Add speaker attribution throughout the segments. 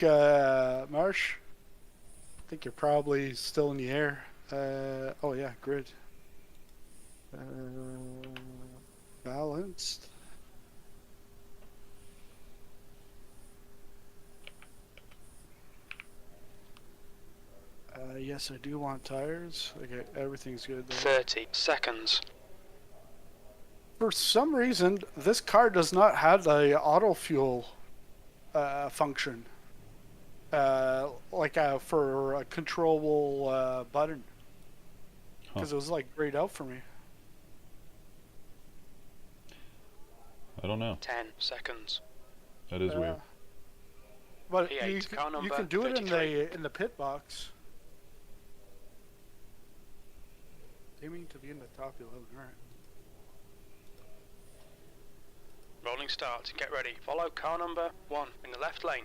Speaker 1: Marsh. I think you're probably still in the air. Oh yeah, grid. Balanced. Yes, I do want tires. Okay, everything's good there.
Speaker 2: 30 seconds.
Speaker 1: For some reason, this car does not have the auto fuel function. Like for a controllable button. Because it was like grayed out for me.
Speaker 3: I don't know.
Speaker 2: 10 seconds.
Speaker 3: That is weird.
Speaker 1: But
Speaker 2: P8, car number
Speaker 1: you can do
Speaker 2: 33.
Speaker 1: it in the pit box. Aiming to be in the top 11, alright.
Speaker 2: Rolling start. Get ready. Follow car number 1 in the left lane.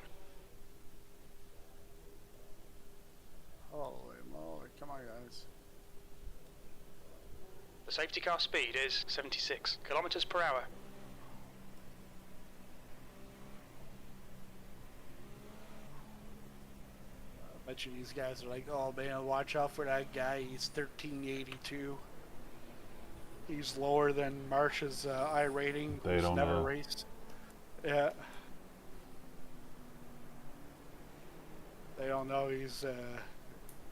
Speaker 1: Holy moly, come on guys.
Speaker 2: The safety car speed is 76 kilometers per hour.
Speaker 1: I bet you these guys are like, oh man, watch out for that guy. He's 1382. He's lower than Marsh's iRating.
Speaker 3: They
Speaker 1: who's
Speaker 3: don't
Speaker 1: never
Speaker 3: know.
Speaker 1: raced. Yeah. They don't know he's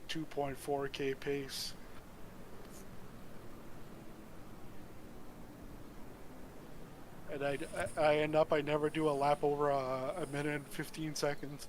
Speaker 1: 2.4k pace. And I end up, I never do a lap over a minute and 15 seconds.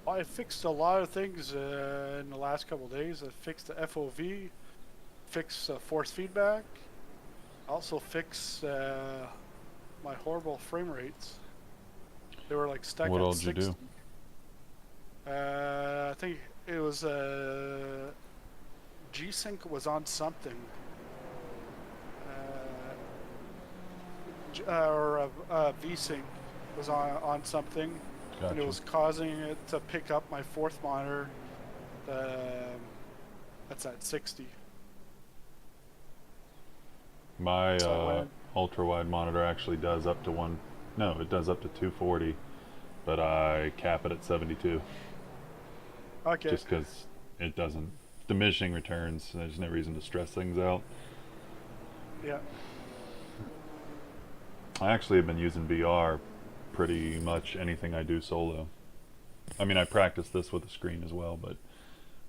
Speaker 1: I fixed a lot of things in the last couple of days. I fixed the FOV, fixed force feedback, also fixed my horrible frame rates. They were like stuck
Speaker 3: What
Speaker 1: at
Speaker 3: all did you
Speaker 1: 60.
Speaker 3: do?
Speaker 1: I think it was G-Sync was on something. Or V-Sync was on something.
Speaker 3: Gotcha.
Speaker 1: And it was causing it to pick up my fourth monitor. That's at 60.
Speaker 3: My
Speaker 1: So
Speaker 3: ultra wide monitor actually does up to it does up to 240, but I cap it at 72.
Speaker 1: okay.
Speaker 3: Just because it doesn't diminishing returns. There's no reason to stress things out.
Speaker 1: Yeah.
Speaker 3: I actually have been using VR pretty much anything I do solo. I mean, I practice this with a screen as well, but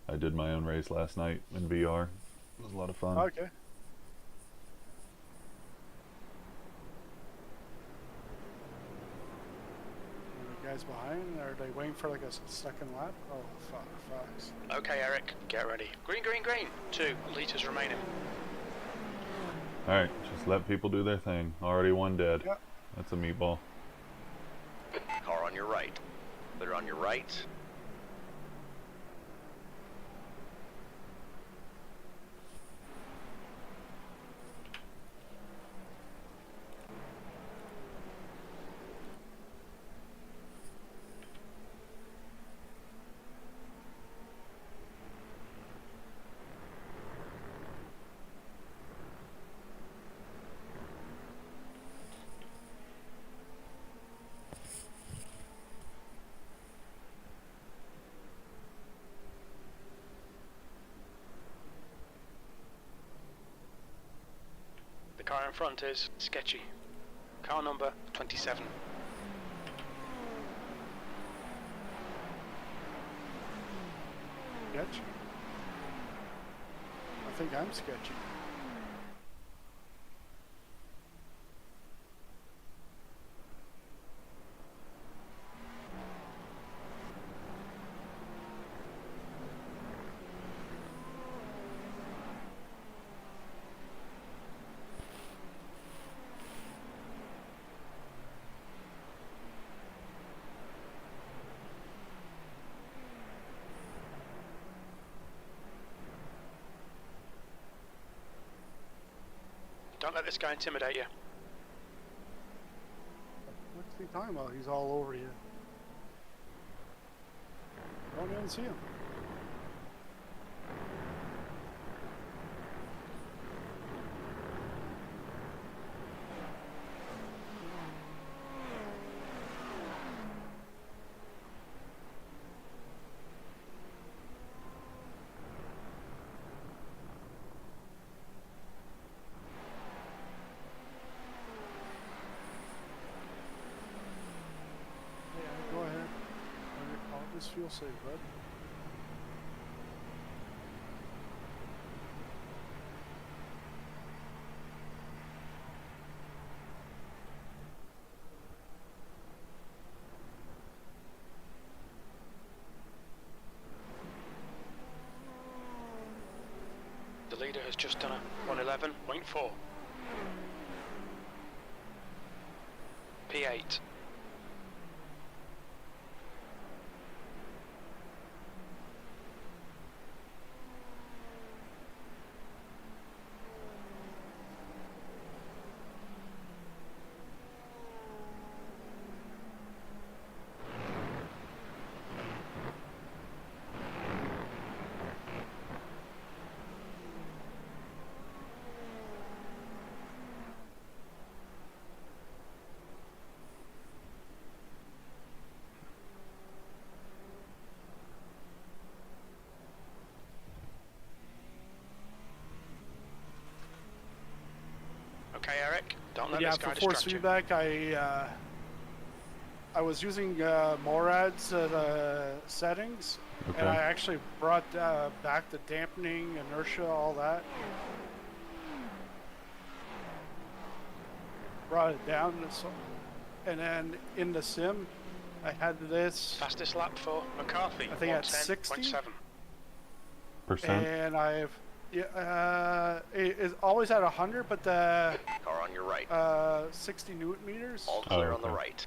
Speaker 3: I did my own race last night in VR. It was a lot of fun.
Speaker 1: Okay. Are the guys behind? Are they waiting for like a second lap? Oh, fucks.
Speaker 2: Okay, Eric, get ready. Green, green, green. 2 litres remaining.
Speaker 3: Alright, just let people do their thing. Already one dead.
Speaker 1: Yep.
Speaker 3: That's a meatball.
Speaker 4: Car on your right. Clear on your right.
Speaker 2: The car in front is sketchy. Car number 27.
Speaker 1: Sketchy? I think I'm sketchy.
Speaker 2: Don't let this guy intimidate you.
Speaker 1: What's he talking about? He's all over you. Don't even see him. Go ahead. I'll just feel safe, bud.
Speaker 2: The leader has just done a 111.4. P8. Okay, Eric, don't let
Speaker 1: Yeah,
Speaker 2: this guy
Speaker 1: for force
Speaker 2: distract you.
Speaker 1: feedback, I was using MORAD's settings, and
Speaker 3: Okay.
Speaker 1: I actually brought back the dampening, inertia, all that. Brought it down, and then in the sim, I had this,
Speaker 2: Fastest lap for McCarthy,
Speaker 1: I think at
Speaker 2: 110.7.
Speaker 3: Percent.
Speaker 1: and I've it's always at 100, but the
Speaker 4: Car on your right.
Speaker 1: 60 Newton meters.
Speaker 4: All clear on the
Speaker 3: okay.
Speaker 4: right.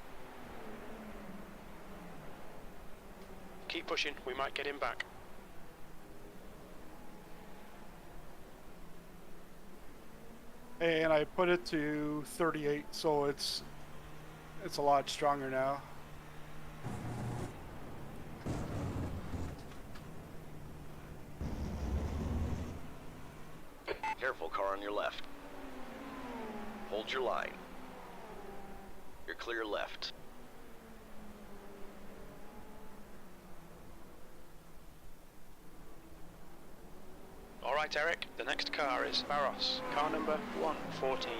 Speaker 2: Keep pushing, we might get him back.
Speaker 1: And I put it to 38, so it's a lot stronger now.
Speaker 4: Careful, car on your left. Hold your line. You're clear left.
Speaker 2: All right, Eric, the next car is Barros, car number 114.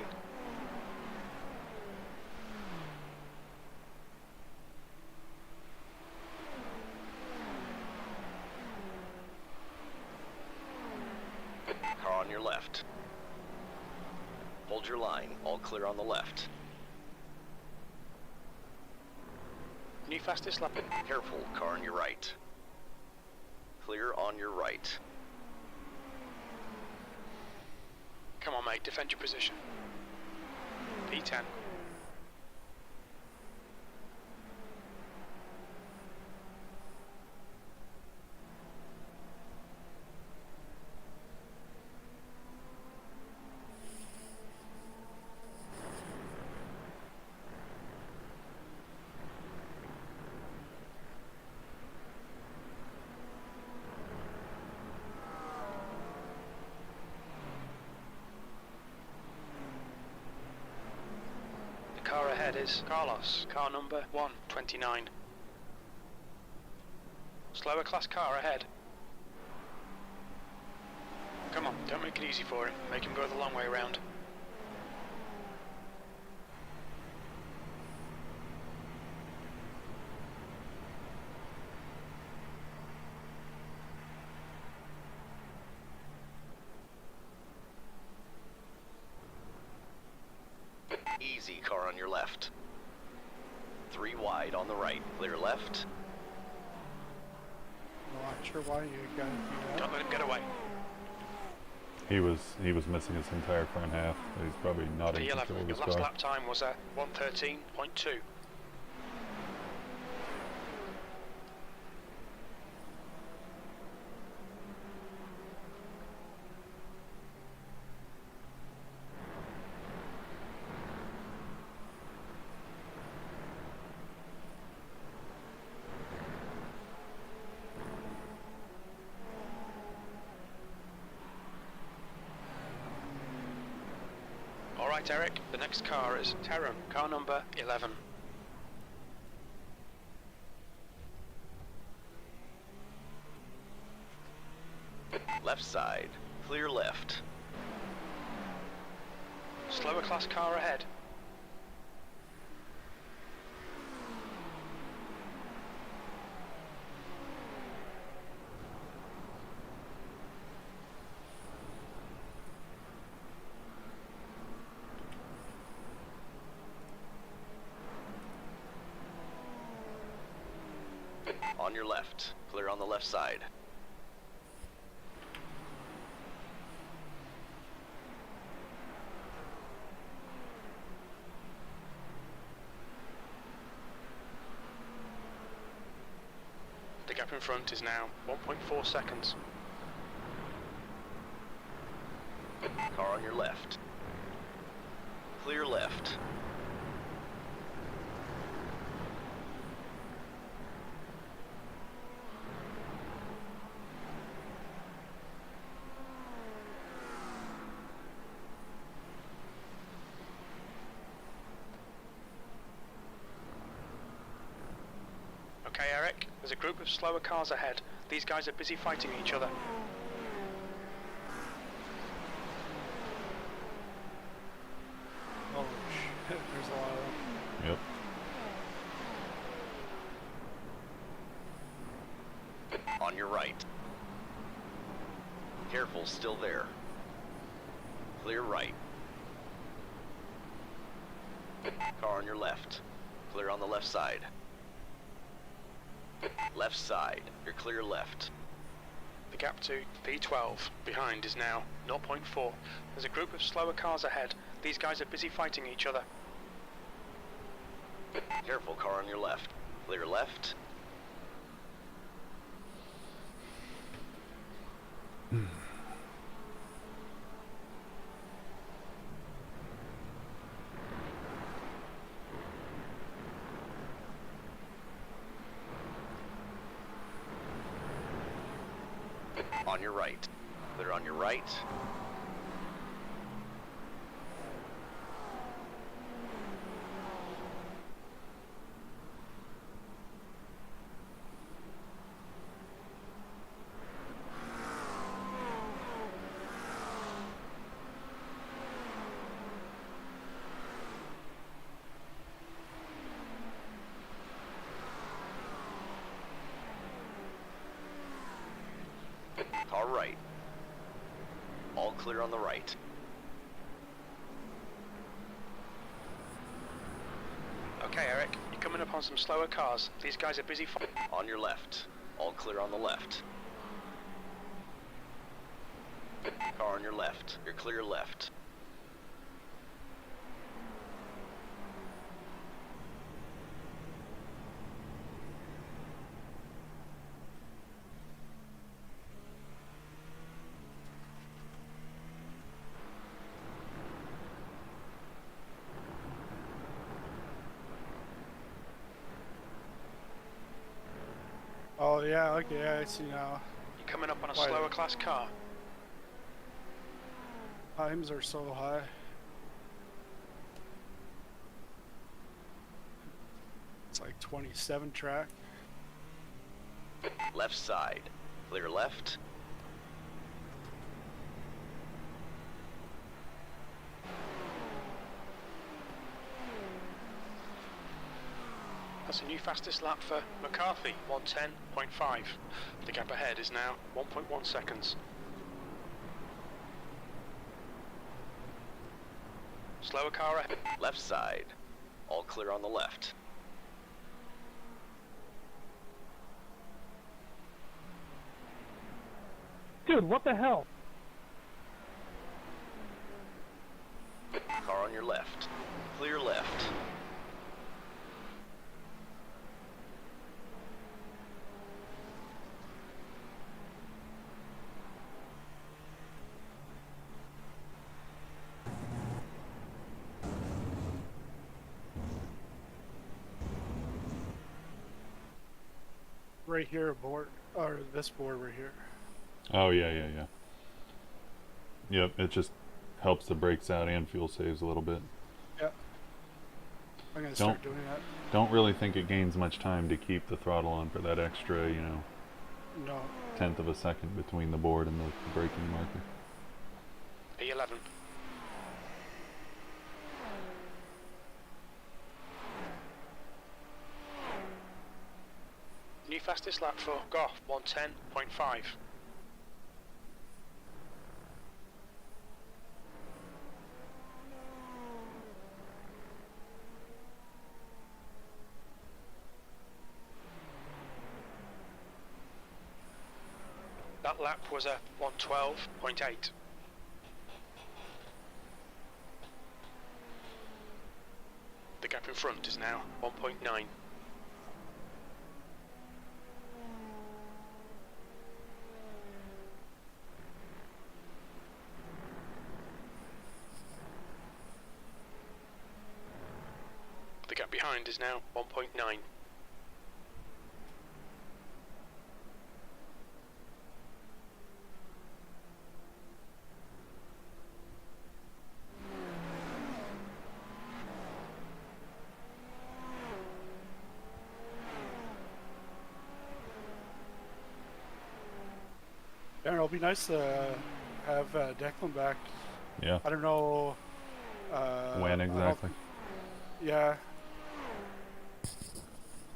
Speaker 4: Car on your left. Hold your line. All clear on the left.
Speaker 2: New fastest lap.
Speaker 4: Careful, car on your right. Clear on your right.
Speaker 2: Come on, mate, defend your position. P10. The car ahead is Carlos, car number 129. Slower class car ahead. Come on, don't make it easy for him. Make him go the long way around.
Speaker 4: Easy, car on your left. 3 wide on the right. Clear left.
Speaker 1: I'm not sure why you gotta do that.
Speaker 2: Don't let him get away.
Speaker 3: He was missing his entire front half. He's probably not in control
Speaker 2: P11,
Speaker 3: of
Speaker 2: your
Speaker 3: his
Speaker 2: last
Speaker 3: car.
Speaker 2: lap time was at 113.2. Right, Eric. The next car is Terran, car number 11.
Speaker 4: Left side, clear left.
Speaker 2: Slower class car ahead.
Speaker 4: On your left, clear on the left side.
Speaker 2: The gap in front is now 1.4 seconds.
Speaker 4: Car on your left. Clear left.
Speaker 2: Okay, Eric, there's a group of slower cars ahead. These guys are busy fighting each other.
Speaker 1: Oh shit, there's a lot of them.
Speaker 3: Yep.
Speaker 4: On your right. Careful, still there. Clear right. Car on your left. Clear on the left side. Left side, you're clear left.
Speaker 2: The gap to P12 behind is now 0.4. There's a group of slower cars ahead. These guys are busy fighting each other.
Speaker 4: Careful, car on your left. Clear left. On your right. Clear on your right. Car right. All clear on the right.
Speaker 2: Okay, Eric, you're coming up on some slower cars. These guys are busy fighting.
Speaker 4: On your left. All clear on the left. Car on your left. You're clear left.
Speaker 1: Oh yeah, okay, I see now.
Speaker 2: You're coming up on a
Speaker 1: Why
Speaker 2: slower
Speaker 1: then?
Speaker 2: class car.
Speaker 1: Times are so high. It's like 27 track.
Speaker 4: Left side. Clear left.
Speaker 2: That's a new fastest lap for McCarthy, 110.5. The gap ahead is now 1.1 seconds. Slower car ahead.
Speaker 4: Left side. All clear on the left.
Speaker 5: Dude, what the hell?
Speaker 4: Car on your left. Clear left.
Speaker 1: Right here, board, or this board right here.
Speaker 3: Oh yeah. Yep. It just helps the brakes out and fuel saves a little bit.
Speaker 1: Yeah. I'm gonna start doing that.
Speaker 3: Don't really think it gains much time to keep the throttle on for that extra, you know,
Speaker 1: No.
Speaker 3: 1/10 of a second between the board and the braking marker.
Speaker 2: P11. New fastest lap for Goff, 110.5. That lap was a 112.8. The gap in front is now 1.9. The gap behind is now 1.9.
Speaker 1: Yeah, it'll be nice to have Declan back.
Speaker 3: Yeah.
Speaker 1: I don't know.
Speaker 3: When exactly?
Speaker 1: Yeah.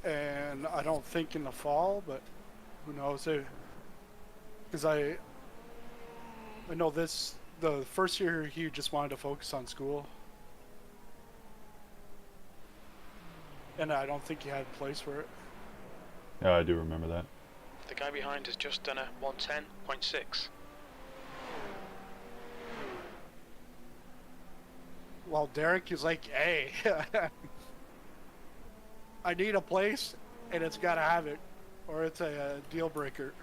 Speaker 1: And I don't think in the fall, but who knows? Because I know the first year he just wanted to focus on school. And I don't think he had a place for it.
Speaker 3: Yeah, I do remember that.
Speaker 2: The guy behind has just done a 110.6.
Speaker 1: Well, Derek is like, hey, I need a place, and it's got to have it, or it's a deal breaker.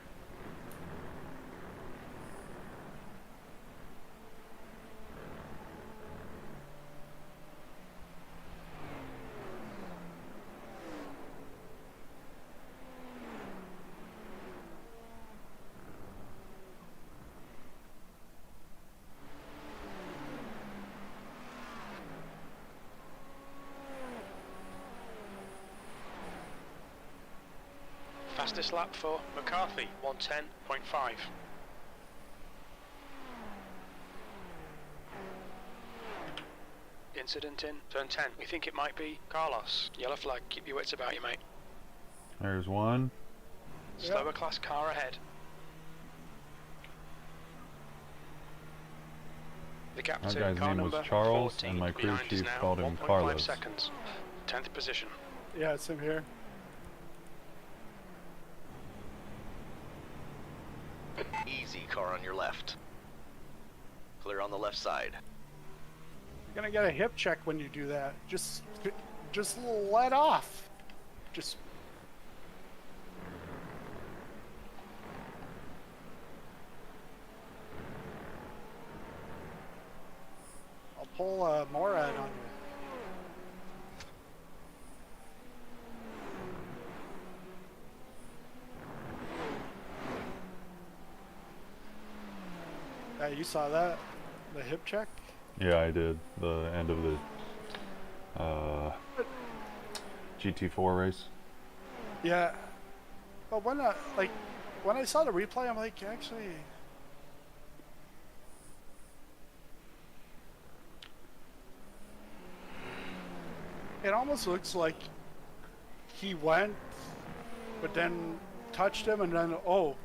Speaker 2: Fastest lap for McCarthy, 110.5. Incident in turn 10. We think it might be Carlos. Yellow flag, keep your wits about you, mate.
Speaker 3: There's one.
Speaker 2: Slower class car ahead. The gap
Speaker 3: Our
Speaker 2: to
Speaker 3: guy's
Speaker 2: car
Speaker 3: name was
Speaker 2: number
Speaker 3: Charles,
Speaker 2: 14
Speaker 3: and my crew
Speaker 2: behind is
Speaker 3: chief
Speaker 2: now
Speaker 3: called him
Speaker 2: 1.5
Speaker 3: Carlos.
Speaker 2: seconds. 10th position.
Speaker 1: Yeah, same here.
Speaker 4: Easy, car on your left. Clear on the left side.
Speaker 1: You're gonna get a hip check when you do that. Just let off. Just. I'll pull Morad on you. Yeah, you saw that? The hip check?
Speaker 3: Yeah, I did. The end of the GT4 race.
Speaker 1: Yeah. But when I saw the replay, I'm like, actually. It almost looks like he went, but then touched him, and then, oh.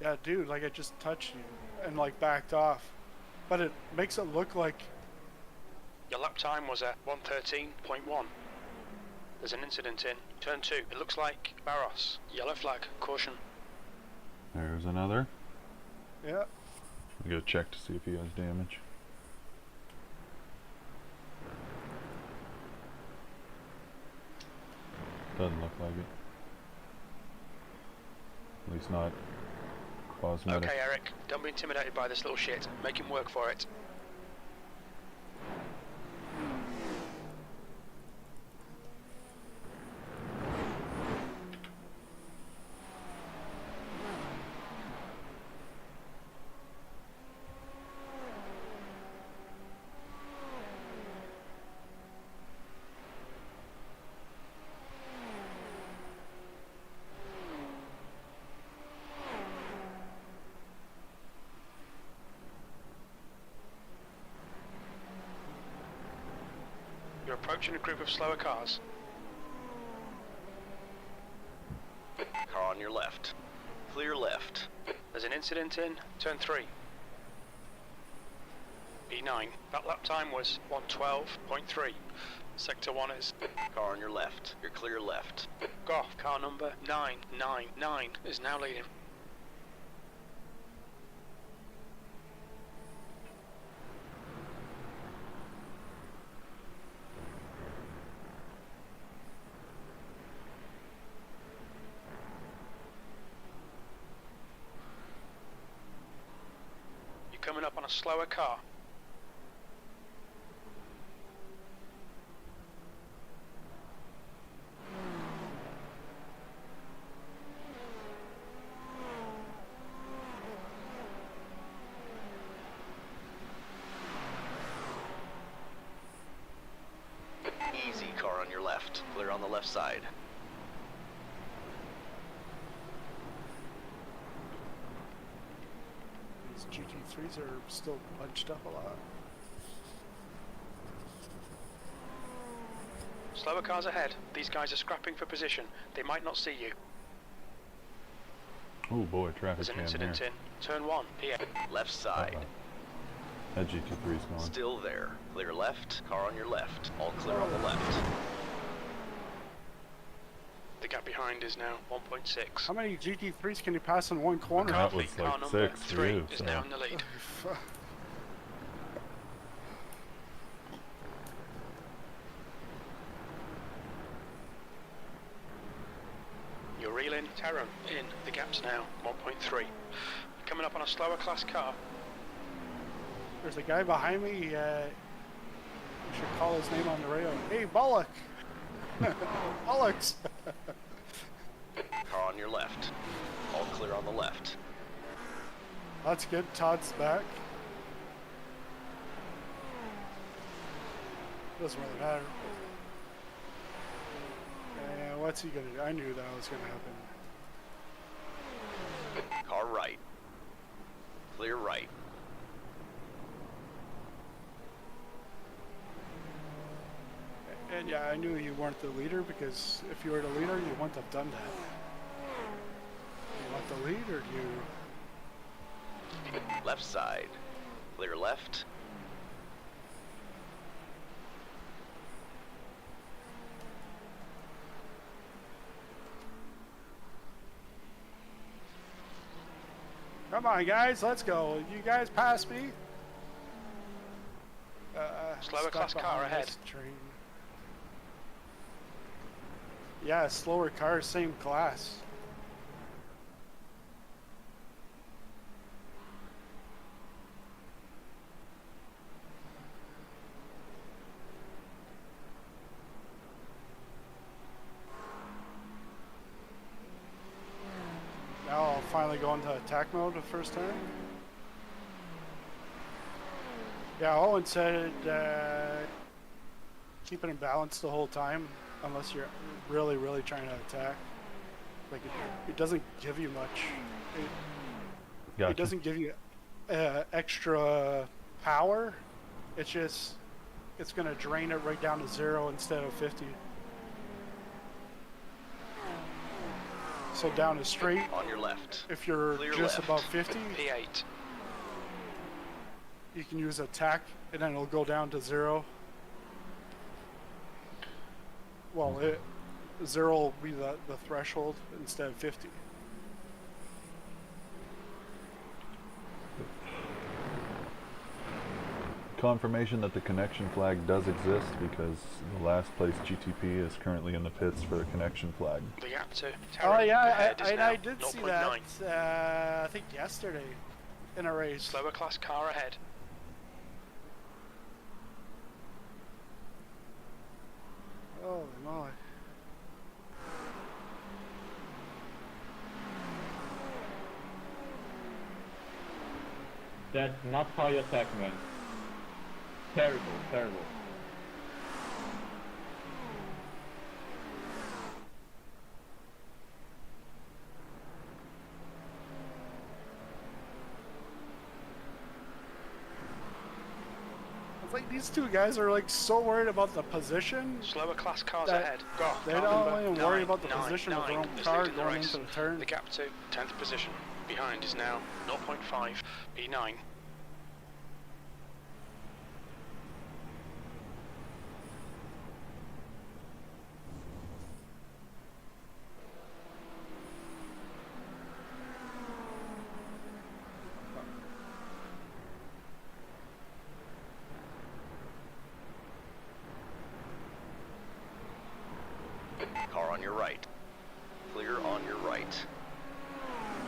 Speaker 1: Yeah, dude, like I just touched you, and like backed off. But it makes it look like.
Speaker 2: Your lap time was at 113.1. There's an incident in turn 2. It looks like Barros. Yellow flag, caution.
Speaker 3: There's another.
Speaker 1: Yeah.
Speaker 3: We go check to see if he has damage. Doesn't look like it. At least not cosmetic.
Speaker 2: Okay, Eric, don't be intimidated by this little shit. Make him work for it. approaching a group of slower cars.
Speaker 4: Car on your left. Clear left.
Speaker 2: There's an incident in turn 3. B9. That lap time was 1:12.3. Sector 1 is
Speaker 4: Car on your left. You're clear left.
Speaker 2: Golf. Car number 999 is now leading. You're coming up on a slower car.
Speaker 4: Easy, car on your left. Clear on the left side.
Speaker 1: These GT3s are still bunched up a lot.
Speaker 2: Slower cars ahead. These guys are scrapping for position. They might not see you.
Speaker 3: Oh boy, traffic
Speaker 2: There's an
Speaker 3: jam
Speaker 2: incident
Speaker 3: here.
Speaker 2: in turn 1. PA.
Speaker 4: Left side.
Speaker 3: That GT3's going.
Speaker 4: Still there. Clear left. Car on your left. All clear on the left.
Speaker 2: The gap behind is now 1.6.
Speaker 1: How many GT3s can you pass in one corner?
Speaker 3: That
Speaker 2: Carfleet,
Speaker 3: was
Speaker 2: car
Speaker 3: like
Speaker 2: number
Speaker 3: 6 for
Speaker 2: 3
Speaker 3: you,
Speaker 2: is
Speaker 3: so.
Speaker 2: now in the lead. You're reeling Tarum in. The gap's now 1.3. Coming up on a slower class car.
Speaker 1: There's a guy behind me. You should call his name on the radio. Hey, Bullock! Bullocks!
Speaker 4: Car on your left. All clear on the left.
Speaker 1: That's good. Todd's back. Doesn't really matter. What's he gonna do? I knew that was gonna happen.
Speaker 4: Car right. Clear right.
Speaker 1: And yeah, I knew you weren't the leader because if you were the leader, you wouldn't have done that. You want the lead or do you?
Speaker 4: Left side. Clear left.
Speaker 1: Come on, guys, let's go. You guys pass me.
Speaker 2: Slower
Speaker 1: stuck
Speaker 2: class car
Speaker 1: behind
Speaker 2: ahead.
Speaker 1: this train. Yeah, slower car, same class. Now I'll finally go into attack mode the first time. Yeah, Owen said keep it in balance the whole time, unless you're really, really trying to attack. Like it doesn't give you much.
Speaker 3: Gotcha.
Speaker 1: It doesn't give you extra power. It's just it's gonna drain it right down to 0 instead of 50. So down to straight.
Speaker 4: On your left.
Speaker 1: If you're
Speaker 4: Clear
Speaker 1: just
Speaker 4: left.
Speaker 1: above 50,
Speaker 2: P8.
Speaker 1: you can use attack, and then it'll go down to 0. Well, 0 will be the threshold instead of 50.
Speaker 3: Confirmation that the connection flag does exist because the last place GTP is currently in the pits for the connection flag.
Speaker 2: The gap to
Speaker 1: Oh
Speaker 2: Tarum
Speaker 1: yeah,
Speaker 2: ahead is
Speaker 1: I
Speaker 2: now
Speaker 1: did see
Speaker 2: 0.9.
Speaker 1: that. I think yesterday in a race.
Speaker 2: Slower class car ahead.
Speaker 1: Holy moly!
Speaker 5: That's not how you attack, man. Terrible, terrible.
Speaker 1: It's like these two guys are like so worried about the position.
Speaker 2: Slower class cars
Speaker 1: That
Speaker 2: ahead. Go.
Speaker 1: They
Speaker 2: Car
Speaker 1: don't
Speaker 2: number
Speaker 1: even
Speaker 2: nine,
Speaker 1: worry about the
Speaker 2: nine,
Speaker 1: position of their
Speaker 2: nine
Speaker 1: own
Speaker 2: is
Speaker 1: car
Speaker 2: leading the
Speaker 1: going
Speaker 2: race.
Speaker 1: into the turn.
Speaker 2: The gap to 10th position. Behind is now 0.5 P9.
Speaker 4: Car on your right. Clear on your right.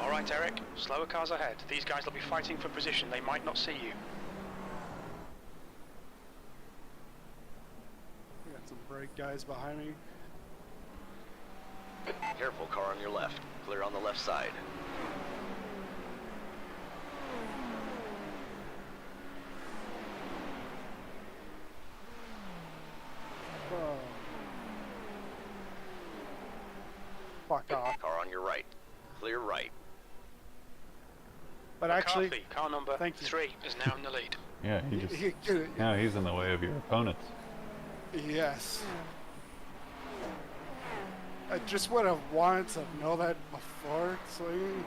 Speaker 2: All right, Eric. Slower cars ahead. These guys will be fighting for position. They might not see you.
Speaker 1: We got some brake guys behind me.
Speaker 4: Careful, car on your left. Clear on the left side.
Speaker 1: Oh. Fuck off.
Speaker 4: Car on your right. Clear right.
Speaker 1: But actually,
Speaker 2: McCarthy, car number
Speaker 1: thank you.
Speaker 2: 3 is now in the lead.
Speaker 3: Yeah, now he's in the way of your opponents.
Speaker 1: yes. I just would have wanted to know that before swinging.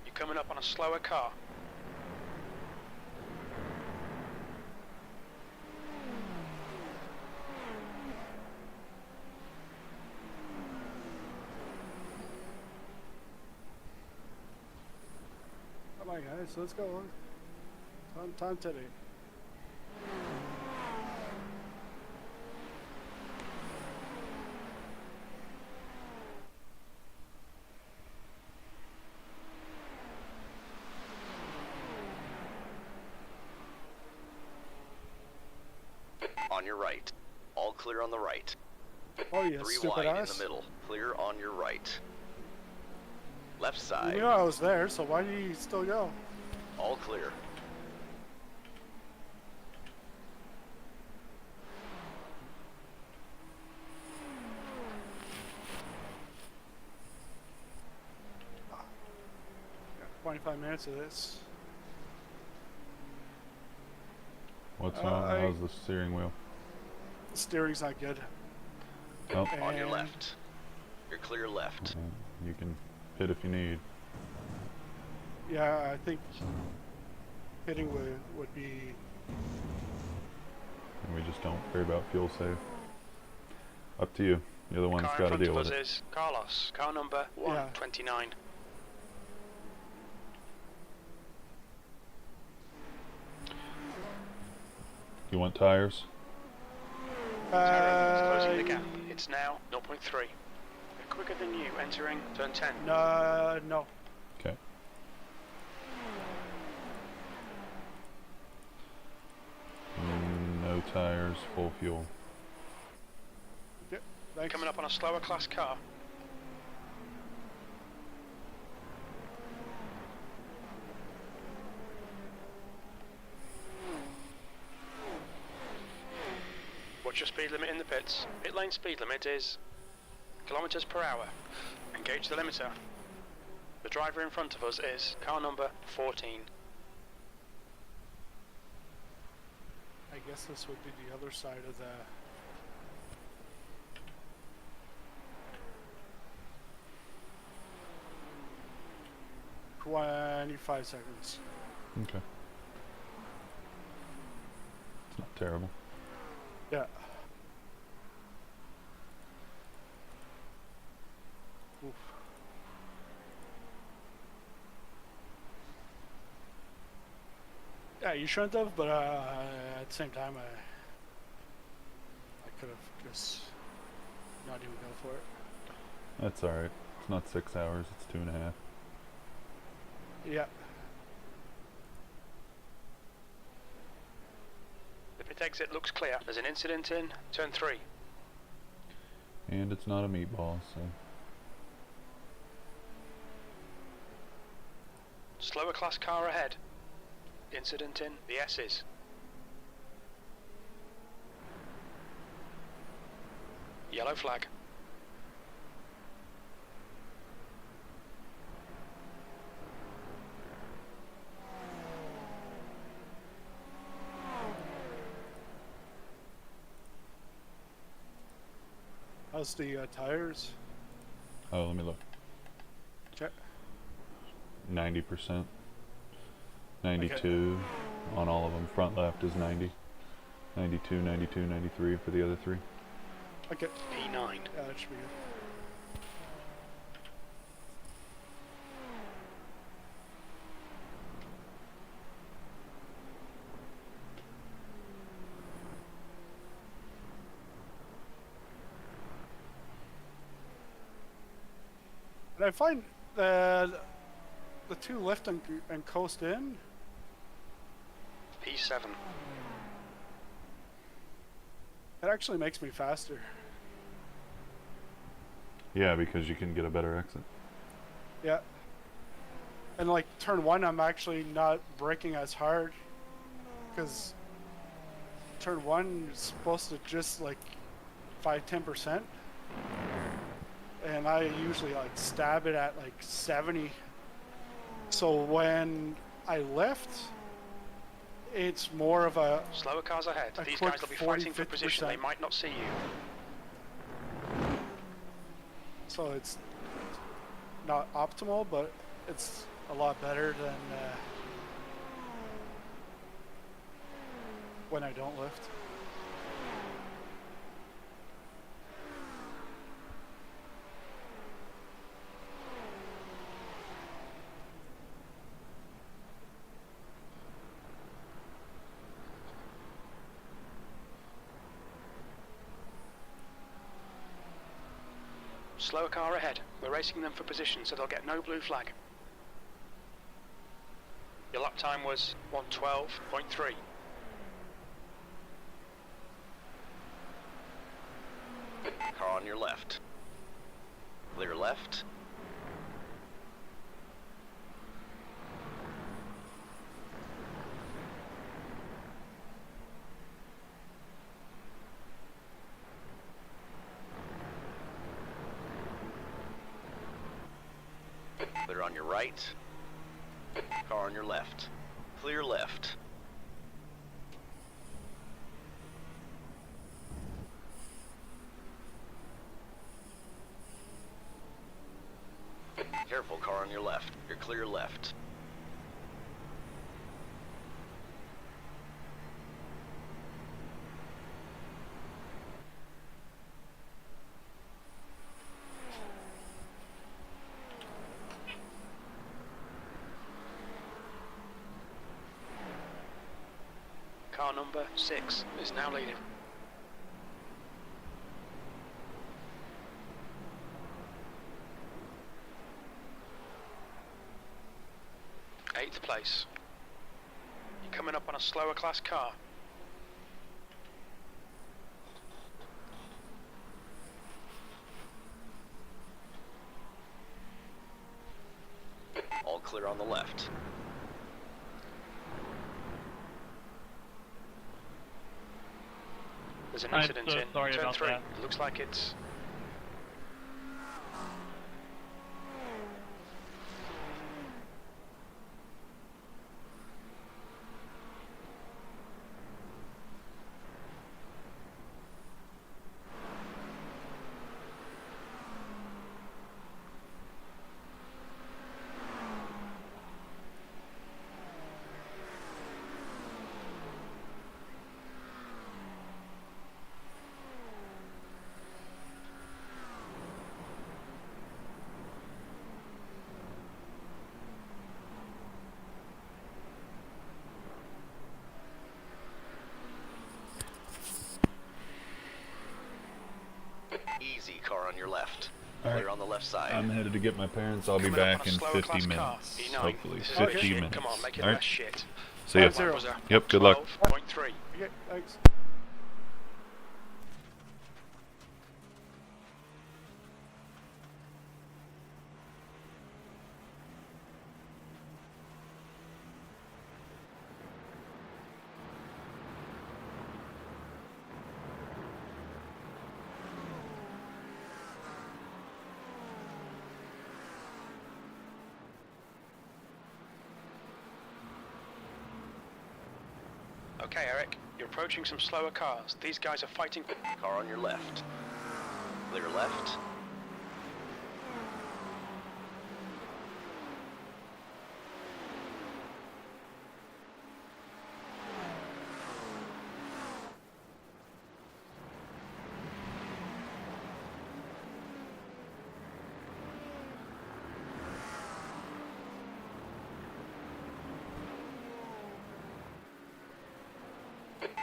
Speaker 2: You're coming up on a slower car.
Speaker 1: Come on, guys, let's go. Time today.
Speaker 4: On your right. All clear on the right.
Speaker 1: Oh, you
Speaker 4: 3
Speaker 1: stupid
Speaker 4: wide
Speaker 1: ass.
Speaker 4: in the middle. Clear on your right. Left
Speaker 1: You
Speaker 4: side.
Speaker 1: knew I was there, so why do you still go?
Speaker 4: All clear.
Speaker 1: Got 25 minutes of this.
Speaker 3: What's wrong? How's the steering wheel?
Speaker 1: The steering's not good.
Speaker 3: Oh,
Speaker 4: On your
Speaker 1: And-
Speaker 4: left. You're clear left.
Speaker 3: you can hit if you need.
Speaker 1: Yeah, I think hitting would be.
Speaker 3: And we just don't worry about fuel save. Up to you. You're the one that's
Speaker 2: Car in
Speaker 3: got to
Speaker 2: front
Speaker 3: deal
Speaker 2: of
Speaker 3: with
Speaker 2: us
Speaker 3: it.
Speaker 2: is Carlos. Car number
Speaker 1: Yeah.
Speaker 2: 129.
Speaker 3: You want tires?
Speaker 2: Taryn is closing the gap. It's now 0.3. We're quicker than you, entering turn 10.
Speaker 1: No.
Speaker 3: Okay. No tires, full fuel.
Speaker 1: Yep, thanks.
Speaker 2: Coming up on a slower class car. What's your speed limit in the pits? Pit lane speed limit is kilometers per hour. Engage the limiter. The driver in front of us is car number 14.
Speaker 1: I guess this would be the other side of the. 25 seconds.
Speaker 3: Okay. It's not terrible.
Speaker 1: Yeah. Oof. Yeah, you shouldn't have, but at the same time, I could have just not even go for it.
Speaker 3: That's alright. It's not 6 hours, it's 2.5.
Speaker 1: Yeah.
Speaker 2: The pit exit looks clear. There's an incident in turn 3.
Speaker 3: And it's not a meatball, so.
Speaker 2: Slower class car ahead. incident in the S's. Yellow flag.
Speaker 1: How's the tires?
Speaker 3: Oh, let me look.
Speaker 1: Check.
Speaker 3: 90%. 92 on all of them. Front left is 90. 92, 92, 93 for the other three.
Speaker 1: Okay.
Speaker 2: P9.
Speaker 1: Yeah, that should be good. And I find the two lift and coast in,
Speaker 2: P7.
Speaker 1: it actually makes me faster.
Speaker 3: Yeah, because you can get a better exit.
Speaker 1: Yeah. And like turn one, I'm actually not braking as hard because turn one is supposed to just like 5-10%. And I usually like stab it at like 70. So when I lift, it's more of a
Speaker 2: Slower cars ahead.
Speaker 1: A
Speaker 2: These
Speaker 1: quick
Speaker 2: guys will be
Speaker 1: 40,
Speaker 2: fighting for position.
Speaker 1: 50%.
Speaker 2: They might not see you.
Speaker 1: so it's not optimal, but it's a lot better than when I don't lift.
Speaker 2: Slower car ahead. We're racing them for position, so they'll get no blue flag. Your lap time was 1:12.3.
Speaker 4: Car on your left. Clear left. Clear on your right. Car on your left. Clear left. Careful, car on your left. You're clear left.
Speaker 2: Car number 6 is now leading. Eighth place. You're coming up on a slower class car.
Speaker 4: All clear on the left.
Speaker 2: There's an
Speaker 5: I'm
Speaker 2: incident
Speaker 5: so
Speaker 2: in
Speaker 5: sorry
Speaker 2: turn
Speaker 5: about
Speaker 2: 3.
Speaker 5: that.
Speaker 2: It looks like it's
Speaker 4: Easy, car on your left.
Speaker 3: All
Speaker 4: Clear
Speaker 3: right.
Speaker 4: on the left side.
Speaker 3: I'm headed to get my parents. I'll be
Speaker 2: coming up
Speaker 3: back
Speaker 2: on a
Speaker 3: in
Speaker 2: slower
Speaker 3: 50
Speaker 2: class car.
Speaker 3: minutes.
Speaker 2: E9.
Speaker 3: Hopefully,
Speaker 2: This is a bit
Speaker 3: 50
Speaker 2: shit.
Speaker 3: minutes.
Speaker 2: Come on, make it
Speaker 3: All
Speaker 2: less
Speaker 3: right.
Speaker 2: shit.
Speaker 3: See ya.
Speaker 1: 5-0.
Speaker 2: Was a
Speaker 3: Yep, good luck.
Speaker 2: 12.3.
Speaker 1: Okay, thanks.
Speaker 2: Okay, Eric, you're approaching some slower cars. These guys are fighting.
Speaker 4: Car on your left. Clear left.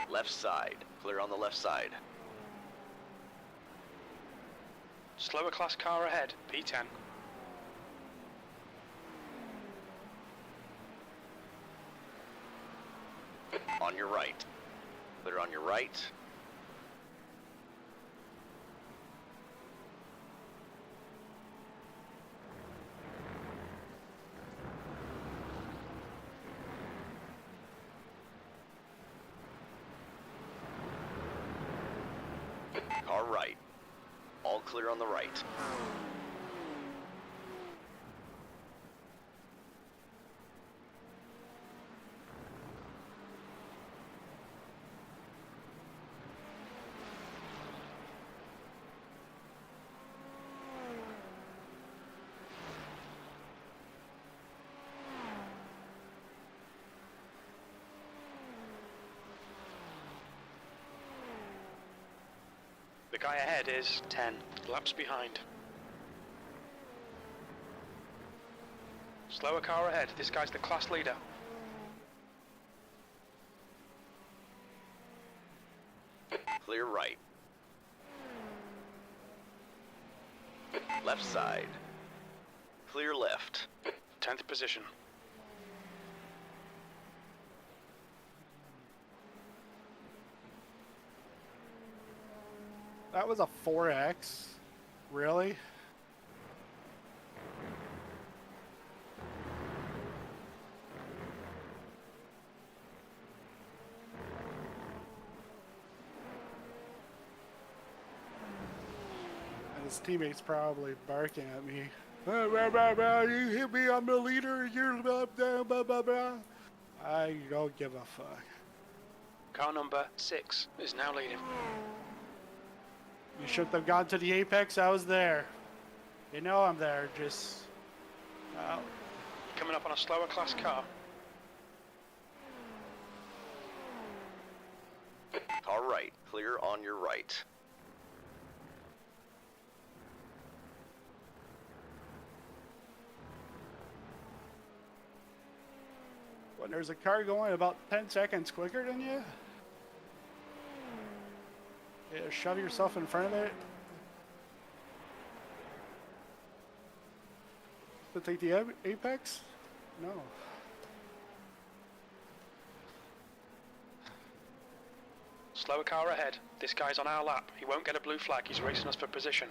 Speaker 4: Left side. Clear on the left side.
Speaker 2: Slower class car ahead, P10.
Speaker 4: On your right. Clear on your right. Car right. All clear on the right.
Speaker 2: The guy ahead is 10 laps behind. Slower car ahead. This guy's the class leader.
Speaker 4: Clear right. Left side. Clear left.
Speaker 2: 10th position.
Speaker 1: That was a 4X. Really? And his teammates probably barking at me. Blah, blah, blah, blah, you hit me, I'm the leader, you're blah, blah, blah, blah, blah. I don't give a fuck.
Speaker 2: Car number 6 is now leading.
Speaker 1: You shouldn't have gone to the apex, I was there. You know I'm there, just... Well,
Speaker 2: Coming up on a slower class car.
Speaker 4: Car right. Clear on your right.
Speaker 1: when there's a car going about 10 seconds quicker than you, yeah, shove yourself in front of it. To take the apex? No.
Speaker 2: Slower car ahead. This guy's on our lap. He won't get a blue flag. He's racing us for position.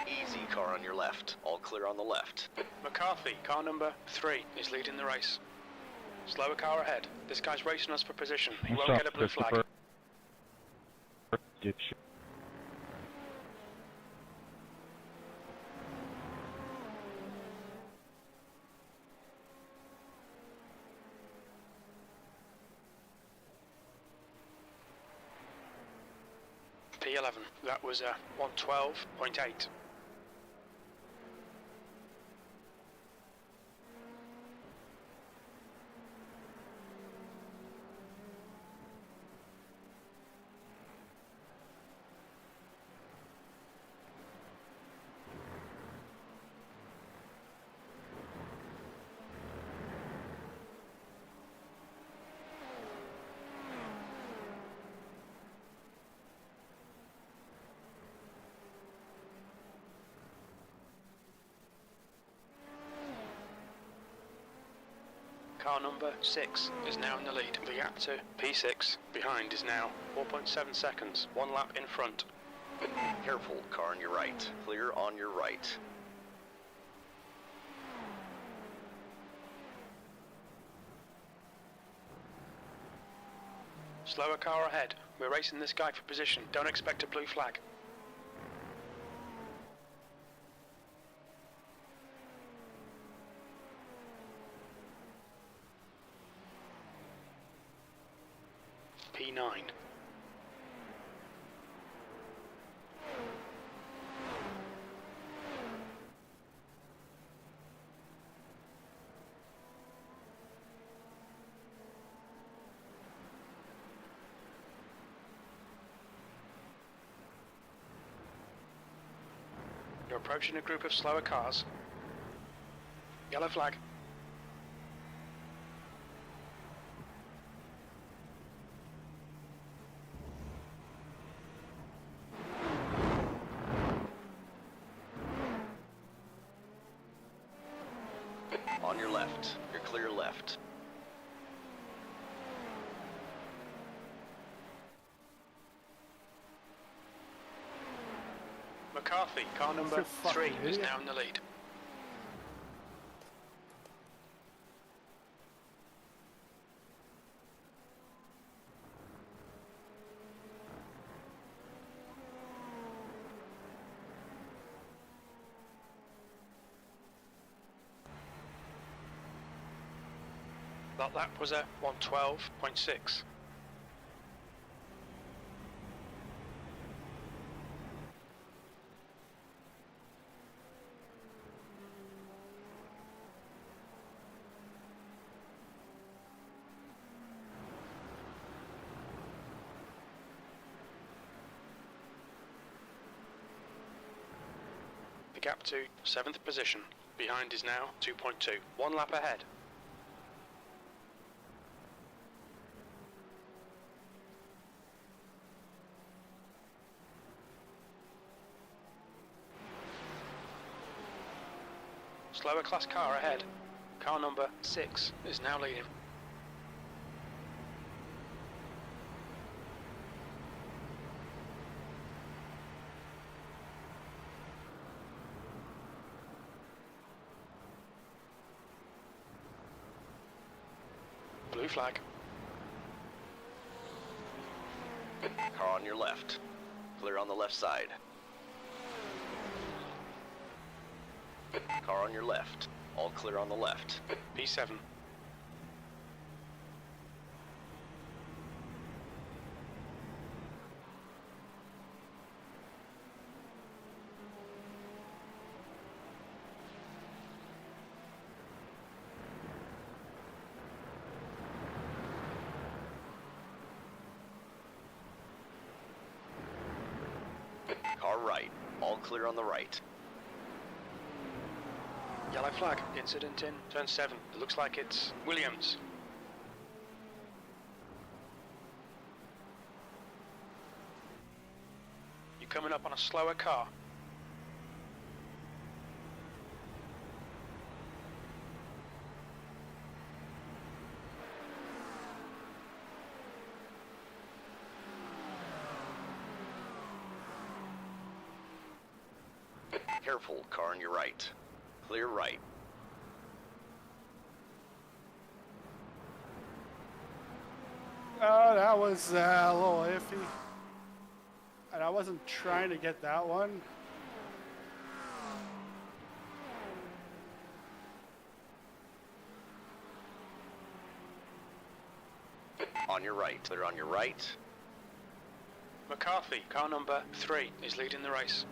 Speaker 4: Easy, car on your left. All clear on the left.
Speaker 2: McCarthy, car number 3, is leading the race. Slower car ahead. This guy's racing us for position. He won't get a blue flag. P11. That was 112.8. Car number 6 is now in the lead. The gap to P6 behind is now 4.7 seconds. 1 lap in front.
Speaker 4: Careful, car on your right. Clear on your right.
Speaker 2: Slower car ahead. We're racing this guy for position. Don't expect a blue flag. P9. You're approaching a group of slower cars. Yellow flag.
Speaker 4: On your left. You're clear left.
Speaker 2: McCarthy, car number
Speaker 1: You fucking
Speaker 2: 3 is
Speaker 1: idiot.
Speaker 2: now in the lead. That lap was a 1:12.6. The gap to 7th position. Behind is now 2.2. 1 lap ahead. Slower class car ahead. Car number 6 is now leading. Blue flag.
Speaker 4: Car on your left. Clear on the left side. Car on your left. All clear on the left.
Speaker 2: P7.
Speaker 4: Car right. All clear on the right.
Speaker 2: Yellow flag. Incident in turn 7. It looks like it's Williams. You're coming up on a slower car.
Speaker 4: Careful, car on your right. Clear right.
Speaker 1: Oh, that was a little iffy. And I wasn't trying to get that one.
Speaker 4: On your right. Clear on your right.
Speaker 2: McCarthy, car number 3, is leading the race.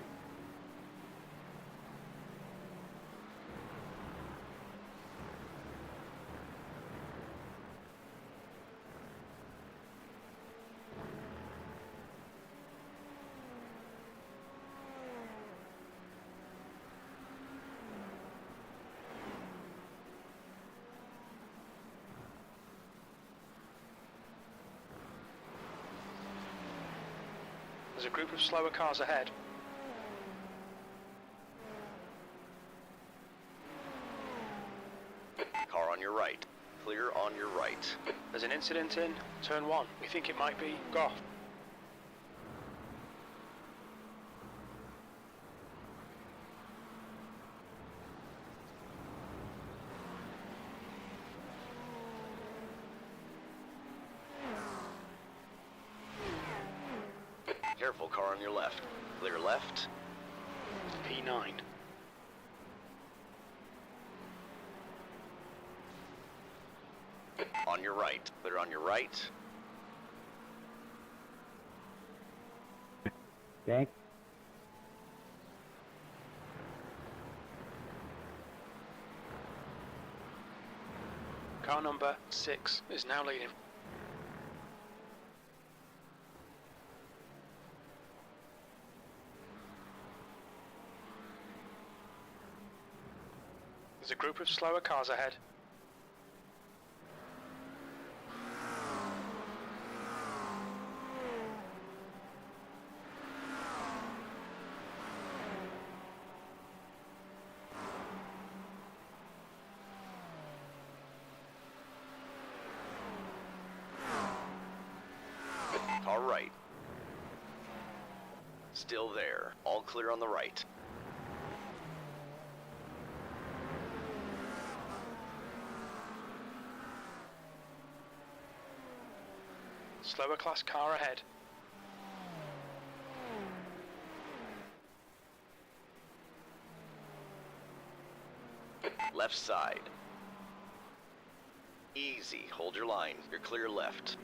Speaker 2: There's a group of slower cars ahead.
Speaker 4: Car on your right. Clear on your right.
Speaker 2: There's an incident in turn 1. We think it might be Goff.
Speaker 4: Careful, car on your left. Clear left.
Speaker 2: P9.
Speaker 4: On your right. Clear on your right.
Speaker 5: Thank.
Speaker 2: Car number 6 is now leading. There's a group of slower cars ahead.
Speaker 4: Car right. Still there. All clear on the right.
Speaker 2: Slower class car ahead.
Speaker 4: Left side. Easy. Hold your line. You're clear left.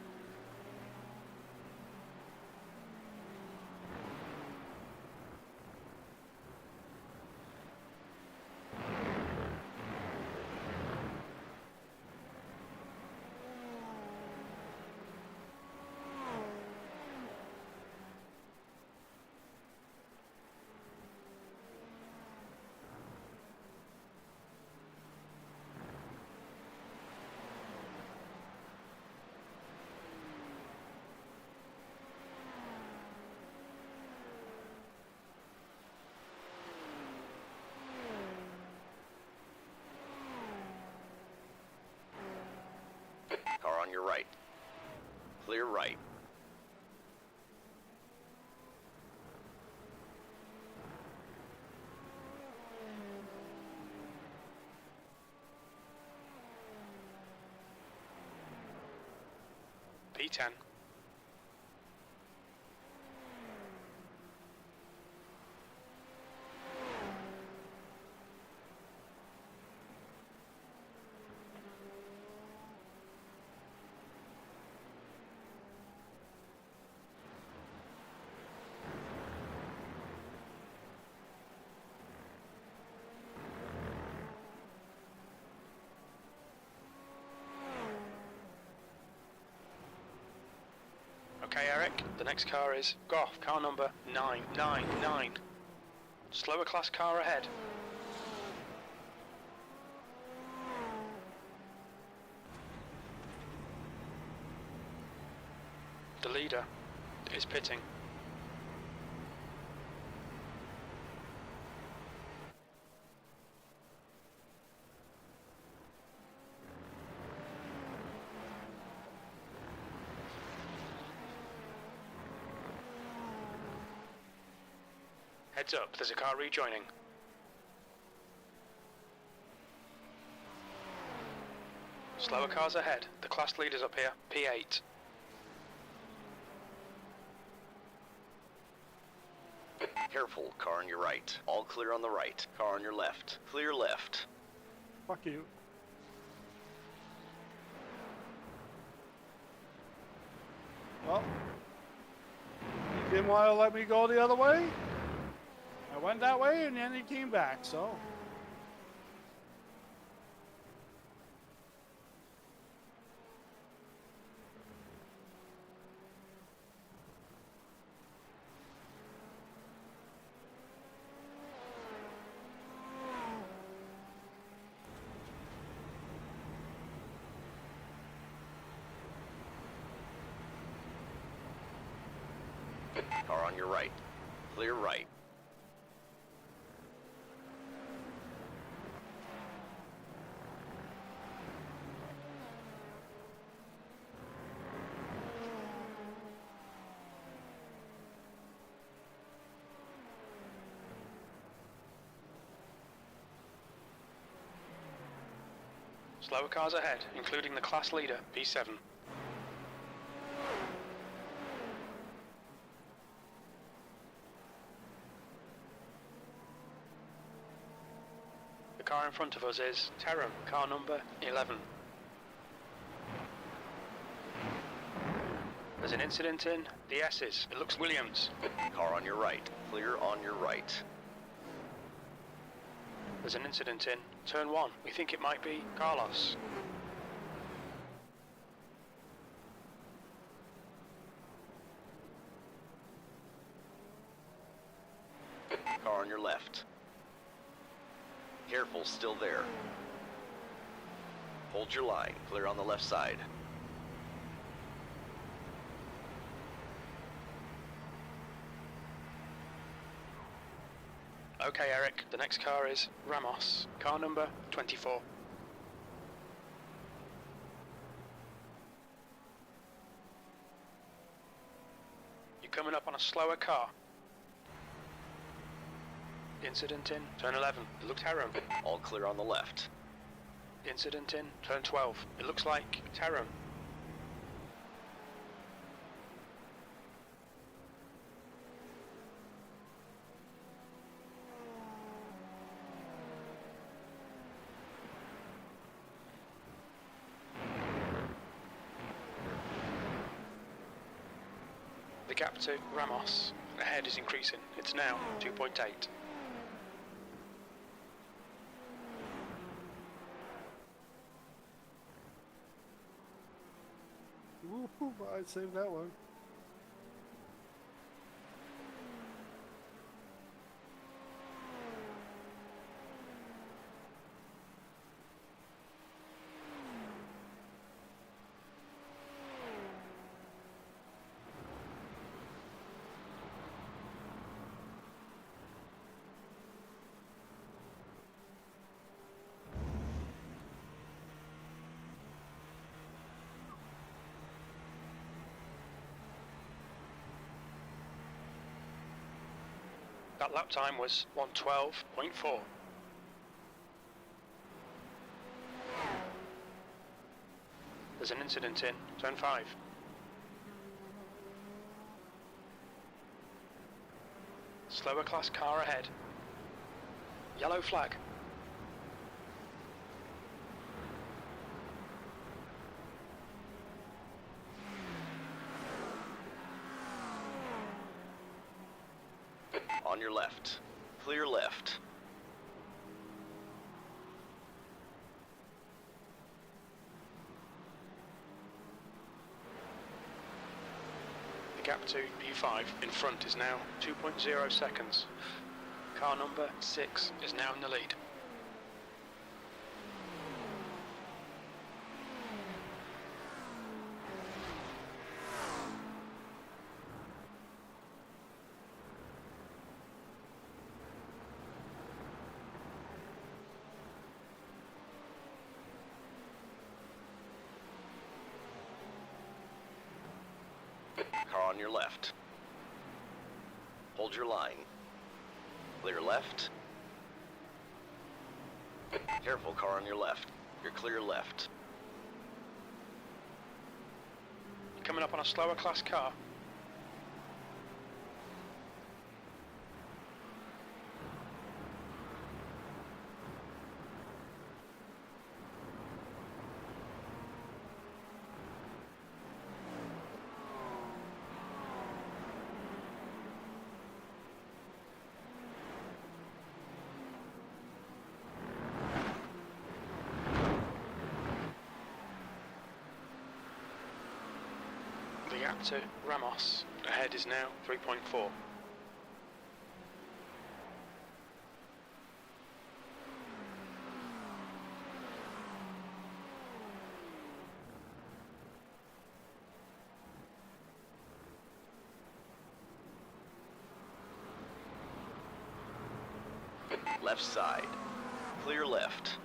Speaker 4: Car on your right. Clear right.
Speaker 2: P10. Okay, Eric, the next car is Goff, car number 999. Slower class car ahead. The leader is pitting. Heads up, there's a car rejoining. Slower cars ahead. The class leader's up here. P8.
Speaker 4: Careful, car on your right. All clear on the right. Car on your left. Clear left.
Speaker 1: Fuck you. Well, he didn't want to let me go the other way. I went that way and then he came back, so.
Speaker 4: Car on your right. Clear right.
Speaker 2: Slower cars ahead, including the class leader, P7. The car in front of us is Terram, car number 11. There's an incident in the S's. It looks Williams.
Speaker 4: Car on your right. Clear on your right.
Speaker 2: There's an incident in turn 1. We think it might be Carlos.
Speaker 4: Car on your left. Careful, still there. Hold your line. Clear on the left side.
Speaker 2: Okay, Eric, the next car is Ramos, car number 24. You're coming up on a slower car. Incident in turn 11. It looks Terram.
Speaker 4: All clear on the left.
Speaker 2: Incident in turn 12. It looks like Terram. The gap to Ramos ahead is increasing. It's now 2.8.
Speaker 1: Woohoo, I saved that one.
Speaker 2: That lap time was 1:12.4. There's an incident in turn 5. Slower class car ahead. Yellow flag.
Speaker 4: On your left. Clear left.
Speaker 2: The gap to P5 in front is now 2.0 seconds. Car number 6 is now in the lead.
Speaker 4: Car on your left. Hold your line. Clear left. Careful, car on your left. You're clear left.
Speaker 2: You're coming up on a slower class car. The gap to Ramos ahead is now 3.4.
Speaker 4: Left side. Clear left.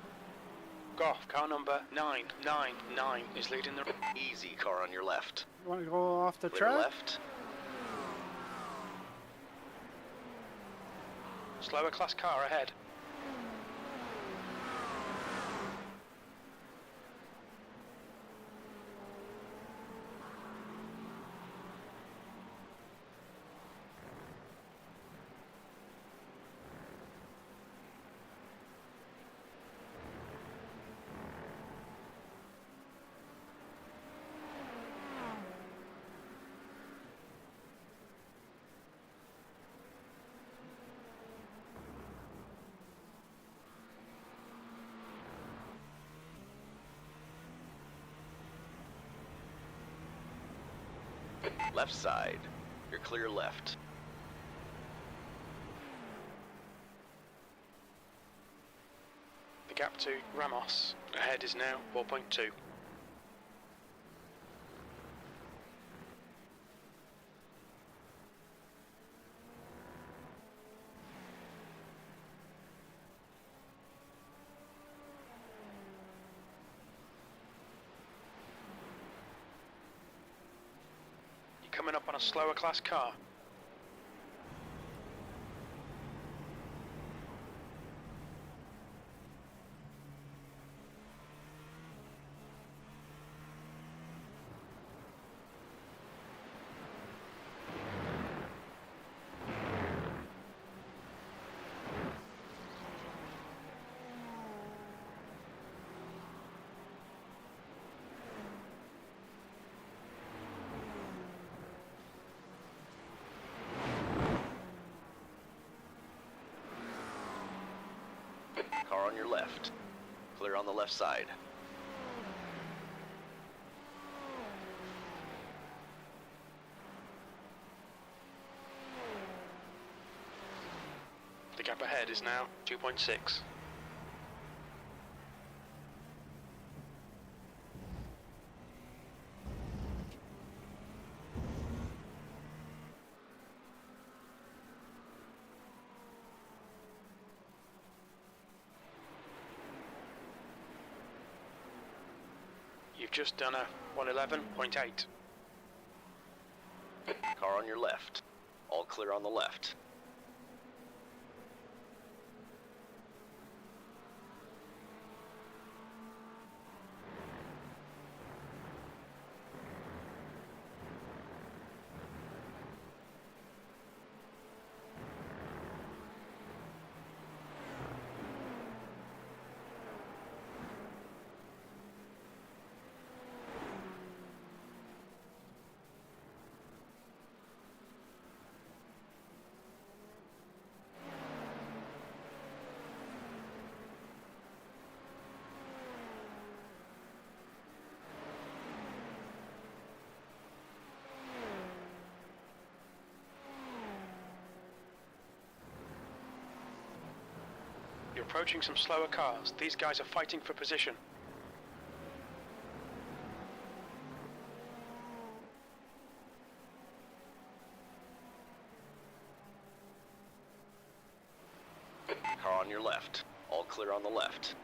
Speaker 2: Goff, car number 999 is leading the...
Speaker 4: Easy, car on your left.
Speaker 1: You want to go off the
Speaker 4: Clear
Speaker 1: track?
Speaker 4: left.
Speaker 2: Slower class car ahead.
Speaker 4: Left side. You're clear left.
Speaker 2: The gap to Ramos ahead is now 4.2. You're coming up on a slower class car.
Speaker 4: Car on your left. Clear on the left side.
Speaker 2: The gap ahead is now 2.6. You've just done a 111.8.
Speaker 4: Car on your left. All clear on the left.
Speaker 2: You're approaching some slower cars. These guys are fighting for position.
Speaker 4: Car on your left. All clear on the left.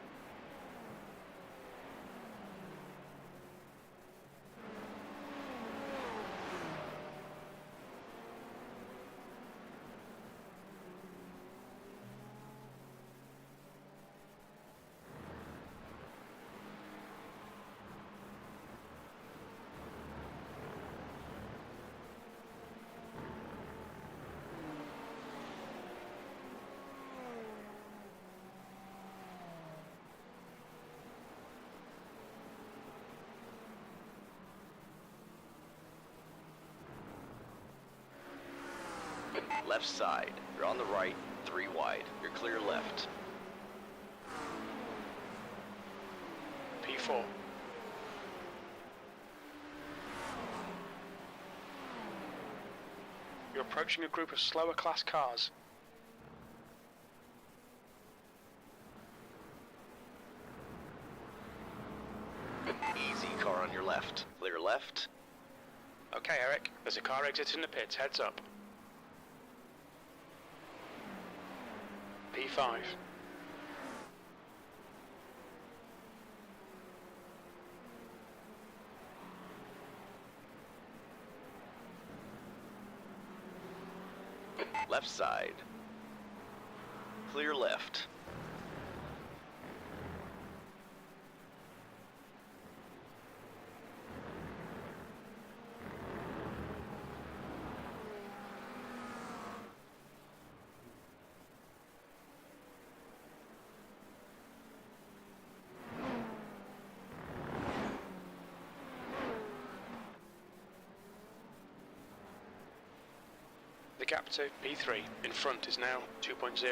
Speaker 4: Left side. You're on the right, 3 wide. You're clear left.
Speaker 2: P4. You're approaching a group of slower class cars.
Speaker 4: Easy, car on your left. Clear left.
Speaker 2: Okay, Eric, there's a car exiting the pits. Heads up. P5.
Speaker 4: Left side. Clear left.
Speaker 2: The gap to P3 in front is now 2.0.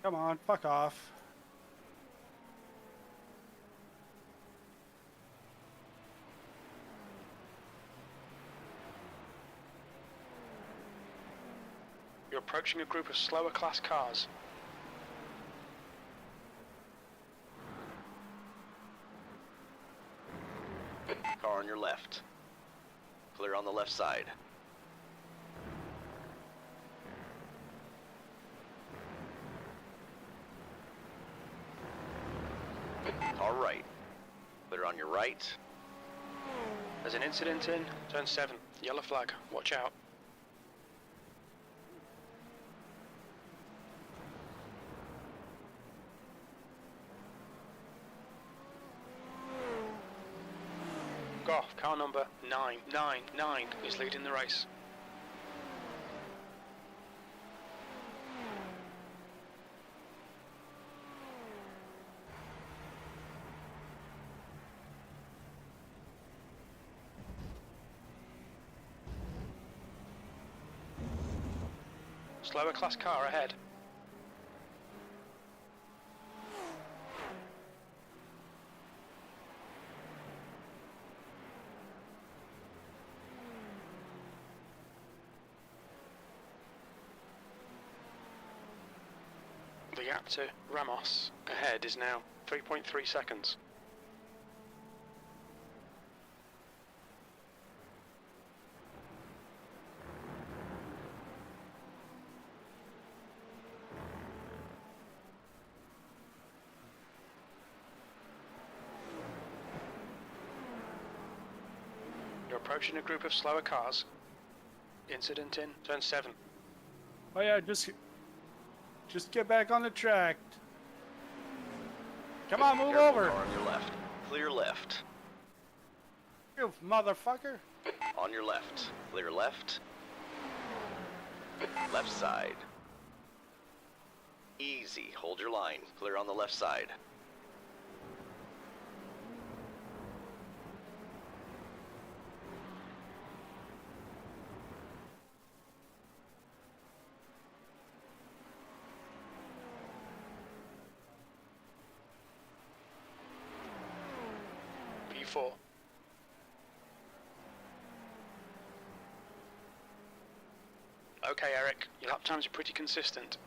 Speaker 1: Come on, fuck off.
Speaker 2: You're approaching a group of slower class cars.
Speaker 4: Car on your left. Clear on the left side. Car right. Clear on your right.
Speaker 2: There's an incident in turn 7. Yellow flag. Watch out. Goff, car number 999 is leading the race. Slower class car ahead. The gap to Ramos ahead is now 3.3 seconds. You're approaching a group of slower cars. Incident in turn 7.
Speaker 1: Oh yeah, just get back on the track. Come on, move
Speaker 4: Careful,
Speaker 1: over.
Speaker 4: car on your left. Clear left.
Speaker 1: You motherfucker.
Speaker 4: On your left. Clear left. Left side. Easy. Hold your line. Clear on the left side.
Speaker 2: P4. Okay, Eric, your lap times are pretty consistent.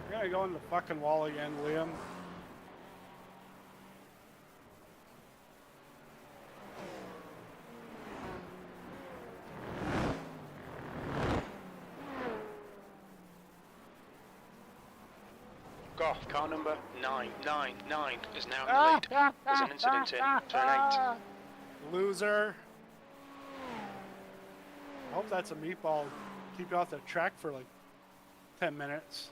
Speaker 1: You're gonna go in the fucking wall again, Liam.
Speaker 2: Goff, car number 999 is now in the lead. There's an incident in turn 8.
Speaker 1: Loser. I hope that's a meatball. Keep you off the track for like 10 minutes.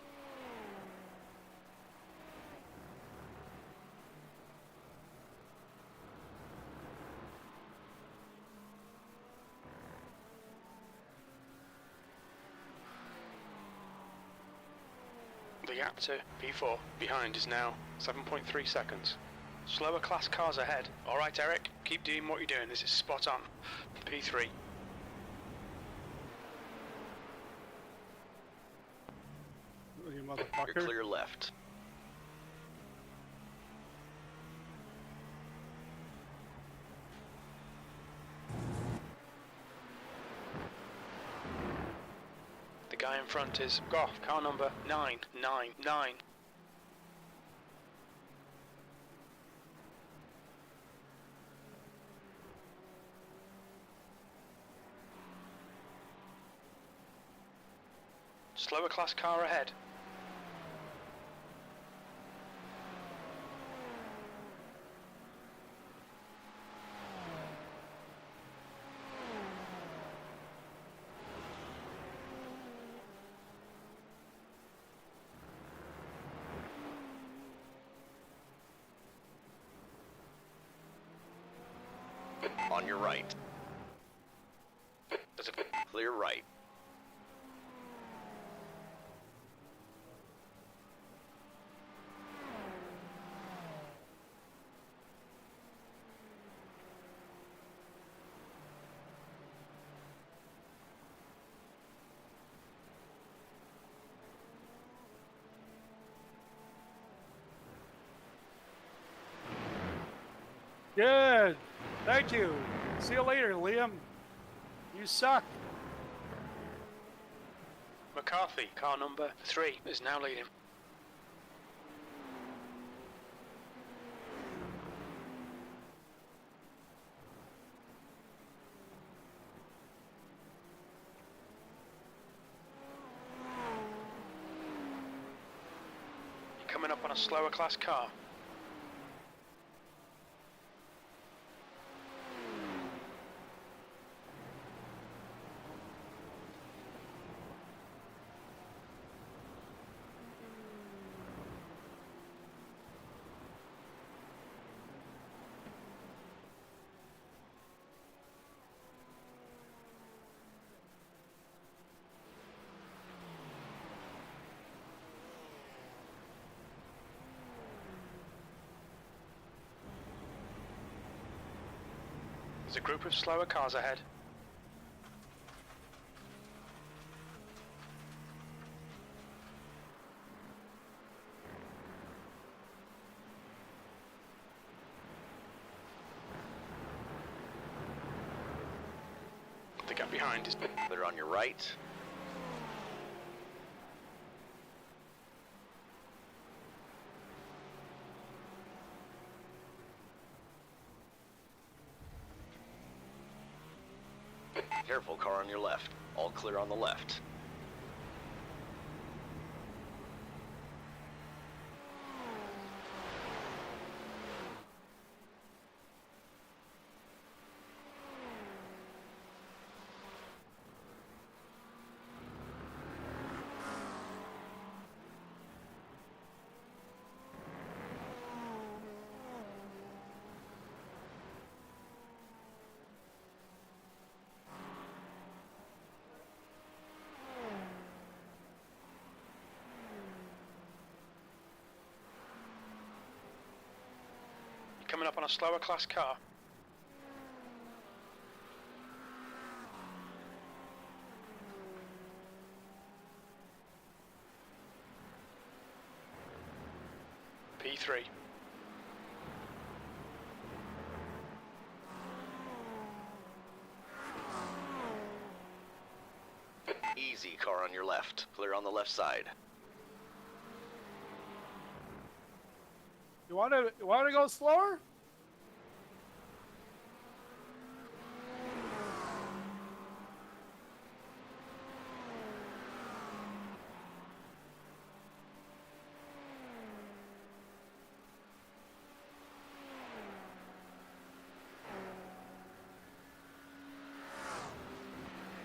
Speaker 2: The gap to P4 behind is now 7.3 seconds. Slower class cars ahead. Alright, Eric, keep doing what you're doing. This is spot on. P3.
Speaker 1: You
Speaker 4: You're
Speaker 1: motherfucker.
Speaker 4: clear left.
Speaker 2: The guy in front is Goff, car number 999. Slower class car ahead.
Speaker 4: On your right.
Speaker 2: There's a
Speaker 4: Clear right.
Speaker 1: Good. Thank you. See you later, Liam. You suck.
Speaker 2: McCarthy, car number 3, is now leading. You're coming up on a slower class car. There's a group of slower cars ahead. The gap behind is...
Speaker 4: They're on your right. Careful, car on your left. All clear on the left.
Speaker 2: Coming up on a slower class car. P3.
Speaker 4: Easy, car on your left. Clear on the left side.
Speaker 1: You want to go slower?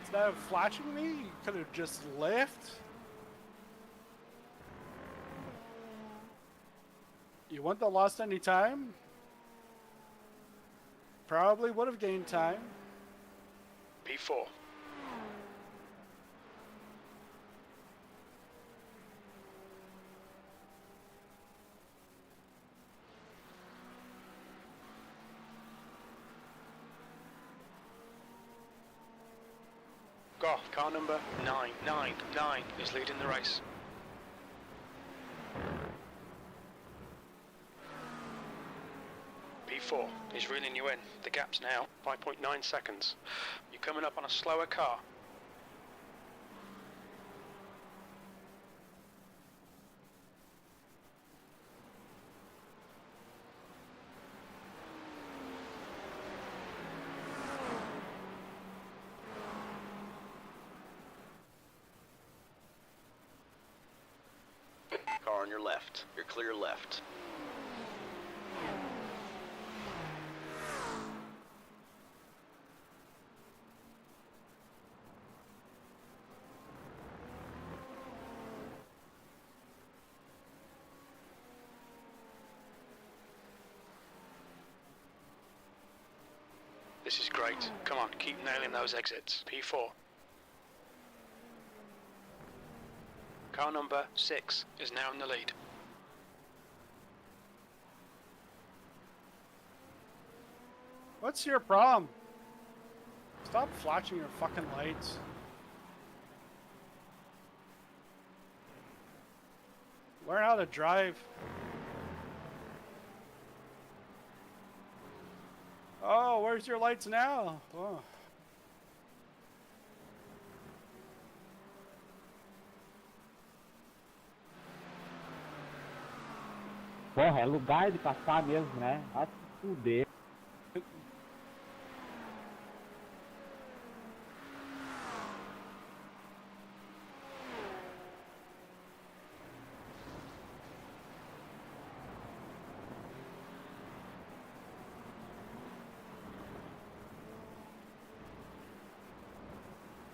Speaker 1: Instead of flashing me, you could have just left. You wouldn't have lost any time. Probably would have gained time.
Speaker 2: P4. Golf, car number 999 is leading the race. P4 is reeling you in. The gap's now 5.9 seconds. You're coming up on a slower car.
Speaker 4: Car on your left. You're clear left.
Speaker 2: This is great. Come on, keep nailing those exits. P4. Car number 6 is now in the lead.
Speaker 1: What's your problem? Stop flashing your fucking lights. Learn how to drive. Oh, where's your lights now? Oh.
Speaker 5: Porra, é lugar de passar mesmo, né? Vai se fuder.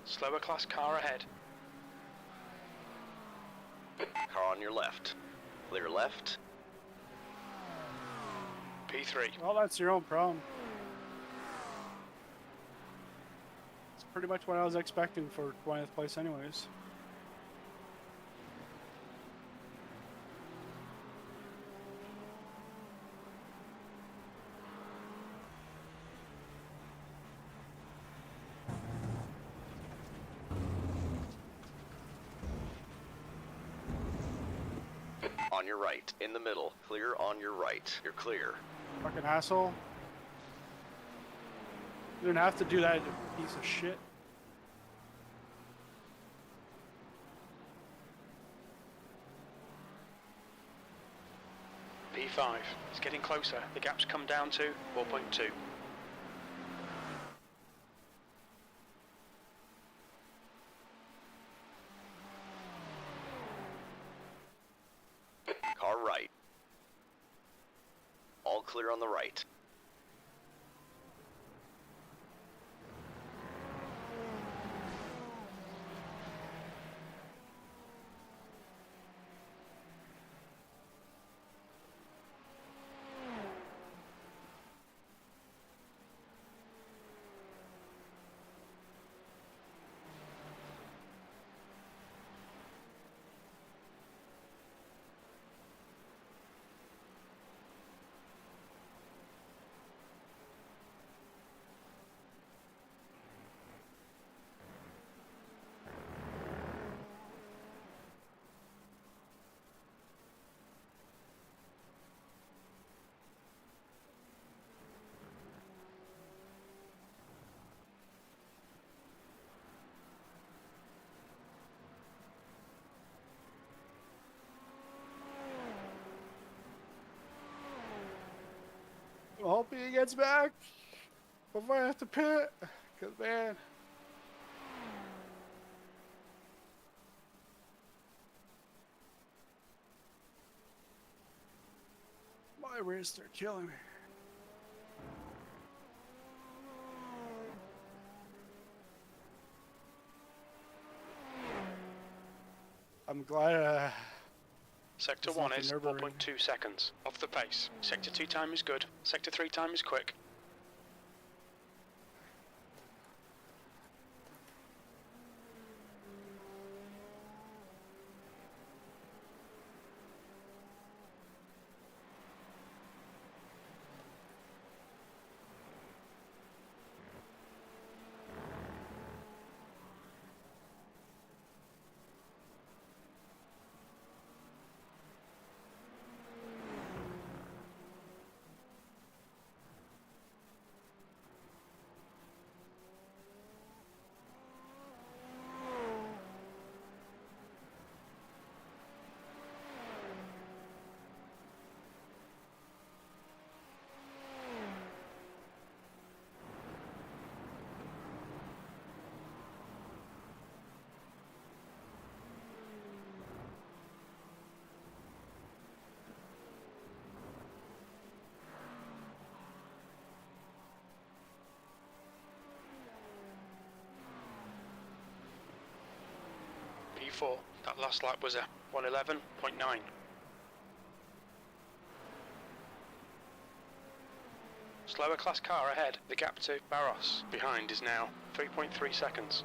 Speaker 2: Slower class car ahead.
Speaker 4: Car on your left. Clear left.
Speaker 2: P3.
Speaker 1: Well, that's your own problem. It's pretty much what I was expecting for 20th place anyways.
Speaker 4: On your right. In the middle. Clear on your right. You're clear.
Speaker 1: Fucking asshole. You didn't have to do that, you piece of shit.
Speaker 2: P5. It's getting closer. The gap's come down to 4.2.
Speaker 4: Car right. All clear on the right.
Speaker 1: Well, hope he gets back before I have to pit. Cause man, my wrists are killing me. I'm glad.
Speaker 2: Sector
Speaker 1: It's
Speaker 2: 1
Speaker 1: like
Speaker 2: is
Speaker 1: a Nürburgring.
Speaker 2: 4.2 seconds. Off the pace. Sector 2 time is good. Sector 3 time is quick. P4. That last lap was a 111.9. Slower class car ahead. The gap to Barros behind is now 3.3 seconds.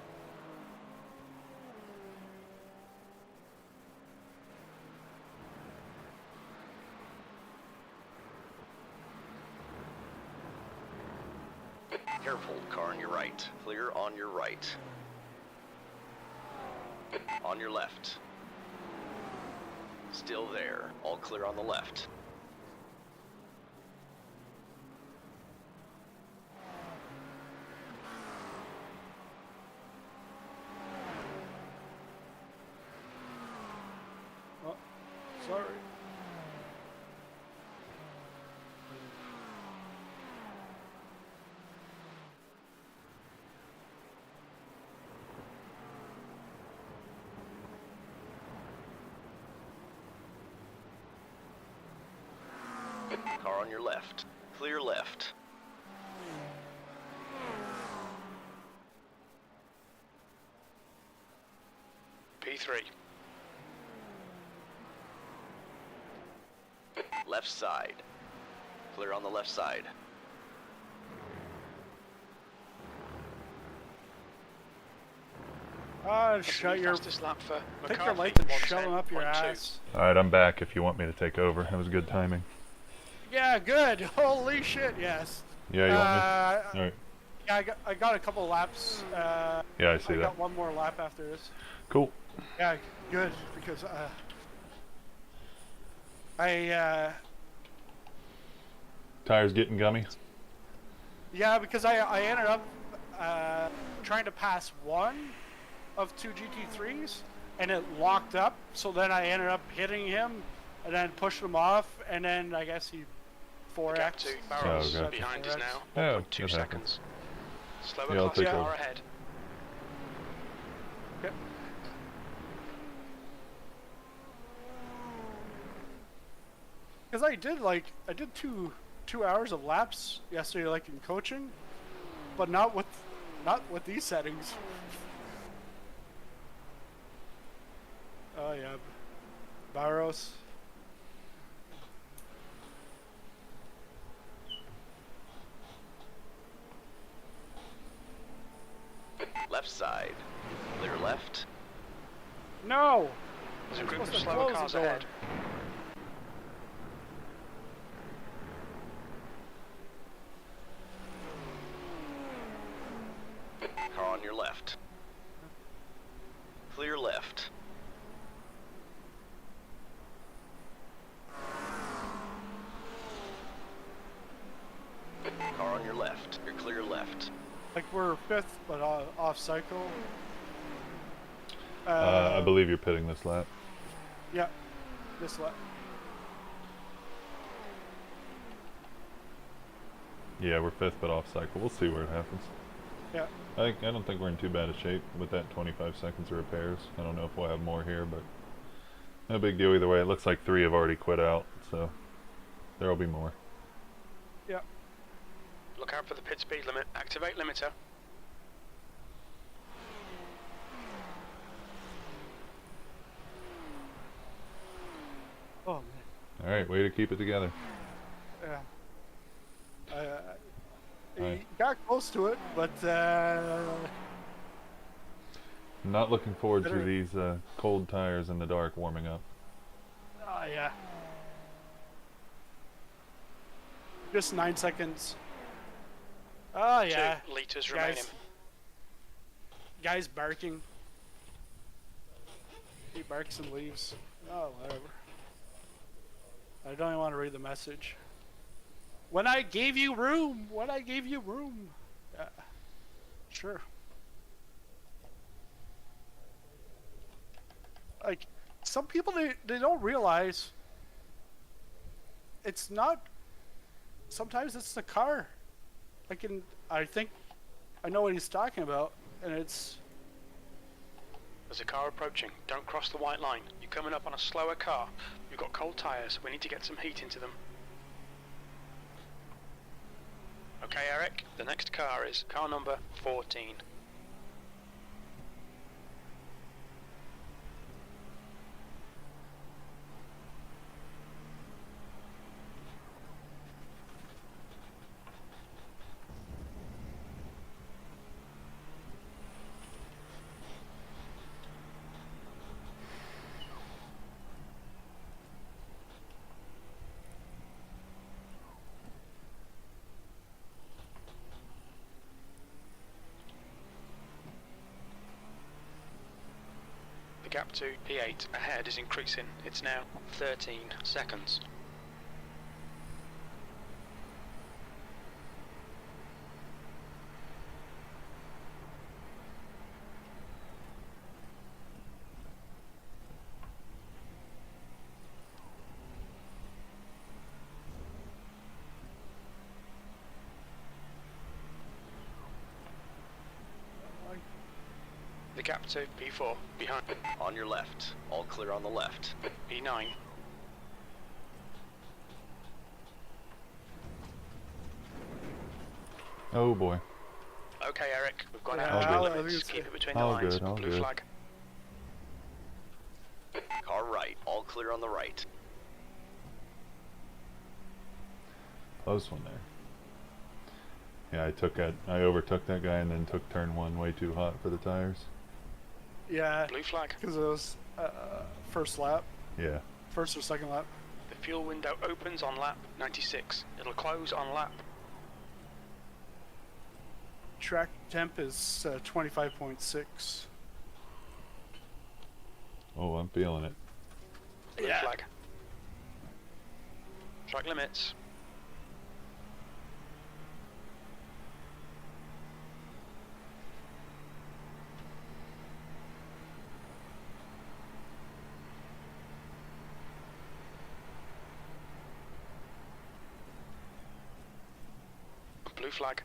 Speaker 4: Careful, car on your right. Clear on your right. On your left. Still there. All clear on the left.
Speaker 1: Sorry.
Speaker 4: Car on your left. Clear left.
Speaker 2: P3.
Speaker 4: Left side. Clear on the left side.
Speaker 1: Shut your...
Speaker 2: fastest lap for
Speaker 1: Take your
Speaker 2: McCarthy,
Speaker 1: lights and shove them up your
Speaker 2: 110.2.
Speaker 1: ass.
Speaker 3: Alright, I'm back if you want me to take over. That was good timing.
Speaker 1: Yeah, good. Holy shit, yes.
Speaker 3: Yeah, you want me? Alright.
Speaker 1: Yeah, I got a couple laps.
Speaker 3: Yeah, I see
Speaker 1: I
Speaker 3: that.
Speaker 1: got one more lap after this.
Speaker 3: Cool.
Speaker 1: Yeah, good, because I
Speaker 3: Tires getting gummy?
Speaker 1: yeah, because I ended up trying to pass one of two GT3s, and it locked up. So then I ended up hitting him, and then pushed him off, and then I guess he
Speaker 2: Gap
Speaker 1: 4x.
Speaker 2: to Barrels
Speaker 3: Oh, okay.
Speaker 2: behind is now
Speaker 3: Oh,
Speaker 2: 1.2
Speaker 3: that
Speaker 2: seconds. Slower
Speaker 3: Yeah, I'll
Speaker 2: classic
Speaker 3: take
Speaker 2: car
Speaker 3: over.
Speaker 2: ahead.
Speaker 1: Okay. Because I did two hours of laps yesterday, like in coaching, but not with these settings. Oh yeah, Barros.
Speaker 4: Left side. Clear left.
Speaker 1: No.
Speaker 2: There's a group of
Speaker 1: Supposed to
Speaker 2: slower
Speaker 1: close
Speaker 2: cars
Speaker 1: the door.
Speaker 2: ahead.
Speaker 4: Car on your left. Clear left. Car on your left. You're clear left.
Speaker 1: Like we're fifth, but off cycle.
Speaker 3: I believe you're pitting this lap.
Speaker 1: Yeah, this lap.
Speaker 3: Yeah, we're fifth but off cycle. We'll see where it happens.
Speaker 1: Yeah.
Speaker 3: I don't think we're in too bad a shape with that 25 seconds of repairs. I don't know if we'll have more here, but no big deal either way. It looks like 3 have already quit out, so there'll be more.
Speaker 1: Yeah.
Speaker 2: Look out for the pit speed limit. Activate limiter.
Speaker 1: Oh man.
Speaker 3: All right, way to keep it together.
Speaker 1: Yeah. He
Speaker 3: Alright.
Speaker 1: got close to it, but
Speaker 3: Not looking forward to
Speaker 1: Better-
Speaker 3: these cold tires in the dark warming up.
Speaker 1: oh yeah. Just 9 seconds. Oh yeah.
Speaker 2: 2 litres
Speaker 1: Guys.
Speaker 2: remaining.
Speaker 1: Guy's barking. He barks and leaves. Oh, whatever. I don't even want to read the message. When I gave you room! When I gave you room! Yeah. Sure. Like, some people, they don't realize it's not... Sometimes it's the car. I think I know what he's talking about, and it's...
Speaker 2: There's a car approaching. Don't cross the white line. You're coming up on a slower car. You've got cold tyres. We need to get some heat into them. Okay, Eric. The next car is car number 14. The gap to P8 ahead is increasing. It's now 13 seconds. gap to P4 behind.
Speaker 4: On your left. All clear on the left.
Speaker 2: P9.
Speaker 3: Oh boy.
Speaker 2: Okay, Eric, we've gone
Speaker 1: Yeah,
Speaker 2: out
Speaker 3: All
Speaker 2: of
Speaker 3: good.
Speaker 2: limits. Keep it between the
Speaker 3: All
Speaker 2: lines.
Speaker 3: good, all
Speaker 2: Blue
Speaker 3: good.
Speaker 2: flag.
Speaker 4: Car right. All clear on the right.
Speaker 3: Close one there. Yeah, I overtook that guy and then took turn 1 way too hot for the tires.
Speaker 1: Yeah,
Speaker 2: Blue flag.
Speaker 1: because it was first lap,
Speaker 3: Yeah.
Speaker 1: first or second lap.
Speaker 2: The fuel window opens on lap 96. It'll close on lap.
Speaker 1: Track temp is 25.6.
Speaker 3: Oh, I'm feeling it.
Speaker 2: Blue
Speaker 1: Yeah.
Speaker 2: flag. Track limits. Blue flag.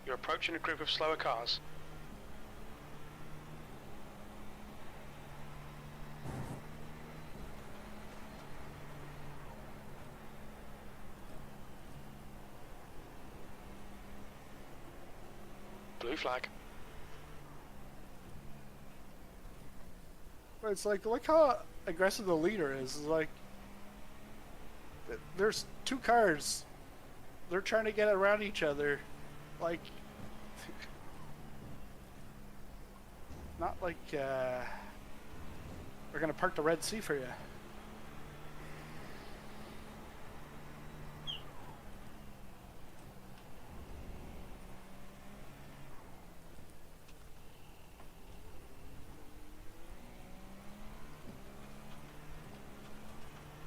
Speaker 2: You're approaching a group of slower cars. Blue flag.
Speaker 1: But it's like, look how aggressive the leader is. It's like, there's two cars. They're trying to get around each other. Like, not like we're gonna park the Red Sea for you.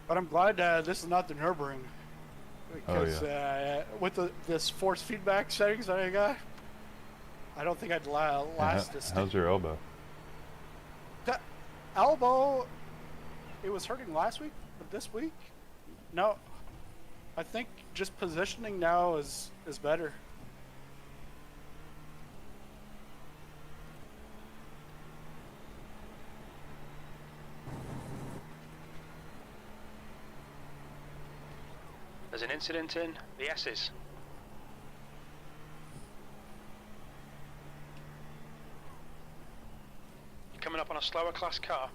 Speaker 1: But I'm glad this is not the Nürburgring, because with this force feedback settings that I got, I don't think I'd last this.
Speaker 3: How's your elbow?
Speaker 1: That elbow, it was hurting last week, but this week, no. I think just positioning now is better.
Speaker 2: There's an incident in the S's. You're coming up on a slower class car.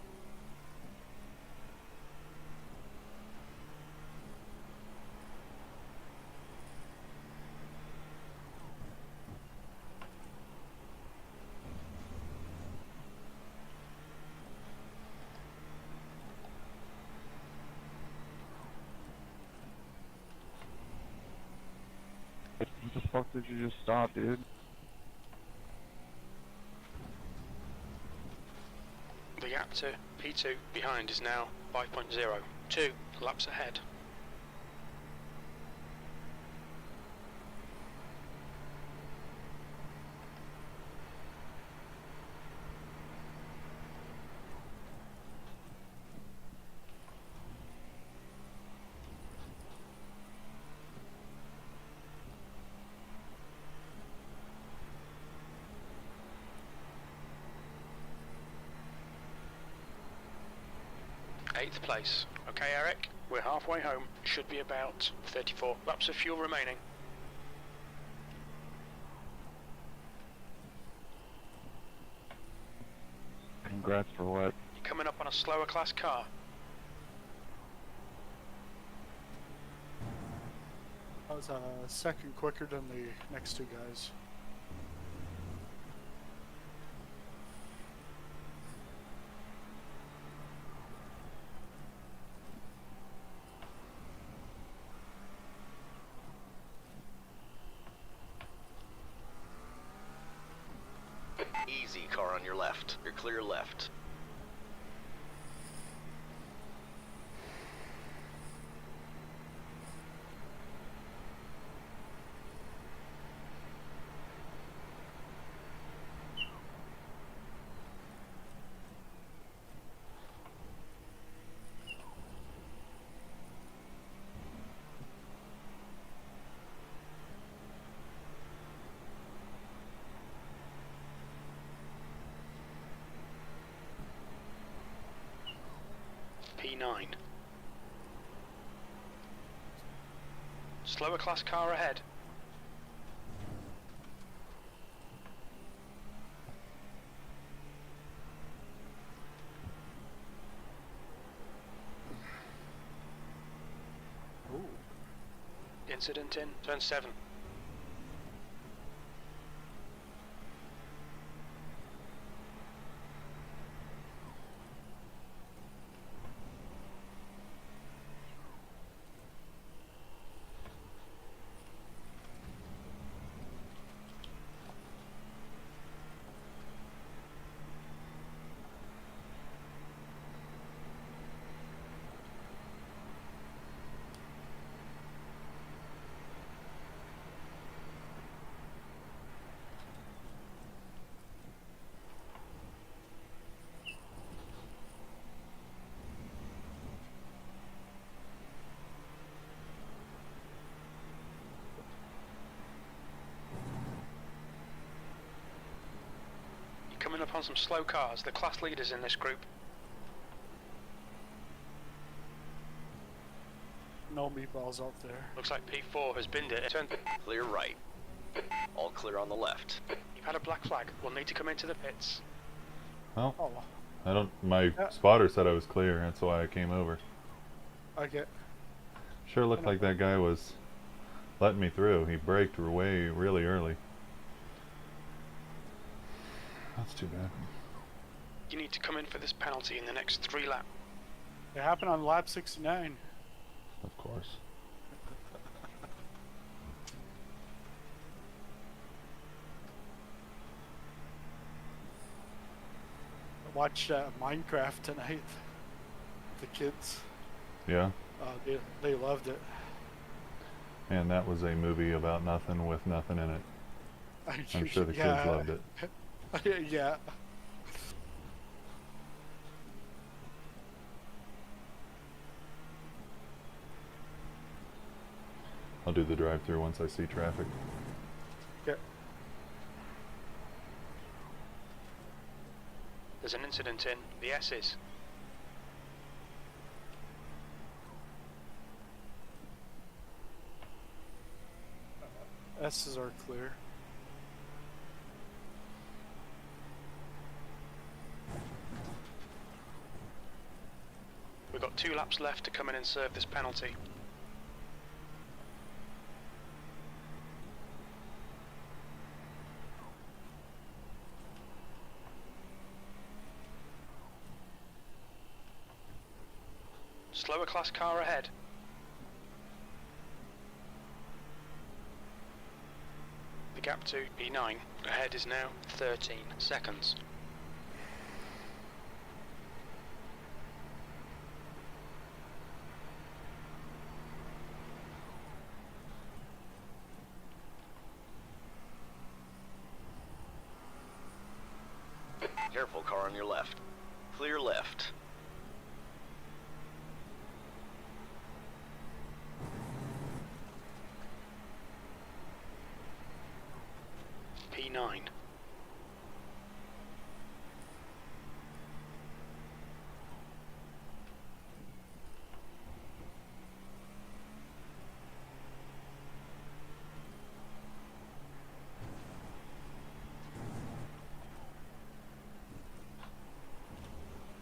Speaker 6: What the fuck did you just stop, dude?
Speaker 2: The gap to P2 behind is now 5.0. 2 laps ahead. Eighth place. Okay, Eric, we're halfway home. Should be about 34 laps of fuel remaining.
Speaker 6: Congrats for what?
Speaker 2: You're coming up on a slower class car.
Speaker 1: I was a second quicker than the next two guys.
Speaker 4: Easy, car on your left. You're clear left.
Speaker 2: P9. Slower class car ahead. Incident in turn 7. Coming up on some slow cars, the class leaders in this group.
Speaker 1: No meatballs out there.
Speaker 2: Looks like P4 has binned it. Turn.
Speaker 4: Clear right. All clear on the left.
Speaker 2: You've had a black flag. We'll need to come into the pits.
Speaker 3: Well,
Speaker 1: Oh,
Speaker 3: I don't. My
Speaker 1: Yeah.
Speaker 3: spotter said I was clear. That's why I came over.
Speaker 1: I get.
Speaker 3: Sure looked like that guy was letting me through. He braked really early. That's too bad.
Speaker 2: You need to come in for this penalty in the next 3 laps.
Speaker 1: It happened on lap 69.
Speaker 3: Of course.
Speaker 1: I watched Minecraft tonight. The kids,
Speaker 3: Yeah.
Speaker 1: they loved it.
Speaker 3: And that was a movie about nothing with nothing in it. I'm sure the
Speaker 1: Yeah.
Speaker 3: kids loved it.
Speaker 1: Yeah.
Speaker 3: I'll do the drive-through once I see traffic.
Speaker 1: Yeah.
Speaker 2: There's an incident in the S's.
Speaker 1: S's are clear.
Speaker 2: We've got 2 laps left to come in and serve this penalty. Slower class car ahead. The gap to P9 ahead is now 13 seconds.
Speaker 4: Careful, car on your left. Clear left.
Speaker 2: P9.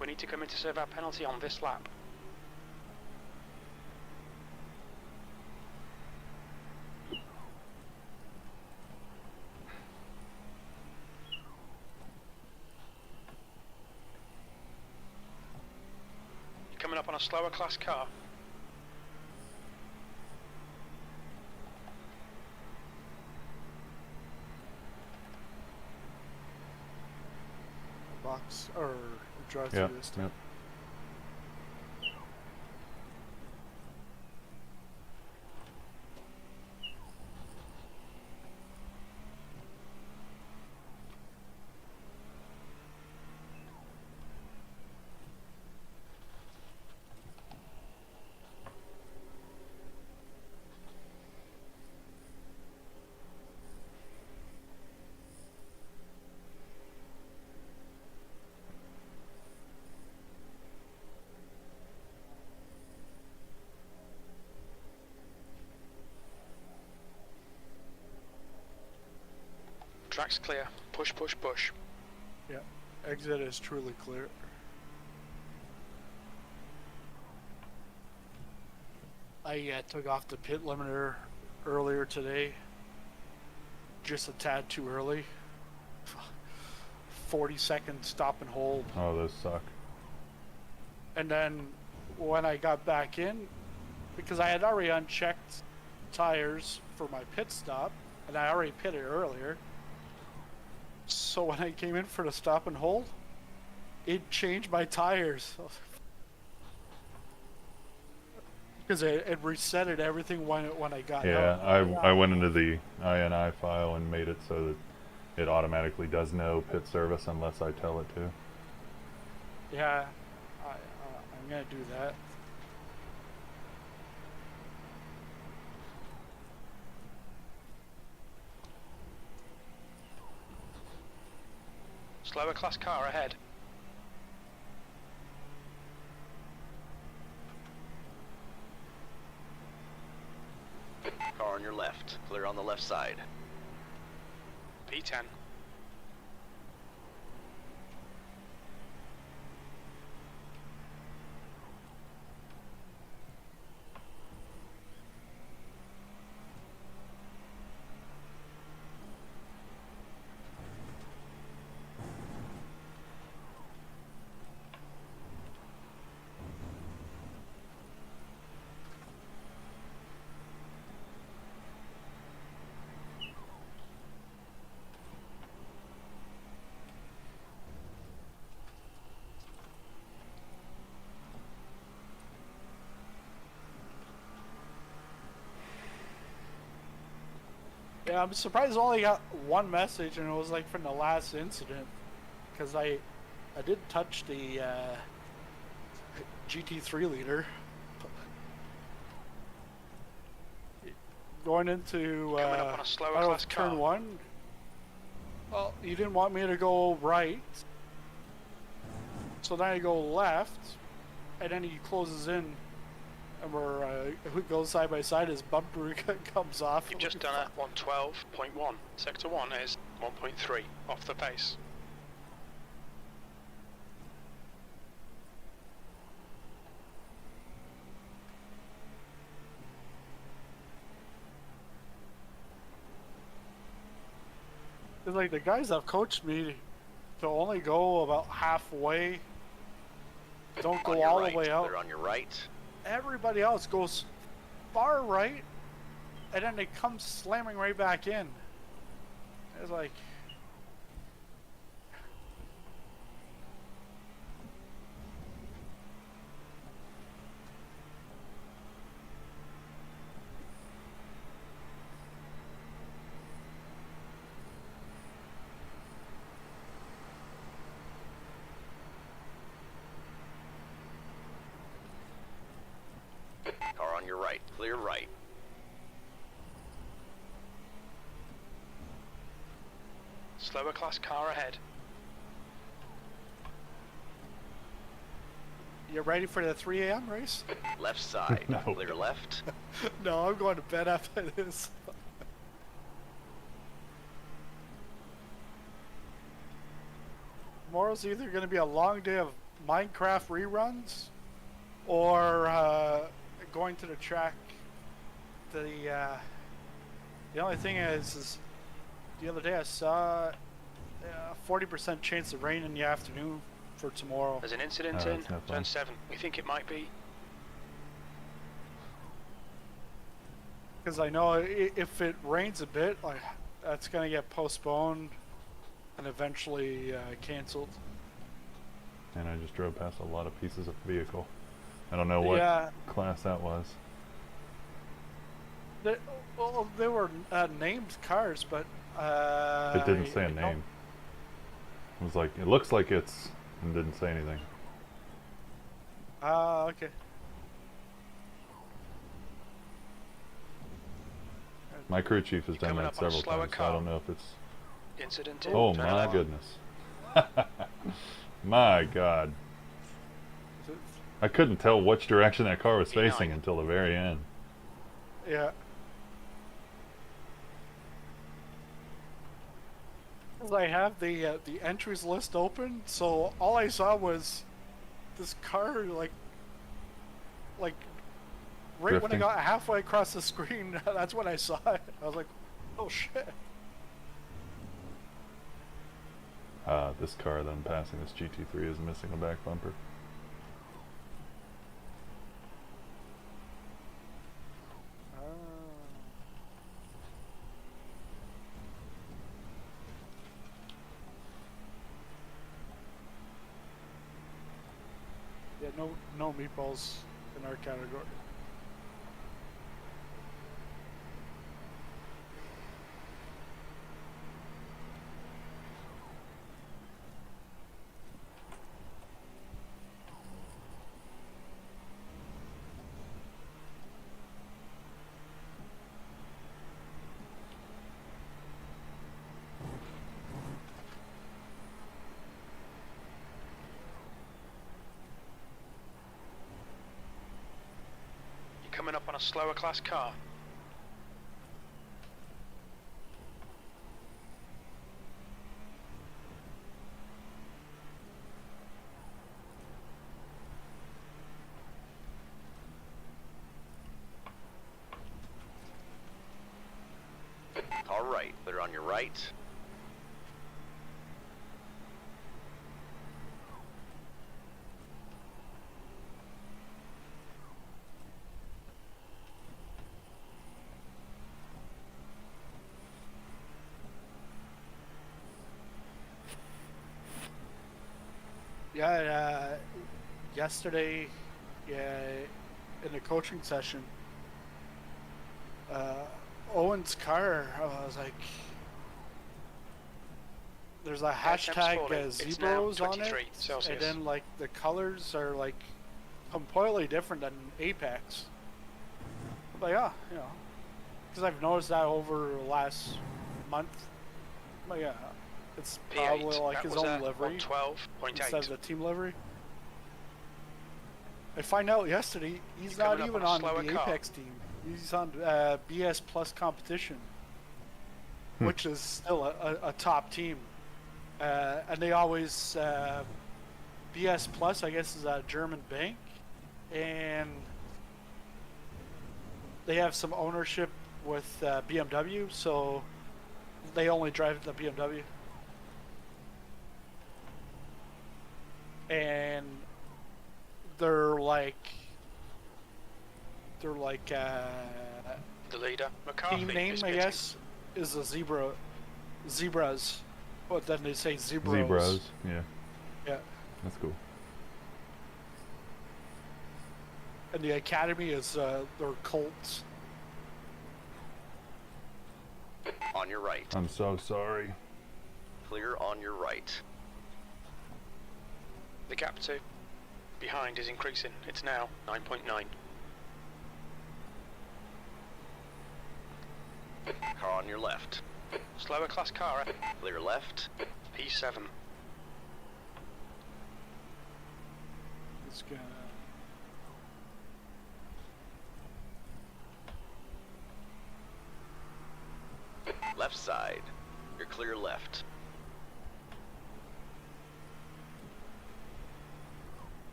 Speaker 2: We need to come in to serve our penalty on this lap. You're coming up on a slower class car.
Speaker 1: Box or drive
Speaker 3: Yeah.
Speaker 1: through this time.
Speaker 3: Yep.
Speaker 2: Track's clear. Push, push, push.
Speaker 1: Yeah, exit is truly clear. I took off the pit limiter earlier today. Just a tad too early. 40-second stop and hold.
Speaker 3: Oh, those suck.
Speaker 1: And then when I got back in, because I had already unchecked tires for my pit stop, and I already pitted earlier. So when I came in for the stop and hold, it changed my tires. Because it resetted everything when I got
Speaker 3: Yeah,
Speaker 1: out.
Speaker 3: I went into the INI file and made it so that it automatically does no pit service unless I tell it to.
Speaker 1: Yeah, I'm gonna do that.
Speaker 2: Slower class car ahead.
Speaker 4: Car on your left. Clear on the left side.
Speaker 2: P10.
Speaker 1: Yeah, I'm surprised I only got one message, and it was like from the last incident, because I did touch the GT3 leader. Going into
Speaker 2: Coming up on a slower
Speaker 1: I don't know,
Speaker 2: class
Speaker 1: turn
Speaker 2: car.
Speaker 1: 1. Well, you didn't want me to go right, so then I go left, and then he closes in, and we go side by side. His bumper comes off.
Speaker 2: You've just done a 112.1. Sector 1 is 1.3 off the pace.
Speaker 1: It's like the guys that coached me to only go about halfway. Don't
Speaker 4: On
Speaker 1: go
Speaker 4: your
Speaker 1: all
Speaker 4: right.
Speaker 1: the way out.
Speaker 4: Clear on your right.
Speaker 1: Everybody else goes far right, and then they come slamming right back in. It's like,
Speaker 4: Car on your right. Clear right.
Speaker 2: Slower class car ahead.
Speaker 1: you ready for the 3 a.m. race?
Speaker 4: Left side.
Speaker 3: No.
Speaker 4: Clear left.
Speaker 1: No, I'm going to bed after this. Tomorrow's either going to be a long day of Minecraft reruns, or going to the track. The only thing is the other day I saw a 40% chance of rain in the afternoon for tomorrow.
Speaker 2: There's an incident
Speaker 3: Oh,
Speaker 2: in
Speaker 3: that's no fun.
Speaker 2: turn 7. We think it might be.
Speaker 1: Because I know if it rains a bit, like that's going to get postponed and eventually canceled.
Speaker 3: And I just drove past a lot of pieces of vehicle. I don't know what
Speaker 1: Yeah.
Speaker 3: class that was.
Speaker 1: They were named cars, but
Speaker 3: It didn't say a
Speaker 1: I don't-
Speaker 3: name. It was like, it looks like it's, and didn't say anything.
Speaker 1: Okay.
Speaker 3: My crew chief has done
Speaker 2: Coming
Speaker 3: that
Speaker 2: up on a
Speaker 3: several
Speaker 2: slower
Speaker 3: times, so I
Speaker 2: car.
Speaker 3: don't know if it's...
Speaker 2: Incident in
Speaker 3: Oh
Speaker 2: turn
Speaker 3: my
Speaker 2: 11.
Speaker 3: goodness. My god. I couldn't tell which direction that car was facing
Speaker 2: E9.
Speaker 3: until the very end.
Speaker 1: Yeah. because I have the entries list open, so all I saw was this car like right when I
Speaker 3: Drifting.
Speaker 1: got halfway across the screen. That's when I saw it. I was like, oh shit.
Speaker 3: This car then passing this GT3 is missing a back bumper.
Speaker 1: Yeah, no meatballs in our category.
Speaker 2: You're coming up on a slower class car.
Speaker 4: All right, clear on your right.
Speaker 1: Yeah, yesterday, yeah, in the coaching session, Owen's car, I was like, there's a
Speaker 2: Air temps
Speaker 1: hashtag
Speaker 2: falling. It's now
Speaker 1: Zebros on it,
Speaker 2: 23 Celsius.
Speaker 1: and then like the colors are like completely different than Apex. But yeah, you know, because I've noticed that over the last month. But yeah, it's probably
Speaker 2: P8,
Speaker 1: like
Speaker 2: that
Speaker 1: his
Speaker 2: was
Speaker 1: own livery instead of
Speaker 2: 112.8.
Speaker 1: the team livery. I find out yesterday he's
Speaker 2: You're
Speaker 1: not
Speaker 2: coming up
Speaker 1: even
Speaker 2: on a
Speaker 1: on
Speaker 2: slower
Speaker 1: the
Speaker 2: car.
Speaker 1: Apex team. He's on BS Plus competition, which is still a top team. And they always BS Plus, I guess, is a German bank, and they have some ownership with BMW, so they only drive the BMW. And they're like
Speaker 2: The leader, McCarthy,
Speaker 1: team name,
Speaker 2: is
Speaker 1: I
Speaker 2: pitting.
Speaker 1: guess, is the Zebras, but then they say Zebros.
Speaker 3: Zebras, yeah,
Speaker 1: Yeah,
Speaker 3: that's cool.
Speaker 1: and the academy is their Colts.
Speaker 4: On your right.
Speaker 3: I'm so sorry.
Speaker 4: Clear on your right.
Speaker 2: The gap to behind is increasing. It's now 9.9.
Speaker 4: Car on your left.
Speaker 2: Slower class car,
Speaker 4: Clear left.
Speaker 2: P7.
Speaker 1: It's gonna.
Speaker 4: Left side. You're clear left.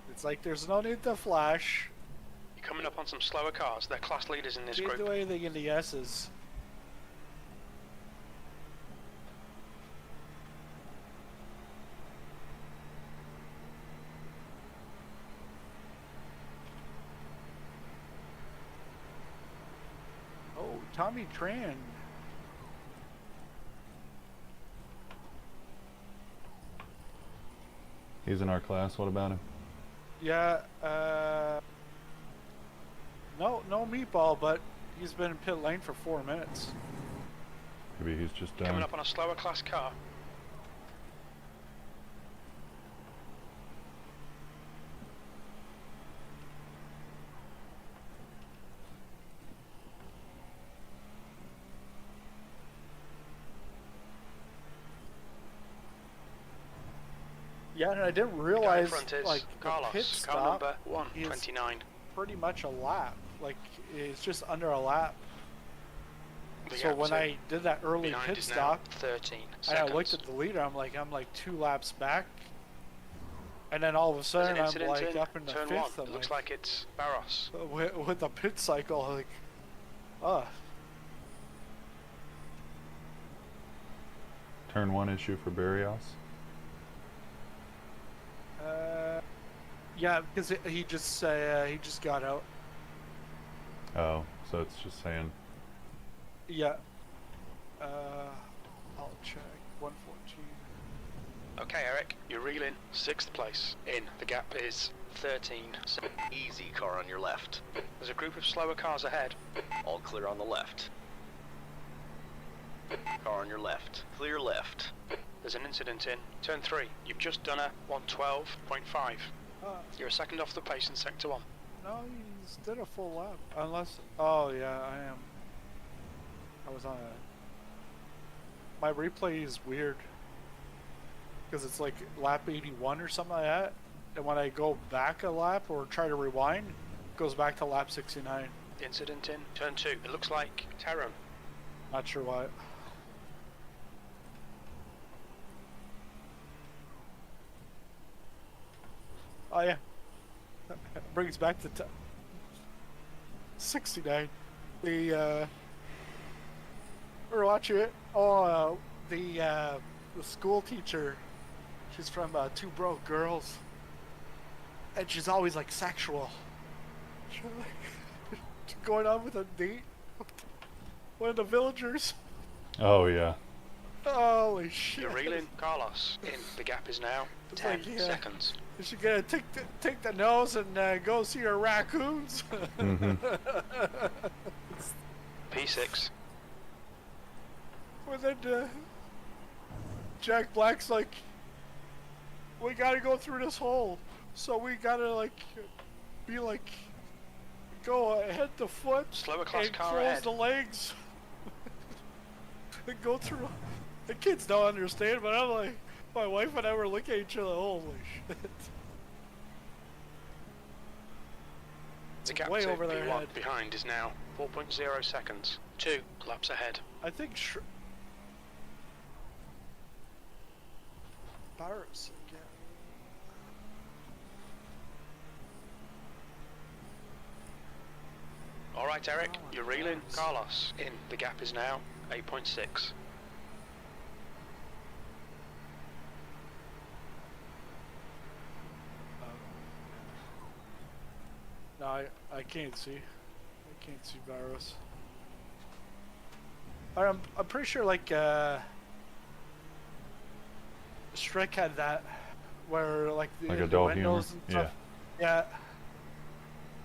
Speaker 1: It's like there's no need to flash.
Speaker 2: You're coming up on some slower cars. They're class leaders in this
Speaker 1: Can't
Speaker 2: group.
Speaker 1: do anything in the S's. Oh, Tommy Tran.
Speaker 3: He's in our class. What about him?
Speaker 1: Yeah, no meatball, but he's been in pit lane for 4 minutes.
Speaker 3: Maybe he's just
Speaker 2: Coming
Speaker 3: done.
Speaker 2: up on a slower class car.
Speaker 1: Yeah, and I didn't
Speaker 2: The guy in
Speaker 1: realize
Speaker 2: front is
Speaker 1: like the pit
Speaker 2: Carlos, car
Speaker 1: stop
Speaker 2: number
Speaker 1: is
Speaker 2: 129.
Speaker 1: pretty much a lap. Like it's just under a lap.
Speaker 2: The
Speaker 1: So
Speaker 2: gap
Speaker 1: when
Speaker 2: to
Speaker 1: I did that early
Speaker 2: behind
Speaker 1: pit
Speaker 2: is now
Speaker 1: stop,
Speaker 2: 13
Speaker 1: and I
Speaker 2: seconds.
Speaker 1: looked at the leader, I'm like 2 laps back, and then all of a
Speaker 2: There's
Speaker 1: sudden
Speaker 2: an
Speaker 1: I'm
Speaker 2: incident
Speaker 1: like
Speaker 2: in
Speaker 1: up in the
Speaker 2: turn
Speaker 1: 5th.
Speaker 2: 1.
Speaker 1: I'm
Speaker 2: It looks like it's Barros.
Speaker 1: with the pit cycle, like, uh,
Speaker 3: Turn 1 issue for Barrios.
Speaker 1: yeah, because he just got out.
Speaker 3: Oh, so it's just saying.
Speaker 1: Yeah. I'll check. 114.
Speaker 2: Okay, Eric, you're reeling 6th place. In. The gap is 13.
Speaker 4: Easy, car on your left.
Speaker 2: There's a group of slower cars ahead.
Speaker 4: All clear on the left. Car on your left. Clear left.
Speaker 2: There's an incident in turn 3. You've just done a 112.5. You're a second off the pace in sector 1.
Speaker 1: No, he's did a full lap. Unless, oh yeah, I am. I was on a. My replay is weird because it's like lap 81 or something like that, and when I go back a lap or try to rewind, it goes back to lap 69.
Speaker 2: Incident in turn 2. It looks like Taron.
Speaker 1: Not sure why. Oh yeah, brings back to 69. The we're watching it. Oh, the school teacher. She's from Two Broke Girls, and she's always like sexual. She's like going on with a date. One of the villagers.
Speaker 3: Oh yeah.
Speaker 1: Holy shit!
Speaker 2: You're reeling Carlos. In. The gap is now
Speaker 1: It's
Speaker 2: 10
Speaker 1: like, yeah.
Speaker 2: seconds.
Speaker 1: Is she gonna take the nose and go see her raccoons?
Speaker 3: Mhm.
Speaker 2: P6.
Speaker 1: Well then, Jack Black's like, we gotta go through this hole, so we gotta like, be like, go head to foot
Speaker 2: Slower class
Speaker 1: and
Speaker 2: car
Speaker 1: close
Speaker 2: ahead.
Speaker 1: the legs, and go through. The kids don't understand, but I'm like, my wife and I were looking at each other. Holy shit!
Speaker 2: The gap
Speaker 1: way
Speaker 2: to
Speaker 1: over their
Speaker 2: P1
Speaker 1: head.
Speaker 2: behind is now 4.0 seconds. 2 laps ahead.
Speaker 1: I think Barros again.
Speaker 2: Alright, Eric,
Speaker 1: Oh,
Speaker 2: you're reeling
Speaker 1: nice.
Speaker 2: Carlos. In. The gap is now 8.6.
Speaker 1: No, I can't see. I can't see Barros. I'm pretty sure like Shrek had that where like the,
Speaker 3: Like a
Speaker 1: the
Speaker 3: dull
Speaker 1: windows
Speaker 3: humor?
Speaker 1: and stuff. Yeah.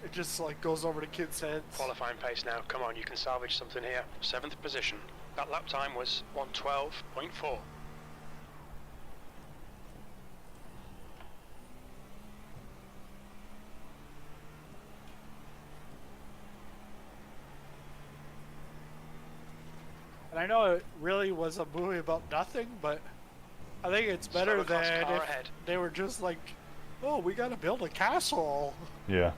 Speaker 1: It just like goes over the kids' heads.
Speaker 2: Qualifying pace now. Come on, you can salvage something here. 7th position. That lap time was 112.4.
Speaker 1: And I know it really was a movie about nothing, but I think it's better
Speaker 2: Slower class
Speaker 1: than
Speaker 2: car
Speaker 1: if
Speaker 2: ahead.
Speaker 1: they were just like, oh, we gotta build a castle.
Speaker 3: Yeah.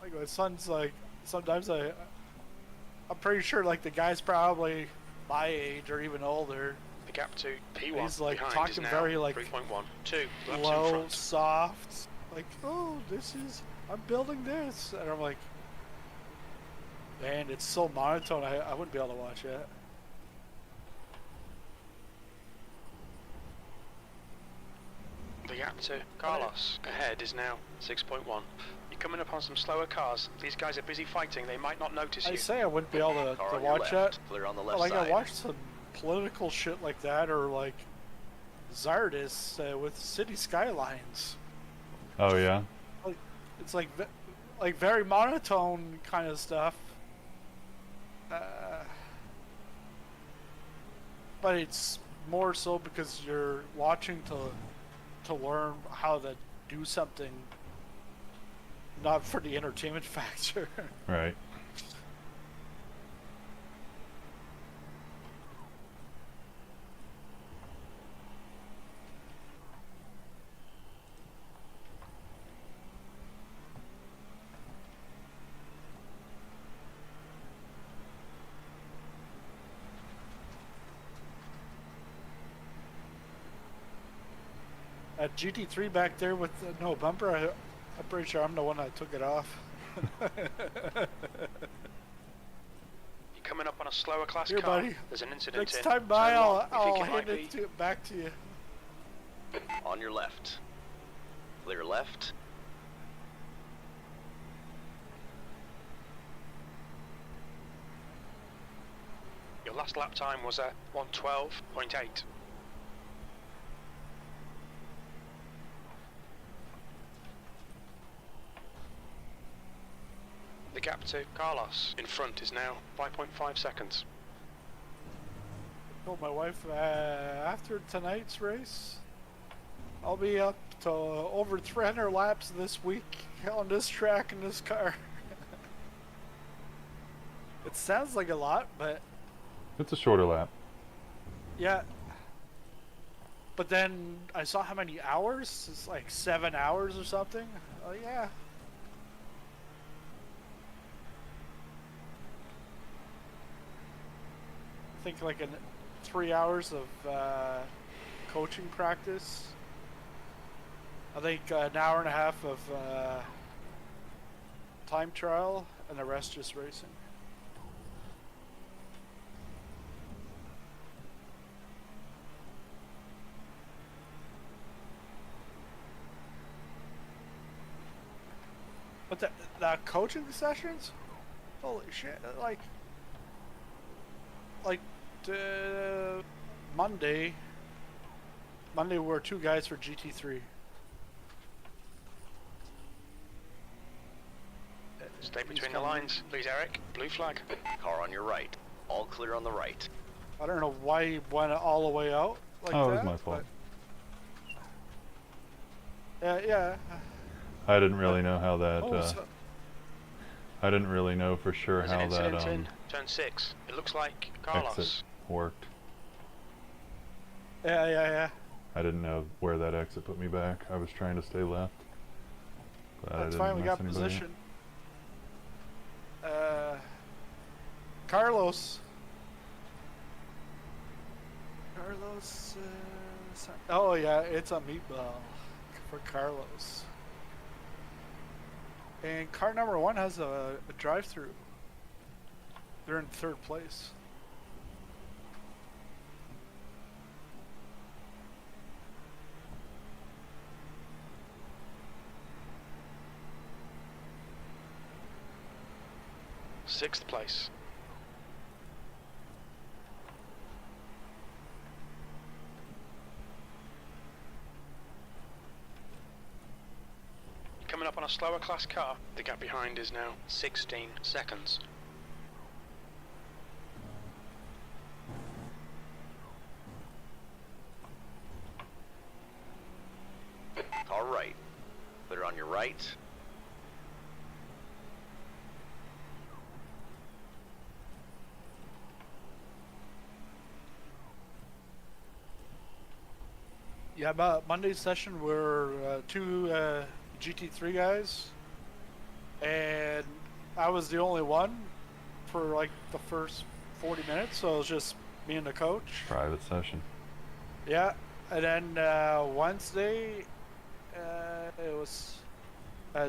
Speaker 1: Like my son's like, sometimes I'm pretty sure like the guy's probably my age or even older.
Speaker 2: The gap to P1
Speaker 1: He's, like,
Speaker 2: behind
Speaker 1: talking
Speaker 2: is now
Speaker 1: very, like,
Speaker 2: 3.1. 2 laps in
Speaker 1: Low,
Speaker 2: front.
Speaker 1: soft, like, oh, I'm building this, and I'm like, man, it's so monotone. I wouldn't be able to watch that.
Speaker 2: The gap to Carlos ahead is now 6.1. You're coming up on some slower cars. These guys are busy fighting. They might not notice
Speaker 1: I
Speaker 2: you.
Speaker 1: say I wouldn't be able
Speaker 4: Car
Speaker 1: to
Speaker 4: on your
Speaker 1: watch
Speaker 4: left.
Speaker 1: that.
Speaker 4: Clear on the left
Speaker 1: Like
Speaker 4: side.
Speaker 1: I watched some political shit like that, or like Zardis with city skylines.
Speaker 3: Oh yeah.
Speaker 1: It's like very monotone kind of stuff. But it's more so because you're watching to learn how to do something, not for the entertainment factor.
Speaker 3: Right.
Speaker 1: At GT3 back there with no bumper, I'm pretty sure I'm the one that took it off.
Speaker 2: You're coming up on a slower class
Speaker 1: Here,
Speaker 2: car.
Speaker 1: buddy.
Speaker 2: There's an incident
Speaker 1: Next
Speaker 2: in
Speaker 1: time by,
Speaker 2: turn one.
Speaker 1: I'll
Speaker 2: You think it
Speaker 1: hand
Speaker 2: might be?
Speaker 1: it back to you.
Speaker 4: On your left. Clear left.
Speaker 2: Your last lap time was a 1:12.8. The gap to Carlos in front is now 5.5 seconds.
Speaker 1: Told my wife after tonight's race, I'll be up to over 300 laps this week on this track in this car. It sounds like a lot, but
Speaker 3: It's a shorter lap.
Speaker 1: yeah. But then I saw how many hours. It's like 7 hours or something. Oh yeah. I think like 3 hours of coaching practice. I think an hour and a half of time trial, and the rest just racing. But the coaching sessions, holy shit! Like Monday were 2 guys for GT3.
Speaker 2: Stay between the lines, please, Eric. Blue flag.
Speaker 4: Car on your right. All clear on the right.
Speaker 1: I don't know why he went all the way out like that.
Speaker 3: Oh, it was my fault.
Speaker 1: Yeah.
Speaker 3: I didn't really know how that.
Speaker 1: So
Speaker 3: I didn't really know for sure
Speaker 2: There's
Speaker 3: how
Speaker 2: an
Speaker 3: that
Speaker 2: incident in turn 6. It looks like Carlos.
Speaker 3: exit worked.
Speaker 1: yeah.
Speaker 3: I didn't know where that exit put me back. I was trying to stay left. Glad I
Speaker 1: That's
Speaker 3: didn't
Speaker 1: fine. We
Speaker 3: mess
Speaker 1: got
Speaker 3: anybody up.
Speaker 1: position. Carlos. Oh yeah, it's a meatball for Carlos. And car number 1 has a drive-through. They're in 3rd place.
Speaker 2: Sixth place. Coming up on a slower class car, the gap behind is now 16 seconds.
Speaker 4: Car right. Clear on your right.
Speaker 1: Yeah, about Monday's session were 2 GT3 guys, and I was the only one for like the first 40 minutes, so it was just me and the coach.
Speaker 3: Private session.
Speaker 1: Yeah, and then Wednesday, it was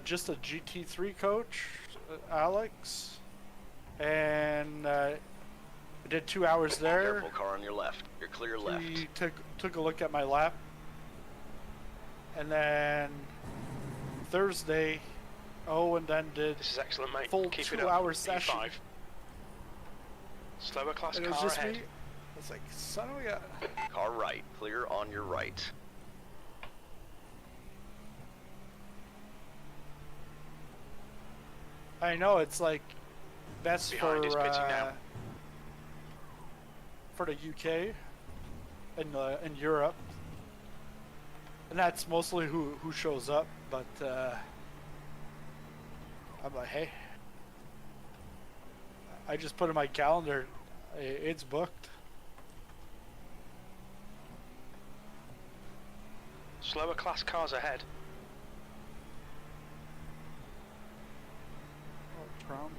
Speaker 1: just a GT3 coach, Alex, and I did 2 hours there.
Speaker 4: Careful, car on your left. You're clear left.
Speaker 1: He took a look at my lap, and then Thursday, and then did
Speaker 2: This is excellent, mate.
Speaker 1: full
Speaker 2: Keep it
Speaker 1: 2
Speaker 2: up.
Speaker 1: hour session.
Speaker 2: E5. Slower class
Speaker 1: And it was
Speaker 2: car
Speaker 1: just
Speaker 2: ahead.
Speaker 1: me. It's like, son of a gun.
Speaker 4: Car right. Clear on your right.
Speaker 1: I know it's like best
Speaker 2: Behind is pitting now.
Speaker 1: for the UK and in Europe, and that's mostly who shows up. But I'm like, hey, I just put in my calendar, it's booked.
Speaker 2: Slower class cars ahead.
Speaker 1: Oh, Trombley.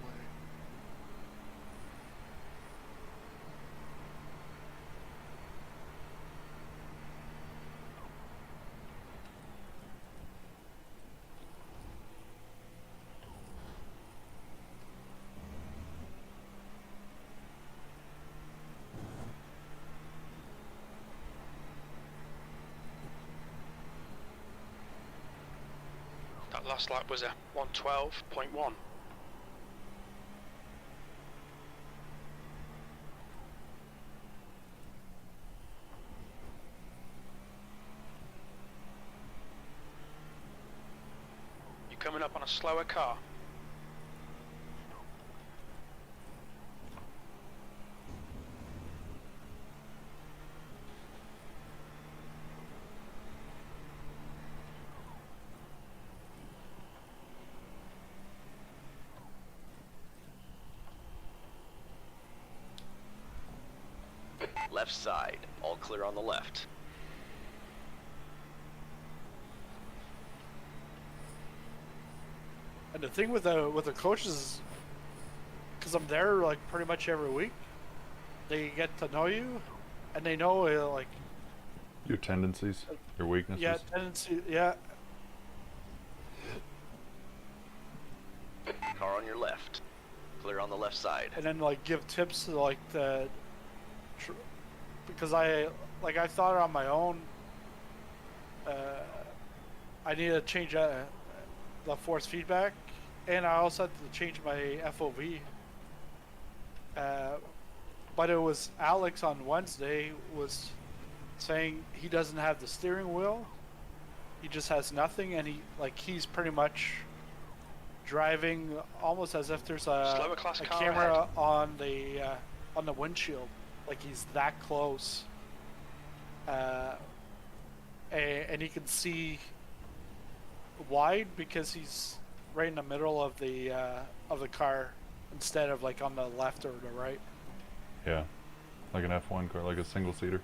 Speaker 2: Last lap was a 112.1. You're coming up on a slower car.
Speaker 4: Left side, all clear on the left.
Speaker 1: And the thing with the coaches, because I'm there like pretty much every week, they get to know you, and they know like
Speaker 3: Your tendencies, your weaknesses.
Speaker 1: yeah tendency yeah.
Speaker 4: Car on your left. Clear on the left side.
Speaker 1: And then like give tips to like because I thought on my own. I need to change the force feedback, and I also had to change my FOV. But it was Alex on Wednesday was saying he doesn't have the steering wheel. He just has nothing, and he's pretty much driving almost as if there's a camera on the windshield, like he's that close, and he can see wide because he's right in the middle of the car instead of like on the left or the right.
Speaker 3: Yeah, like an F1 car, like a single seater.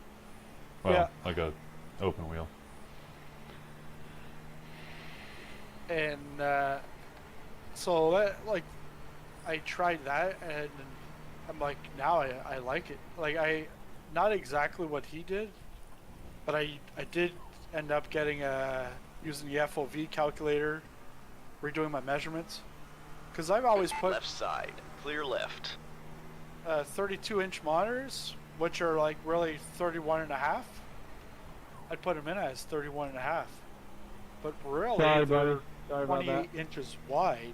Speaker 3: Well,
Speaker 1: yeah.
Speaker 3: Like a open wheel.
Speaker 1: And so that, like, I tried that, and I'm like, now I like it. Like, not exactly what he did, but I did end up getting using the FOV calculator, redoing my measurements, because I've always put
Speaker 4: left side, clear left.
Speaker 1: 32-inch monitors, which are like really 31 and a half. I'd put them in as 31 and a half, but really they're 28 inches wide.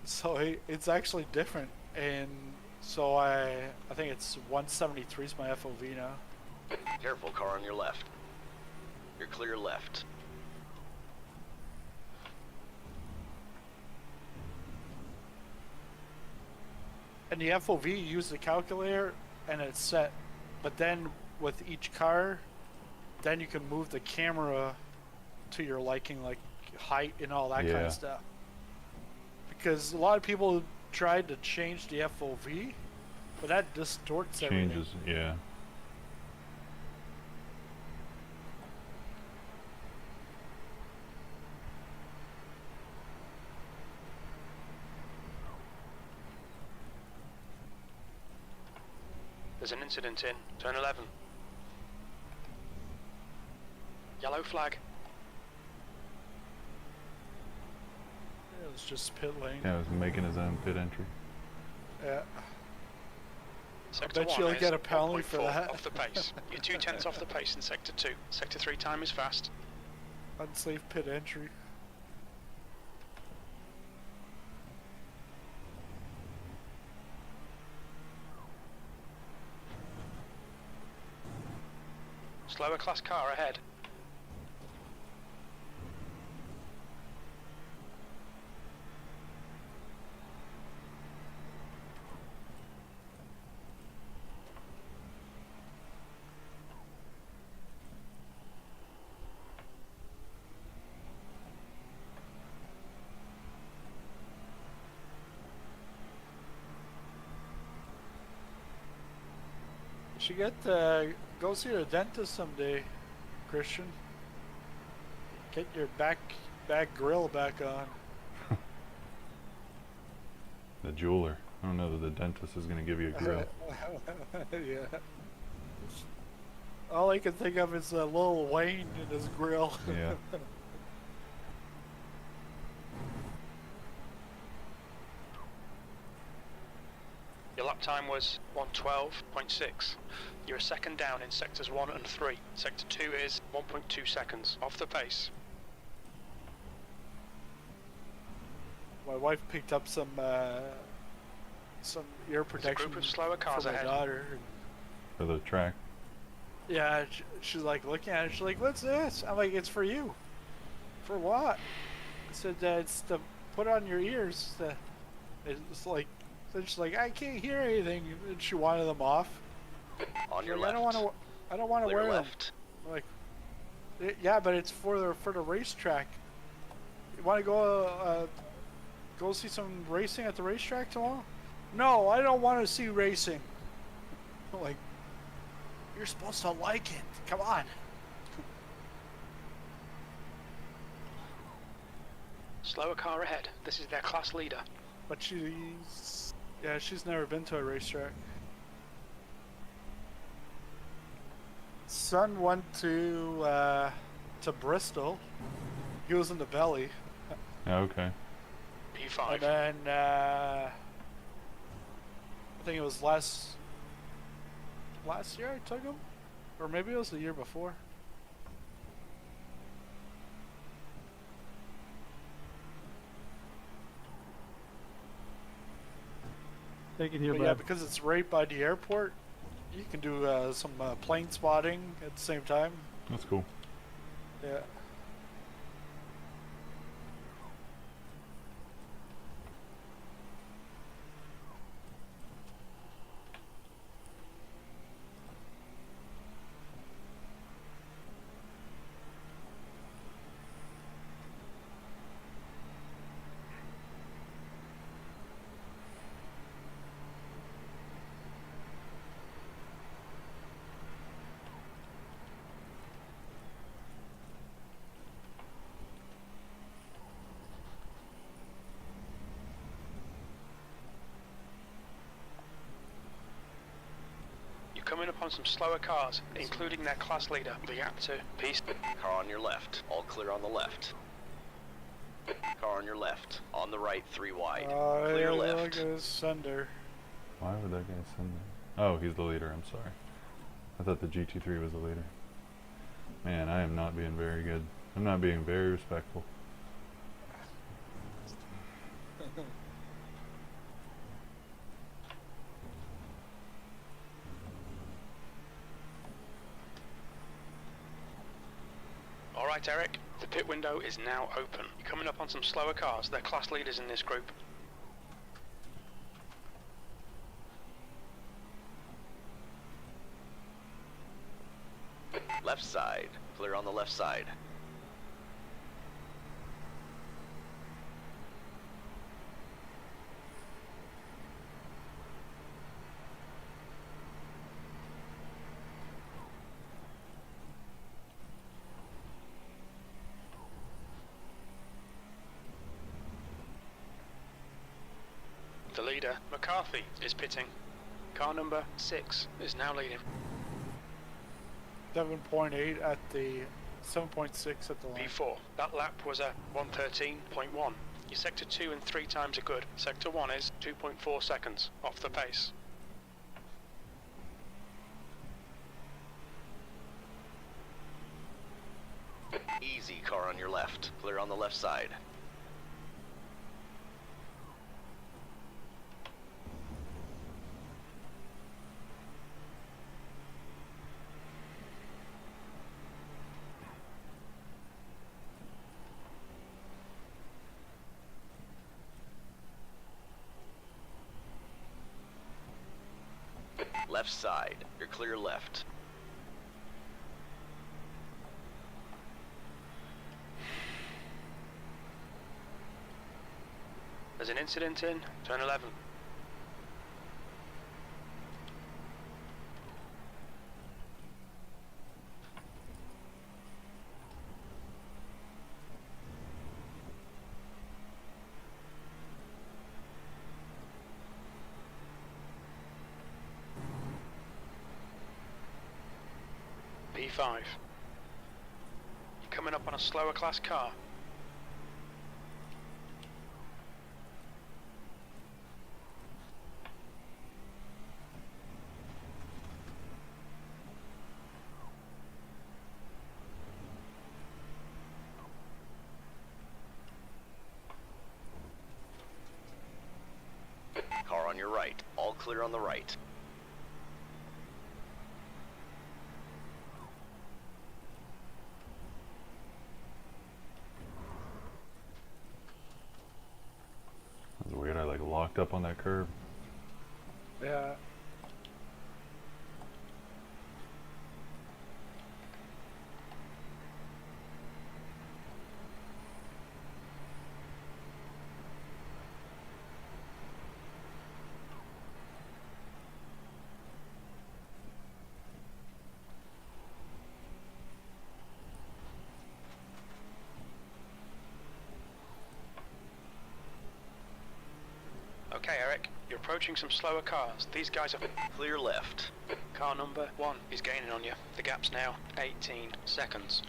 Speaker 1: So it's actually different, and so I think it's 173 is my FOV now.
Speaker 4: Careful, car on your left. You're clear left.
Speaker 1: And the FOV, you use the calculator, and it's set. But then with each car, then you can move the camera to your liking, like height and all that kind of stuff. Because a lot of people tried to change the FOV, but that distorts everything.
Speaker 3: Changes, yeah.
Speaker 2: There's an incident in turn 11. Yellow flag.
Speaker 1: It was just pit lane.
Speaker 3: Yeah, he was making his own pit entry.
Speaker 1: Yeah.
Speaker 2: Sector
Speaker 1: I bet
Speaker 2: 1
Speaker 1: you'll
Speaker 2: is
Speaker 1: get a penalty for
Speaker 2: 1.4
Speaker 1: that.
Speaker 2: off the pace. You're 2/10 off the pace in Sector 2. Sector 3 time is fast.
Speaker 1: Unsafe pit entry.
Speaker 2: Slower class car ahead.
Speaker 1: You should get go see a dentist someday, Christian. Get your back grill back on.
Speaker 3: The jeweler. I don't know that the dentist is going to give you a grill.
Speaker 1: Yeah. All I can think of is Lil Wayne in his grill.
Speaker 3: Yeah.
Speaker 2: Your lap time was 112.6. You're a second down in sectors 1 and 3. Sector 2 is 1.2 seconds off the pace.
Speaker 1: my wife picked up some ear protection
Speaker 2: group of slower cars
Speaker 1: for my
Speaker 2: ahead.
Speaker 1: daughter. And
Speaker 3: For the track.
Speaker 1: yeah, she's like looking at it. She's like, "What's this?" I'm like, "It's for you." For what? I said, "It's to put on your ears." It's like, then she's like, "I can't hear anything," and she wanted them off.
Speaker 4: On
Speaker 1: She's
Speaker 4: your
Speaker 1: like,
Speaker 4: left.
Speaker 1: I don't want to
Speaker 4: Clear
Speaker 1: wear
Speaker 4: left.
Speaker 1: them. I'm like, yeah, but it's for the racetrack. You want to go see some racing at the racetrack tomorrow? No, I don't want to see racing. I'm like, you're supposed to like it. Come on.
Speaker 2: Slower car ahead. This is their class leader.
Speaker 1: But she's never been to a racetrack. Son went to Bristol. He was in the belly,
Speaker 3: Yeah, okay.
Speaker 2: P5.
Speaker 1: and then I think it was last year I took him, or maybe it was the year before.
Speaker 5: Take it here,
Speaker 1: But
Speaker 5: bud.
Speaker 1: yeah, because it's right by the airport, you can do some plane spotting at the same time.
Speaker 3: That's cool.
Speaker 1: Yeah.
Speaker 2: Coming upon some slower cars, including their class leader, the Acura. Peace.
Speaker 4: Car on your left. All clear on the left. Car on your left. On the right, 3 wide. Clear
Speaker 1: Yeah,
Speaker 4: left.
Speaker 1: look at his sender.
Speaker 3: Why would that guy send that? Oh, he's the leader. I'm sorry. I thought the GT3 was the leader. Man, I am not being very good. I'm not being very respectful.
Speaker 2: Alright, Eric. The pit window is now open. You're coming up on some slower cars. They're class leaders in this group.
Speaker 4: Left side. Clear on the left side.
Speaker 2: The leader, McCarthy, is pitting. Car number 6 is now leading.
Speaker 1: 7.8 at the 7.6 at the line.
Speaker 2: P4. That lap was a 1:13.1. Your sector 2 and 3 times are good. Sector 1 is 2.4 seconds off the pace.
Speaker 4: Easy. Car on your left. Clear on the left side. Left side. You're clear left.
Speaker 2: There's an incident in turn 11. P5. You're coming up on a slower class car.
Speaker 4: clear on the right.
Speaker 3: That's weird. I like locked up on that curve.
Speaker 1: Yeah.
Speaker 2: Okay, Eric, you're approaching some slower cars. These guys are...
Speaker 4: Clear left.
Speaker 2: Car number 1 is gaining on you. The gap's now 18 seconds.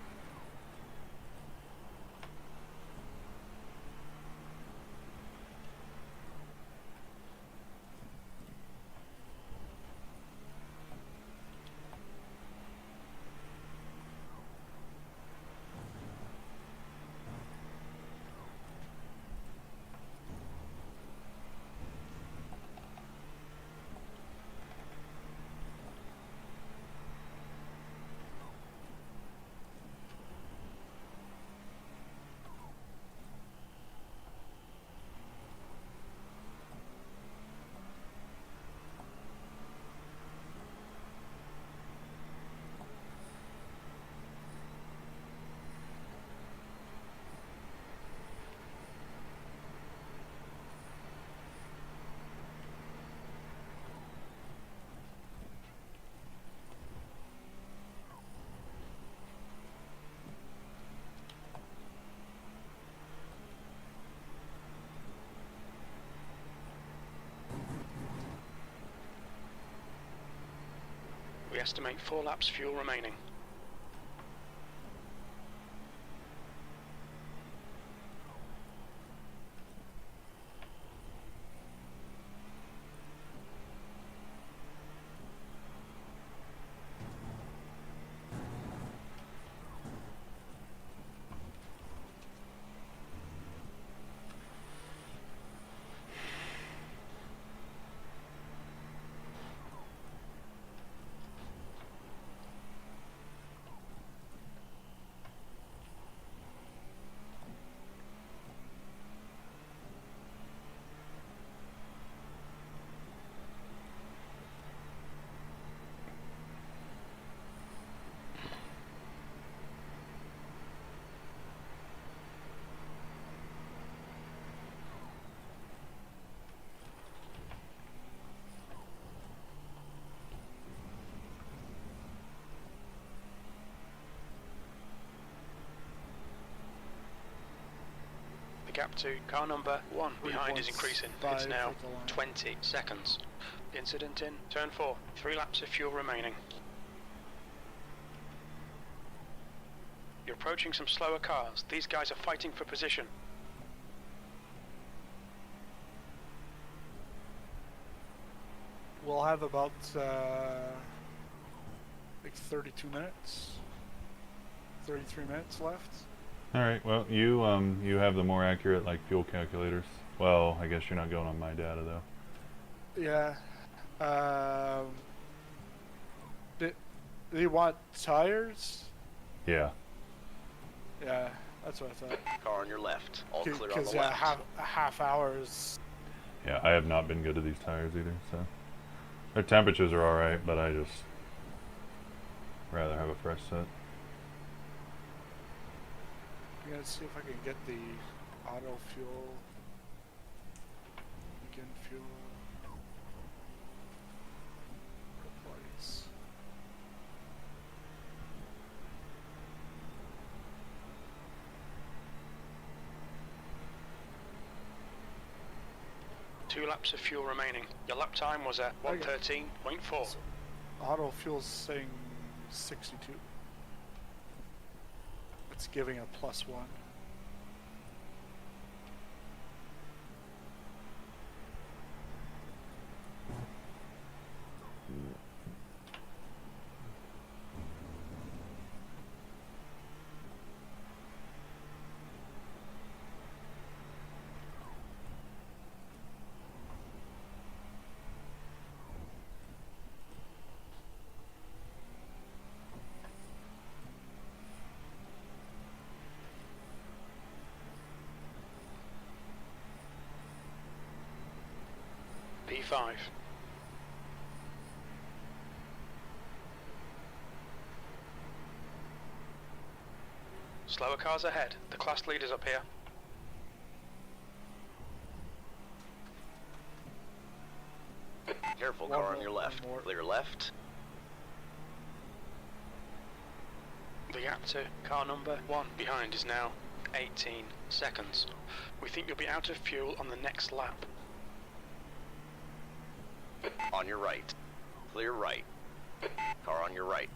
Speaker 2: We estimate 4 laps fuel remaining. Gap to car number 1 behind is increasing. It's now 20 seconds. Incident in turn 4. 3 laps of fuel remaining. You're approaching some slower cars. These guys are fighting for position.
Speaker 1: We'll have about like 32 minutes, 33 minutes left.
Speaker 3: All right. Well, you have the more accurate like fuel calculators. Well, I guess you're not going on my data though.
Speaker 1: Yeah. Do you want tires?
Speaker 3: Yeah.
Speaker 1: Yeah, that's what I thought.
Speaker 4: Car on your left. All clear on the
Speaker 1: Because
Speaker 4: left.
Speaker 1: half hours.
Speaker 3: Yeah, I have not been good to these tires either, so their temperatures are all right, but I just rather have a fresh set.
Speaker 1: I'm gonna see if I can get the auto fuel. Begin fuel. Replace.
Speaker 2: Two laps of fuel remaining. Your lap time was at 1:13.4.
Speaker 1: Auto fuel's saying 62. It's giving a +1.
Speaker 2: 25. Slower cars ahead. The class leaders up here.
Speaker 4: Careful,
Speaker 1: One
Speaker 4: car on
Speaker 1: more,
Speaker 4: your
Speaker 1: one
Speaker 4: left.
Speaker 1: more.
Speaker 4: Clear left.
Speaker 2: The gap to car number 1 behind is now 18 seconds. We think you'll be out of fuel on the next lap.
Speaker 4: On your right. Clear right. Car on your right.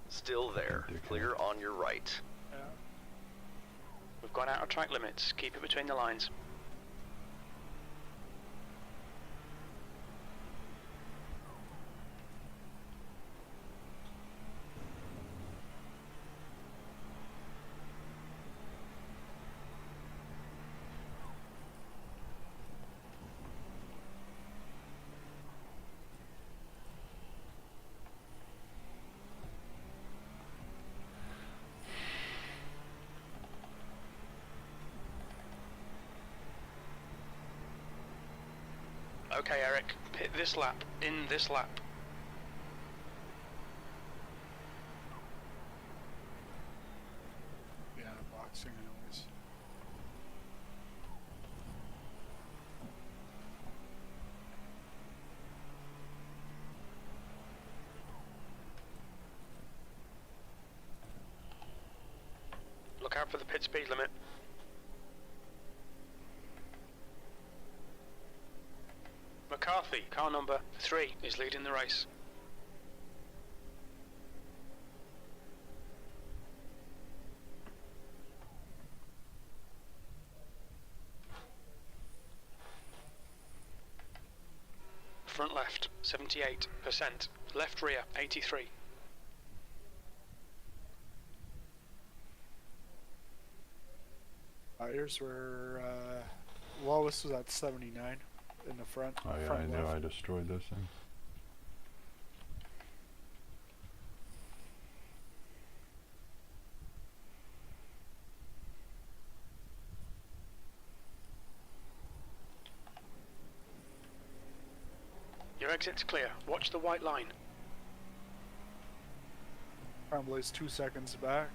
Speaker 4: Still there. Clear on your right.
Speaker 1: Yeah.
Speaker 2: We've gone out of track limits. Keep it between the lines. Okay, Eric, hit this lap, in this lap.
Speaker 1: Yeah, boxing anyways.
Speaker 2: Look out for the pit speed limit. McCarthy, car number 3, is leading the race. Front left, 78%. Left rear, 83.
Speaker 1: Tires were lowest was at 79 in the front.
Speaker 3: Oh yeah,
Speaker 1: front
Speaker 3: I knew
Speaker 1: left.
Speaker 3: I destroyed this thing.
Speaker 2: Your exit's clear. Watch the white line.
Speaker 1: Probably 2 seconds back.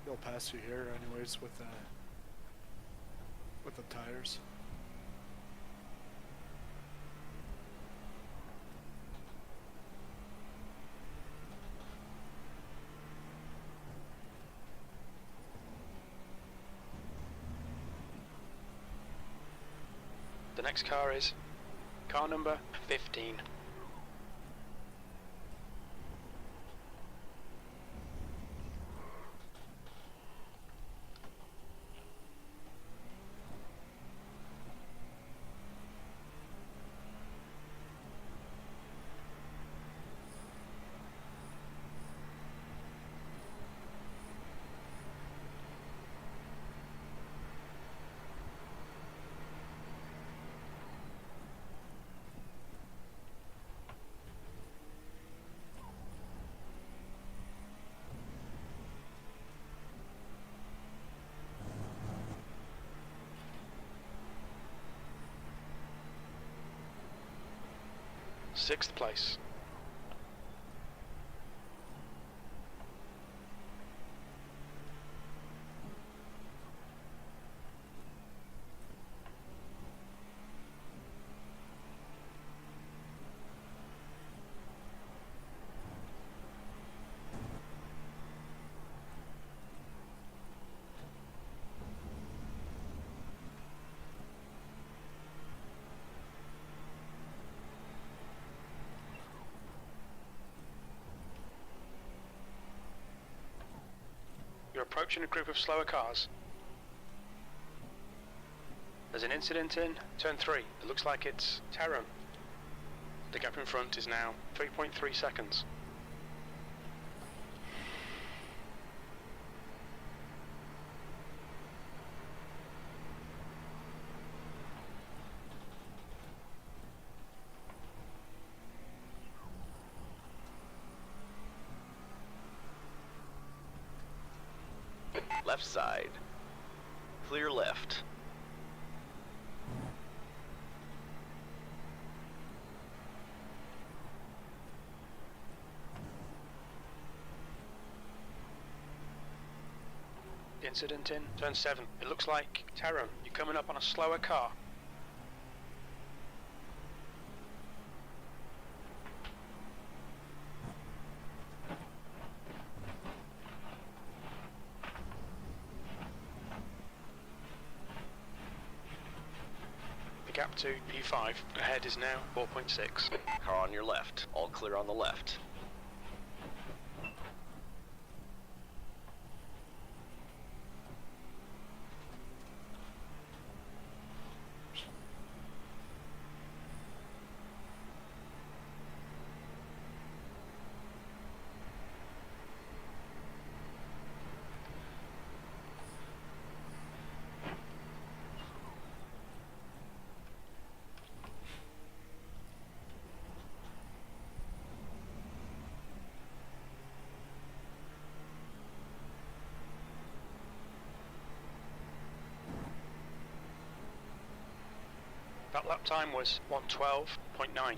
Speaker 1: They'll pass you here anyways with the tires.
Speaker 2: The next car is car number 15. Sixth place. You're approaching a group of slower cars. There's an incident in turn 3. It looks like it's Tarum. The gap in front is now 3.3 seconds.
Speaker 4: Left side. Clear left.
Speaker 2: Incident in turn 7. It looks like Tyrone, you're coming up on a slower car. The gap to P5 ahead is now 4.6.
Speaker 4: Car on your left. All clear on the left.
Speaker 2: That lap time was 1:12.9.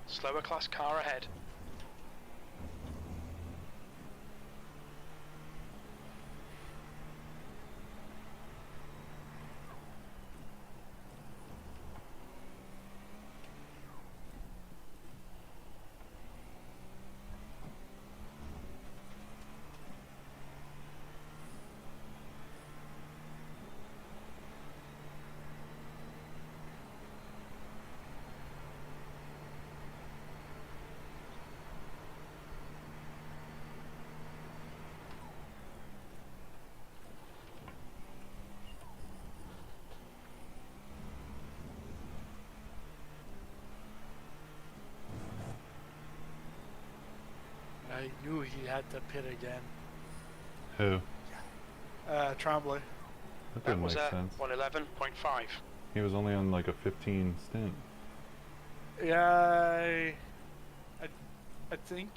Speaker 2: Slower class car ahead.
Speaker 1: I knew he had to pit again.
Speaker 3: Who?
Speaker 1: Tremblay.
Speaker 3: That
Speaker 2: That
Speaker 3: didn't
Speaker 2: was
Speaker 3: make
Speaker 2: a
Speaker 3: sense.
Speaker 2: 1:11.5.
Speaker 3: He was only on like a 15 stint.
Speaker 1: Yeah, I think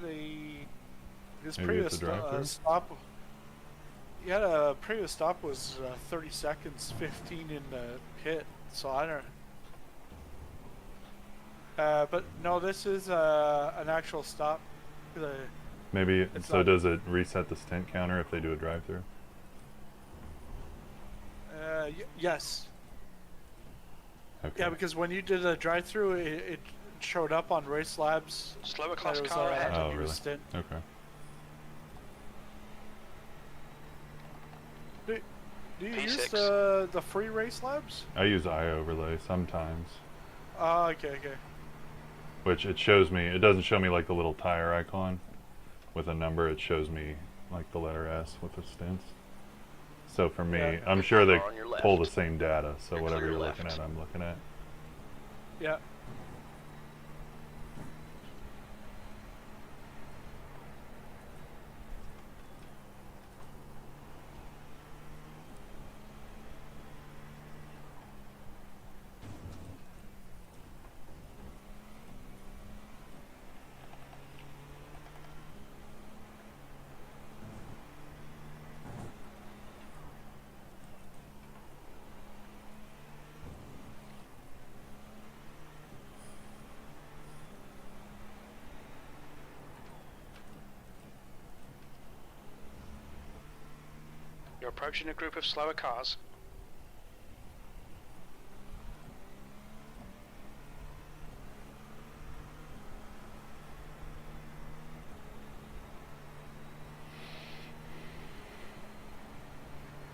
Speaker 1: his
Speaker 3: Maybe
Speaker 1: previous
Speaker 3: it's a drive-through?
Speaker 1: stop. Yeah, the previous stop was 30 seconds, 15 in the pit. So I don't. But no, this is an actual stop.
Speaker 3: Maybe,
Speaker 1: It's
Speaker 3: so
Speaker 1: not-
Speaker 3: does it reset the stint counter if they do a drive-through?
Speaker 1: Yes.
Speaker 3: Okay.
Speaker 1: Yeah, because when you did a drive-through, it showed up on Race Labs.
Speaker 2: Slower
Speaker 1: that
Speaker 2: class
Speaker 1: it was,
Speaker 2: car ahead.
Speaker 3: Oh,
Speaker 1: a new
Speaker 3: really?
Speaker 1: stint.
Speaker 3: Okay.
Speaker 1: Do you
Speaker 2: P6.
Speaker 1: use the free Race Labs?
Speaker 3: I use iOverlay sometimes,
Speaker 1: Oh, okay.
Speaker 3: which it shows me, it doesn't show me like the little tire icon with a number, it shows me like the letter S with the stints. So for me,
Speaker 1: Yeah.
Speaker 3: I'm sure they
Speaker 4: Car on your left.
Speaker 3: pull the same data, so
Speaker 4: You're
Speaker 3: whatever
Speaker 4: clear
Speaker 3: you're looking
Speaker 4: left.
Speaker 3: at, I'm looking at.
Speaker 1: Yeah.
Speaker 2: You're approaching a group of slower cars.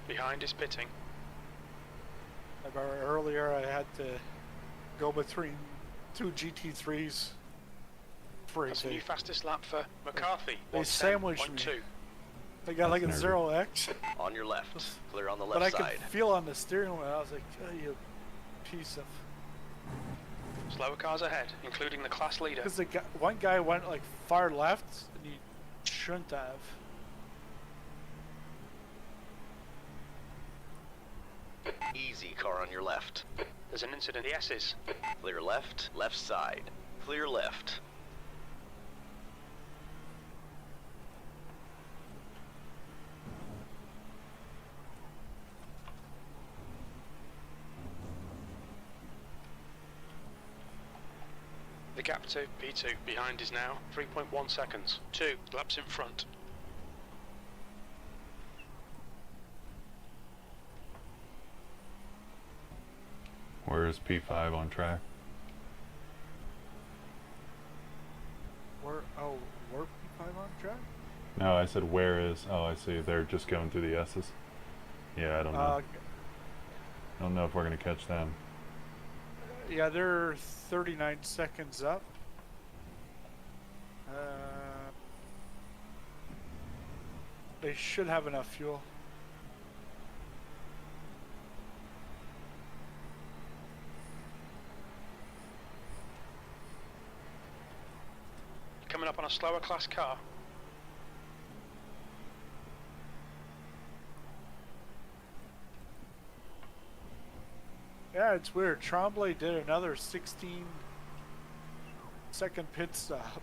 Speaker 2: Behind is pitting.
Speaker 1: I remember earlier I had to go between two GT3s for a
Speaker 2: That's the
Speaker 1: day.
Speaker 2: new fastest lap for McCarthy.
Speaker 1: They sandwiched me.
Speaker 2: 1:10.2.
Speaker 1: I got like a
Speaker 3: Nervy.
Speaker 1: 0x,
Speaker 4: On your left. Clear on the
Speaker 1: but
Speaker 4: left
Speaker 1: I
Speaker 4: side.
Speaker 1: could feel on the steering wheel. I was like, oh, you piece of.
Speaker 2: Slower cars ahead, including the class leader.
Speaker 1: Because one guy went like far left, and he shouldn't have.
Speaker 4: Easy, car on your left.
Speaker 2: There's an incident. The S's.
Speaker 4: Clear left. Left side. Clear left.
Speaker 2: the gap to P2. Behind is now 3.1 seconds. 2 laps in front.
Speaker 3: Where is P5 on track?
Speaker 1: We're P5 on track?
Speaker 3: No, I said where is. Oh, I see. They're just going through the S's. Yeah, I don't know. I don't know if we're going to catch them.
Speaker 1: Yeah, they're 39 seconds up. They should have enough fuel.
Speaker 2: Coming up on a slower class car.
Speaker 1: Yeah, it's weird. Tremblay did another 16-second pit stop.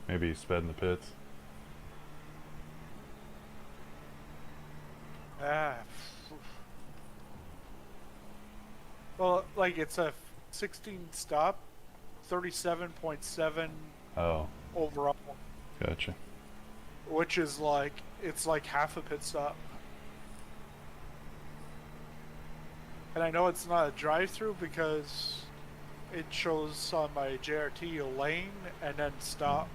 Speaker 3: Maybe he sped in the pits.
Speaker 1: Ah. Well, like it's a 16 stop, 37.7
Speaker 3: Oh,
Speaker 1: overall,
Speaker 3: gotcha.
Speaker 1: which is like, it's like half a pit stop. And I know it's not a drive-through because it shows on my JRT a lane and then stop.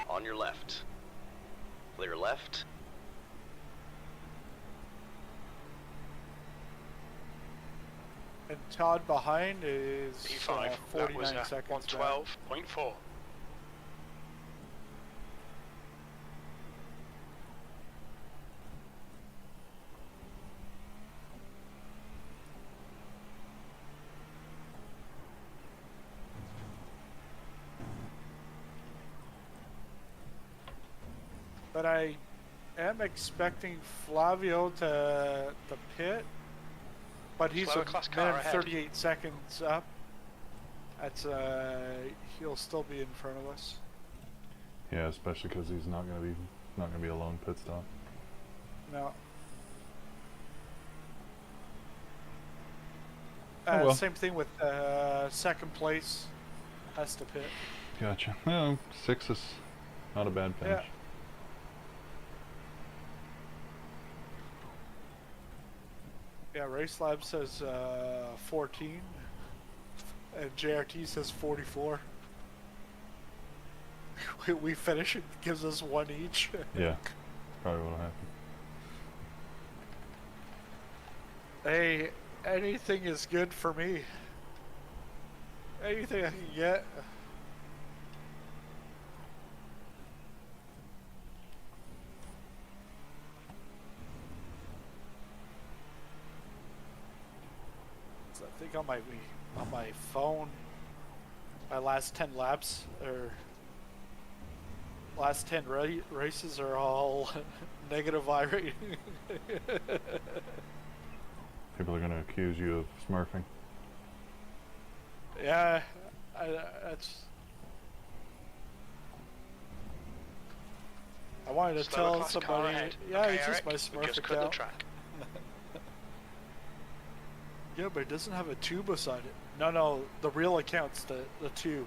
Speaker 4: On your left. Clear left.
Speaker 1: And Todd behind is
Speaker 2: P5, that
Speaker 1: 49
Speaker 2: was
Speaker 1: seconds back.
Speaker 2: 112.4.
Speaker 1: But I am expecting Flavio to pit, but he's
Speaker 2: Slower
Speaker 1: a
Speaker 2: class car
Speaker 1: minute
Speaker 2: ahead.
Speaker 1: 38 seconds up. That's he'll still be in front of us.
Speaker 3: Yeah, especially because he's not gonna be a long pit stop.
Speaker 1: No.
Speaker 3: Oh, well.
Speaker 1: Same thing with second place has to pit.
Speaker 3: Gotcha. Well, 6 is not a bad finish.
Speaker 1: Yeah. Yeah, Race Lab says 14, and JRT says 44. We finish, it gives us 1 each.
Speaker 3: Yeah, probably what'll happen.
Speaker 1: Hey, anything is good for me. Anything I can get. I think on my phone, my last 10 laps or last 10 races are all negative iRating.
Speaker 3: People are gonna accuse you of smurfing.
Speaker 1: Yeah, that's. I wanted to
Speaker 2: Slower
Speaker 1: tell
Speaker 2: class car
Speaker 1: somebody.
Speaker 2: ahead.
Speaker 1: Yeah,
Speaker 2: Okay,
Speaker 1: it's just
Speaker 2: Eric,
Speaker 1: my
Speaker 2: we
Speaker 1: Smurf
Speaker 2: just cut the
Speaker 1: account.
Speaker 2: track.
Speaker 1: Yeah, but it doesn't have a 2 beside it. No, the real account's the 2.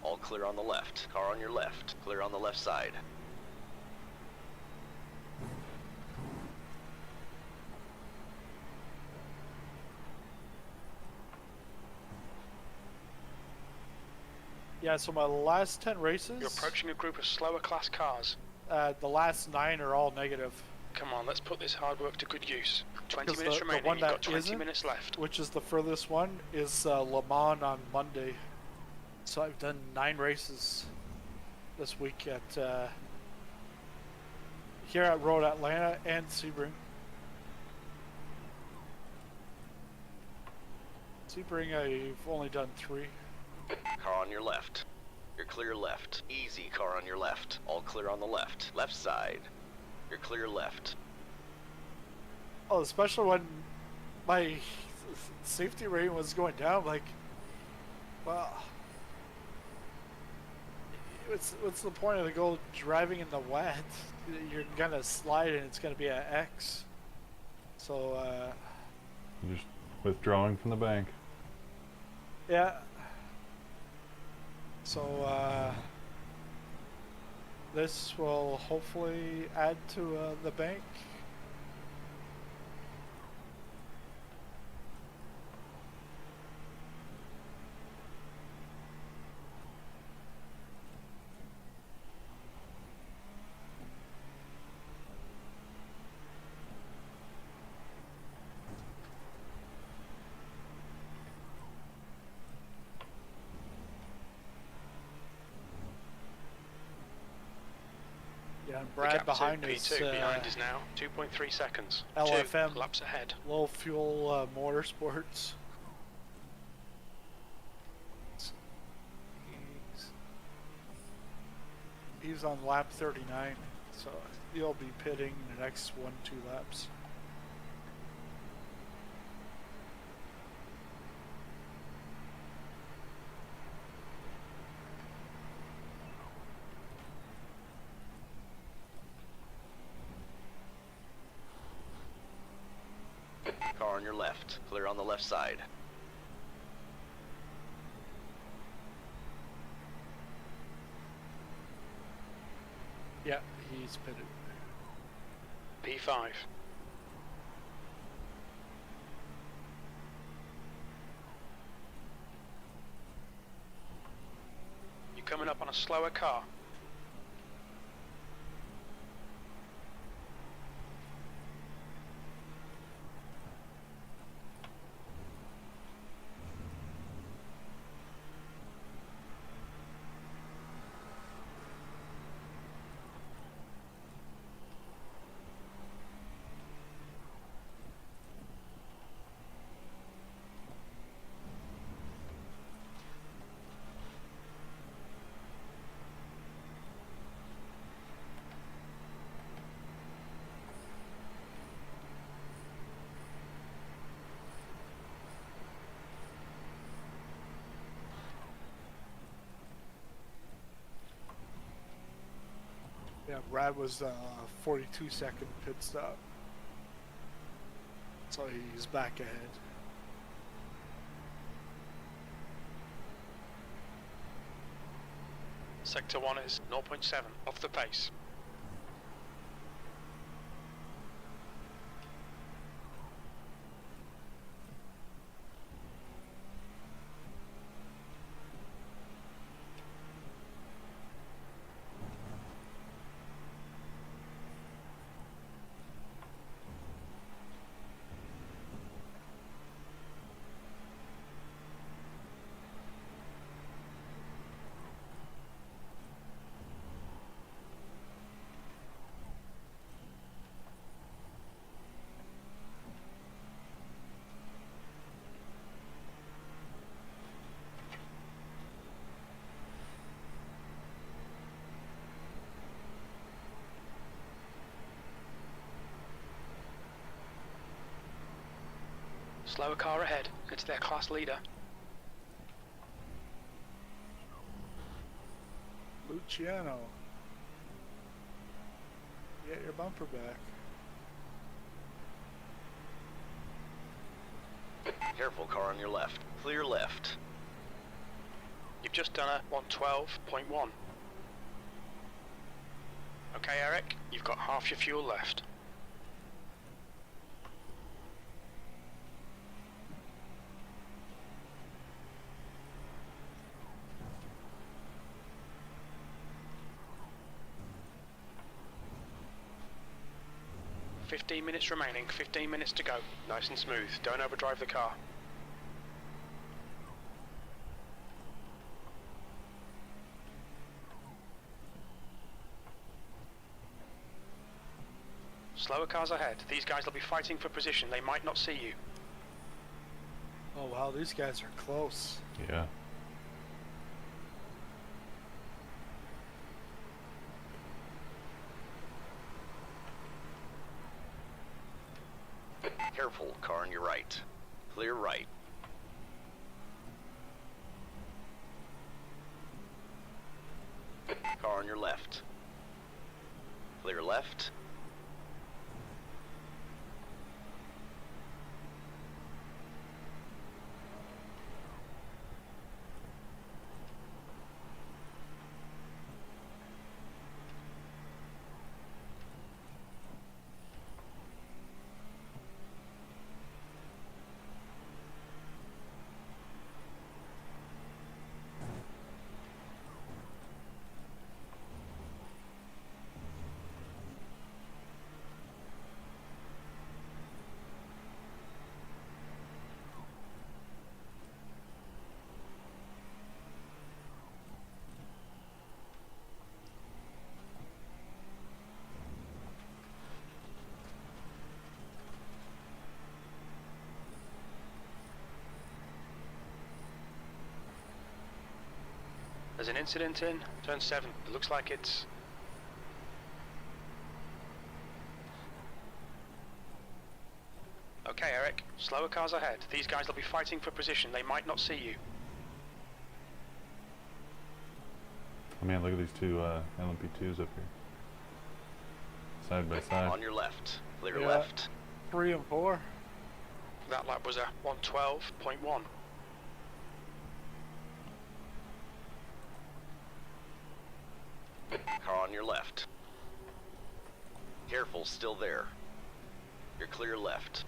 Speaker 4: All clear on the left. Car on your left. Clear on the left side.
Speaker 1: Yeah, so my last 10 races,
Speaker 2: You're approaching a group of slower class cars.
Speaker 1: the last 9 are all negative,
Speaker 2: Come on, let's put this hard work to good use. 20
Speaker 1: Because
Speaker 2: minutes
Speaker 1: the
Speaker 2: remaining,
Speaker 1: one
Speaker 2: you've got
Speaker 1: that
Speaker 2: 20
Speaker 1: isn't-
Speaker 2: minutes left.
Speaker 1: which is the furthest one, is Le Mans on Monday. So I've done 9 races this week at here at Road Atlanta and Sebring. Sebring I've only done 3.
Speaker 4: Car on your left. You're clear left. Easy, car on your left. All clear on the left. Left side. You're clear left.
Speaker 1: Oh, especially when my safety rating was going down. Like, well, what's the point of the go driving in the wet? You're gonna slide and it's gonna be an X. So,
Speaker 3: Just withdrawing from the bank.
Speaker 1: yeah. So, this will hopefully add to the bank. Yeah, and
Speaker 2: The
Speaker 1: Brad
Speaker 2: gap to
Speaker 1: behind
Speaker 2: P2
Speaker 1: is
Speaker 2: behind is now 2.3 seconds.
Speaker 1: LFM.
Speaker 2: 2 laps ahead.
Speaker 1: low fuel motorsports. He's on lap 39, so he'll be pitting in the next 1-2 laps.
Speaker 4: Car on your left. Clear on the left side.
Speaker 1: Yeah, he's pitted.
Speaker 2: P5. You're coming up on a slower car.
Speaker 1: Yeah, Brad was 42-second pit stop. So he's back ahead.
Speaker 2: Sector 1 is 0.7 off the pace. Slower car ahead. It's their class leader.
Speaker 1: Luciano. Get your bumper back.
Speaker 4: Careful, car on your left. Clear left.
Speaker 2: You've just done a 112.1. Okay, Eric, you've got half your fuel left. .15 minutes remaining, 15 minutes to go. Nice and smooth, don't overdrive the car. Slower cars ahead. These guys will be fighting for position. They might not see you.
Speaker 1: Oh wow, these guys are close.
Speaker 3: Yeah.
Speaker 4: Careful, car on your right. Clear right. Car on your left. Clear left.
Speaker 2: There's an incident in turn 7. It looks like it's... Okay, Eric. Slower cars ahead. These guys will be fighting for position. They might not see you.
Speaker 3: Oh man, look at these two LMP2s up here. Side by side.
Speaker 4: On your left. Clear
Speaker 1: Yeah.
Speaker 4: left.
Speaker 1: 3 and 4.
Speaker 2: That lap was a 112.1.
Speaker 4: Car on your left. Careful, still there. You're clear left.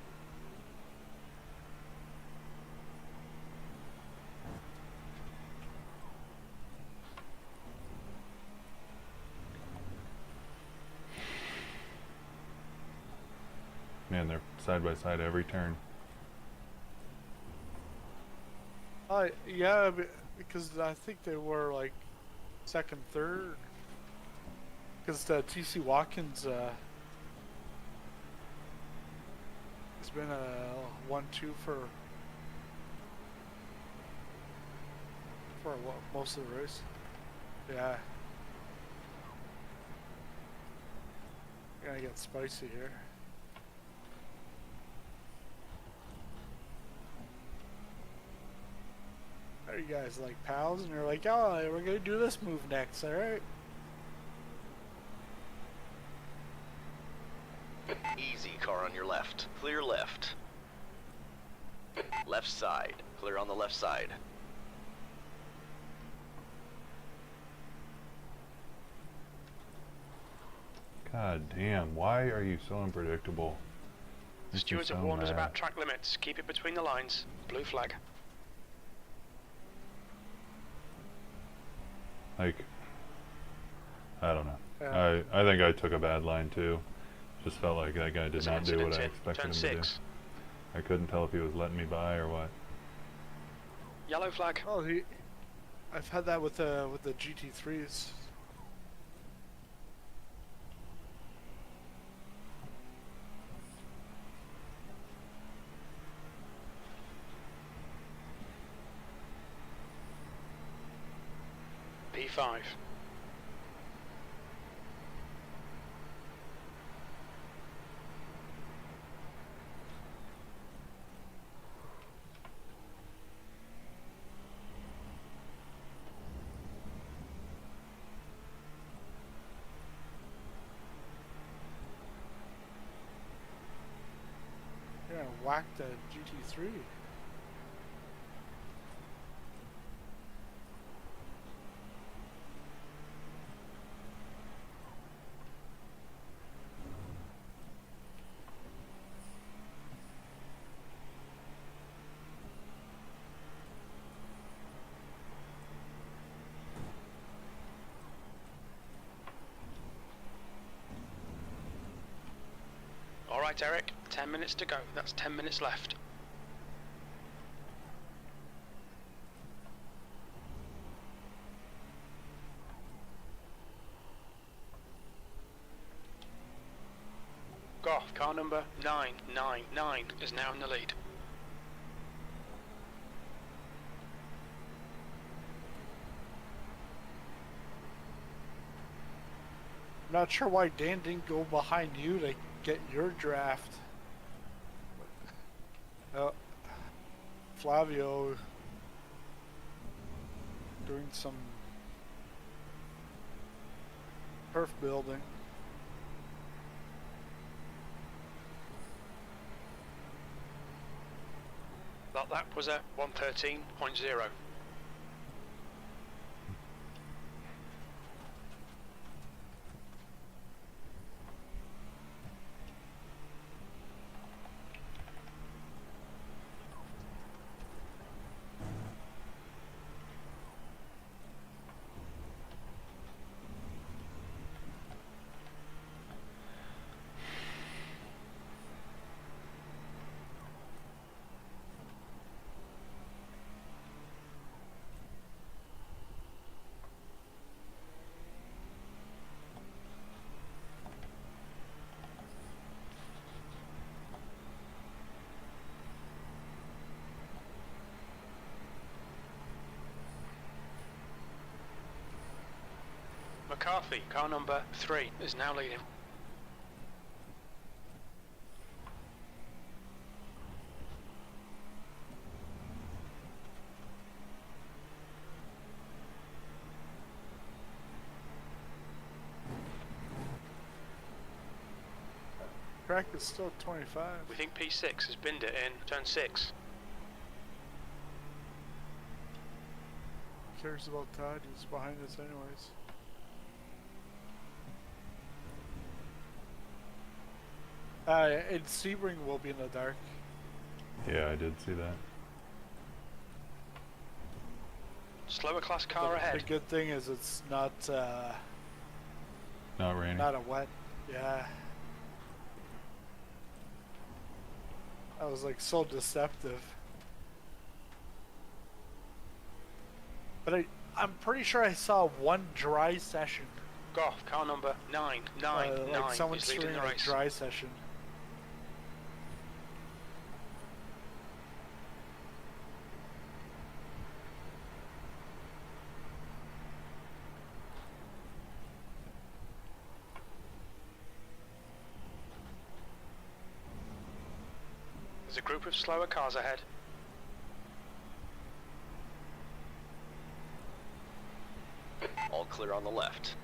Speaker 3: Man, they're side by side every turn.
Speaker 1: Yeah, because I think they were like second, third. Because TC Watkins has been a 1-2 for most of the race. Yeah. Gonna get spicy here. Are you guys like pals? And you're like, oh, we're gonna do this move next, alright?
Speaker 4: Easy, car on your left. Clear left. Left side. Clear on the left side.
Speaker 3: God damn, why are you so unpredictable?
Speaker 2: The
Speaker 3: Makes me
Speaker 2: stewards have
Speaker 3: so
Speaker 2: warned us
Speaker 3: mad.
Speaker 2: about track limits. Keep it between the lines. Blue flag.
Speaker 3: Like, I don't know.
Speaker 1: Yeah.
Speaker 3: I think I took a bad line too. Just felt like that guy did
Speaker 2: There's an
Speaker 3: not do what
Speaker 2: incident
Speaker 3: I
Speaker 2: in
Speaker 3: expected
Speaker 2: turn
Speaker 3: him
Speaker 2: 6.
Speaker 3: to do. I couldn't tell if he was letting me by or what.
Speaker 2: Yellow flag.
Speaker 1: Oh, I've had that with the GT3s.
Speaker 2: P5.
Speaker 1: Yeah, whacked the GT3.
Speaker 2: All right, Eric. 10 minutes to go. That's 10 minutes left. Goff, car number 999 is now in the lead.
Speaker 1: I'm not sure why Dan didn't go behind you to get your draft. Flavio doing some turf building.
Speaker 2: That lap was at 113.0. McCarthy, car number 3, is now leading.
Speaker 1: Track is still 25.
Speaker 2: We think P6 has binned it in turn 6.
Speaker 1: Who cares about Todd? He's behind us anyways. And Sebring will be in the dark.
Speaker 3: Yeah, I did see that.
Speaker 2: Slower class car
Speaker 1: The
Speaker 2: ahead.
Speaker 1: good thing is it's not
Speaker 3: Not raining.
Speaker 1: not a wet. Yeah. That was like so deceptive. But I'm pretty sure I saw one dry session.
Speaker 2: Goff, car number 9, 9, 9
Speaker 1: like someone
Speaker 2: is leading
Speaker 1: streaming
Speaker 2: the
Speaker 1: a
Speaker 2: race.
Speaker 1: dry session.
Speaker 2: There's a group of slower cars ahead.
Speaker 4: All clear on the left.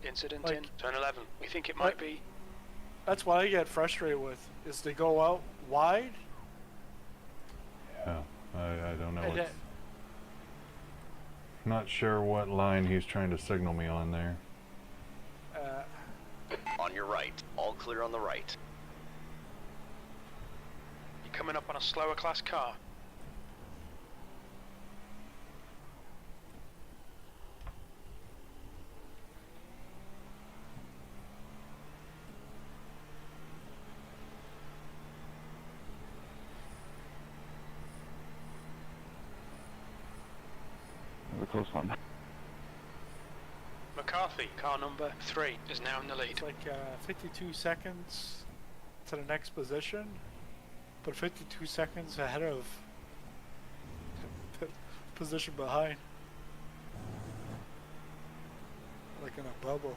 Speaker 2: Incident
Speaker 1: Like-
Speaker 2: in turn 11. We think it might be.
Speaker 1: That's what I get frustrated with, is they go out wide.
Speaker 3: Yeah, I don't know.
Speaker 1: And
Speaker 3: What's, not sure what line he's trying to signal me on there.
Speaker 4: On your right. All clear on the right.
Speaker 2: You're coming up on a slower class car.
Speaker 6: That was a close one.
Speaker 2: McCarthy, car number 3, is now in the lead.
Speaker 1: It's like 52 seconds to the next position, but 52 seconds ahead of the position behind. Like in a bubble.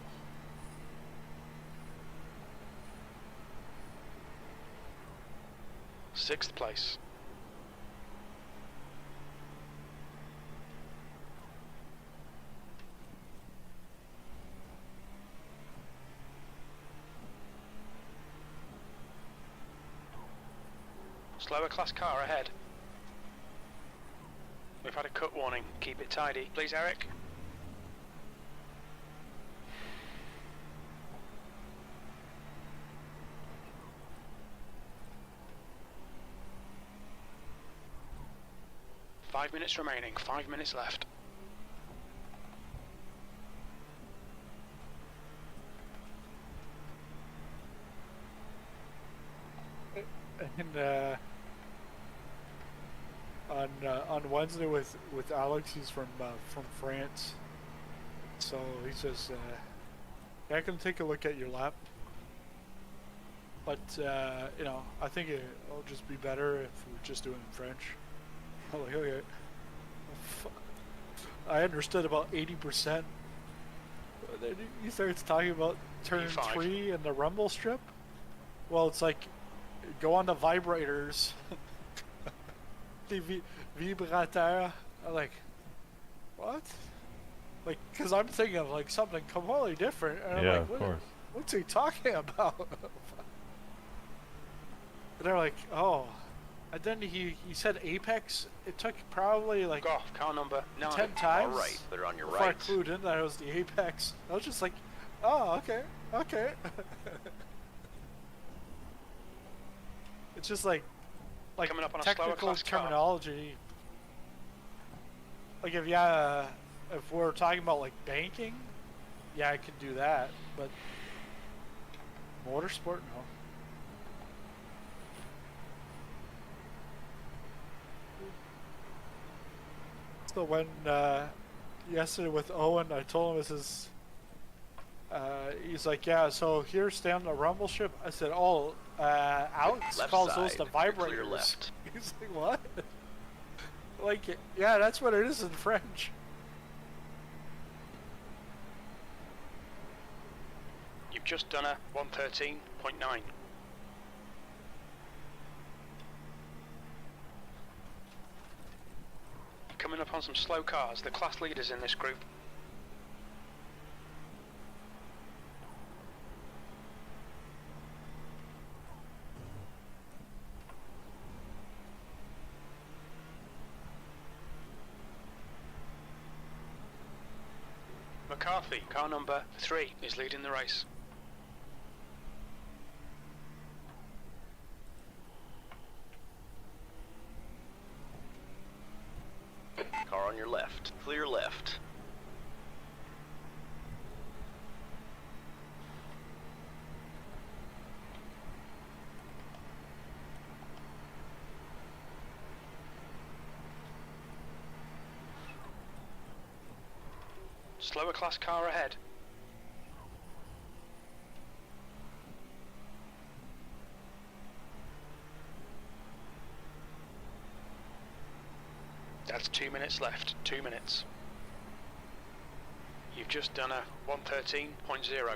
Speaker 2: Sixth place. Slower class car ahead. We've had a cut warning. Keep it tidy. Please, Eric. Five minutes remaining. 5 minutes left.
Speaker 1: And on Wednesday with Alex, he's from France, so he says, "I can take a look at your lap, but you know, I think it'll just be better if we're just doing it in French." I'm like, okay. I understood about 80%. Then he starts talking about turn
Speaker 2: E5.
Speaker 1: 3 and the rumble strip. Well, it's like, go on the vibrators. The vibrateur. I'm like, what? Like, because I'm thinking of like something completely different. And I'm
Speaker 3: Yeah,
Speaker 1: like,
Speaker 3: of course.
Speaker 1: what's he talking about? And they're like, oh. And then he said apex. It took probably like
Speaker 2: Golf, car number 9.
Speaker 1: 10 times.
Speaker 4: All right, clear on your
Speaker 1: before
Speaker 4: right.
Speaker 1: I clued in that it was the apex. I was just like, oh, okay, okay. It's just like
Speaker 2: Coming up on a slower
Speaker 1: technical
Speaker 2: class car.
Speaker 1: terminology. Like if we're talking about like banking, yeah, I could do that. But motorsport, no. So when yesterday with Owen, I told him this is. He's like, yeah. So here, stay on the rumble strip. I said, oh, Alex
Speaker 4: Left
Speaker 1: calls
Speaker 4: side,
Speaker 1: those the
Speaker 4: clear
Speaker 1: vibrators.
Speaker 4: left.
Speaker 1: He's like, what? Like, yeah, that's what it is in French.
Speaker 2: You've just done a 113.9. Coming up on some slow cars, the class leaders in this group. McCarthy, car number 3, is leading the race.
Speaker 4: Car on your left. Clear left.
Speaker 2: Slower class car ahead. That's 2 minutes left. 2 minutes. You've just done a 113.0.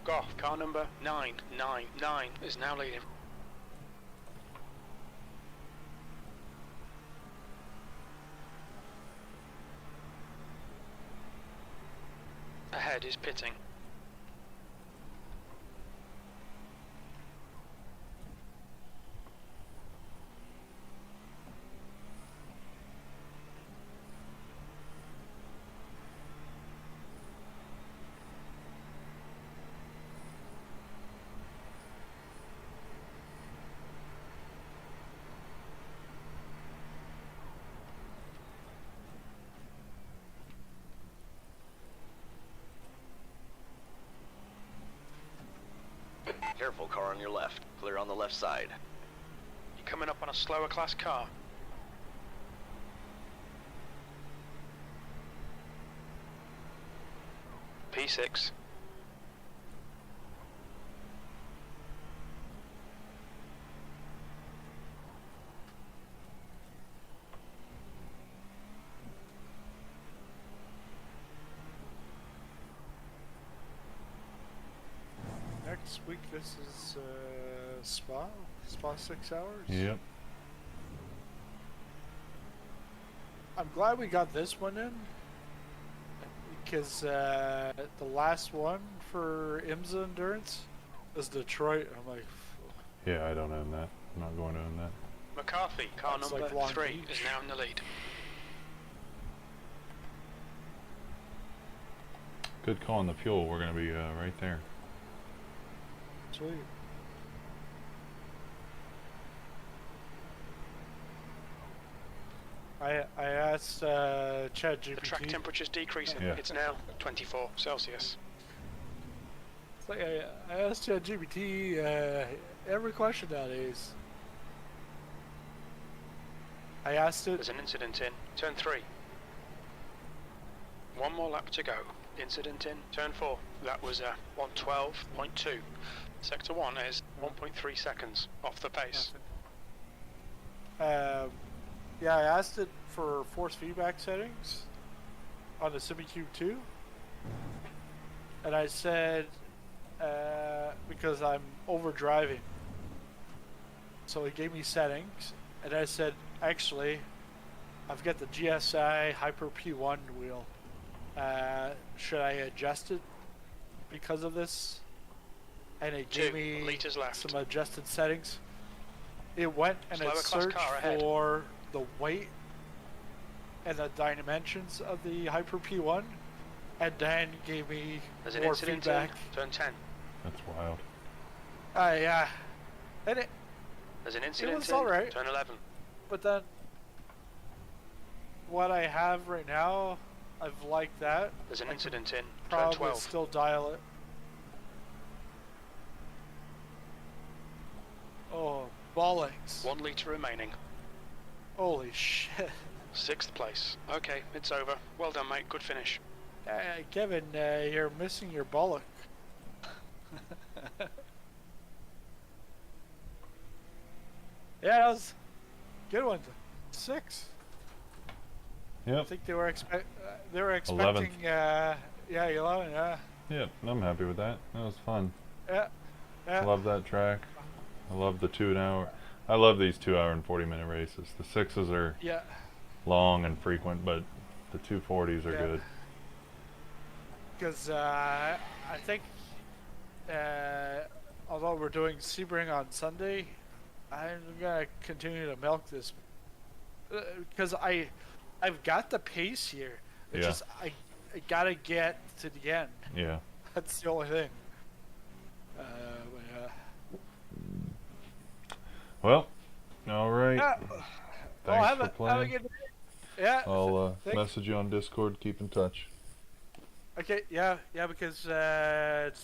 Speaker 2: Golf, car number 999 is now leading. Ahead is pitting.
Speaker 4: Careful, car on your left. Clear on the left side.
Speaker 2: You're coming up on a slower class car. P6.
Speaker 1: Next week, this is Spa 6 hours.
Speaker 3: Yep.
Speaker 1: I'm glad we got this one in because the last one for IMSA Endurance is Detroit. I'm like,
Speaker 3: Yeah, I don't own that. I'm not going to own that.
Speaker 2: McCarthy, car
Speaker 1: That's
Speaker 2: number
Speaker 1: like Long
Speaker 2: 3,
Speaker 1: Beach.
Speaker 2: is now in the lead.
Speaker 3: Good call on the fuel. We're going to be right there.
Speaker 1: sweet. I asked ChatGPT.
Speaker 2: The track temperature's decreasing.
Speaker 3: Yeah.
Speaker 2: It's now 24 Celsius.
Speaker 1: It's like I asked ChatGPT every question nowadays. I asked it.
Speaker 2: There's an incident in turn 3. One more lap to go. Incident in turn 4. That was 112.2. Sector 1 is 1.3 seconds off the pace.
Speaker 1: Yeah, I asked it for force feedback settings on the SimiCube 2, and I said because I'm over driving, so it gave me settings, and I said actually I've got the GSI Hyper P1 wheel. Should I adjust it because of this? And it gave
Speaker 2: 2
Speaker 1: me
Speaker 2: litres left.
Speaker 1: some adjusted settings. It went and
Speaker 2: Slower
Speaker 1: it
Speaker 2: class
Speaker 1: searched
Speaker 2: car ahead.
Speaker 1: for the weight and the dimensions of the Hyper P1, and then gave me
Speaker 2: There's an
Speaker 1: more
Speaker 2: incident
Speaker 1: feedback.
Speaker 2: in turn 10.
Speaker 3: That's wild.
Speaker 1: Yeah, and
Speaker 2: There's an incident
Speaker 1: was
Speaker 2: in
Speaker 1: alright.
Speaker 2: turn 11.
Speaker 1: but then what I have right now, I've liked that.
Speaker 2: There's an
Speaker 1: I
Speaker 2: incident in turn
Speaker 1: Probably
Speaker 2: 12.
Speaker 1: still dial it. Oh, bollocks.
Speaker 2: 1 litre remaining.
Speaker 1: Holy shit.
Speaker 2: 6th place. Okay, it's over. Well done, mate. Good finish.
Speaker 1: Kevin, you're missing your bollock. Yeah, that was a good one. 6. I
Speaker 3: Yep.
Speaker 1: think they were expecting.
Speaker 3: 11th.
Speaker 1: Yeah, 11. Yeah,
Speaker 3: Yep. I'm happy with that. That was fun.
Speaker 1: yeah.
Speaker 3: Love that track. I love the 2 hour. I love these 2 hour and 40-minute races. The 6s are
Speaker 1: Yeah.
Speaker 3: long and frequent, but the 240s are
Speaker 1: Yeah.
Speaker 3: good.
Speaker 1: Because I think, although we're doing Sebring on Sunday, I'm gonna continue to milk this because I've got the pace here. It's
Speaker 3: Yeah.
Speaker 1: just I gotta get to the end.
Speaker 3: Yeah.
Speaker 1: That's the only thing. But,
Speaker 3: Well, all right.
Speaker 1: yeah.
Speaker 3: Thanks
Speaker 1: have
Speaker 3: for
Speaker 1: a
Speaker 3: playing.
Speaker 1: good day. Yeah.
Speaker 3: I'll
Speaker 1: thanks.
Speaker 3: message you on Discord. Keep in touch.
Speaker 1: Okay. Yeah. Because it's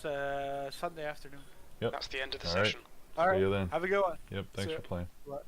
Speaker 1: Sunday afternoon.
Speaker 3: Yep.
Speaker 2: That's the end of the
Speaker 3: All right.
Speaker 2: session.
Speaker 1: All right.
Speaker 3: See you then.
Speaker 1: Have a good one.
Speaker 3: Yep. Thanks
Speaker 1: See
Speaker 3: for
Speaker 1: ya.
Speaker 3: playing.
Speaker 1: Bye.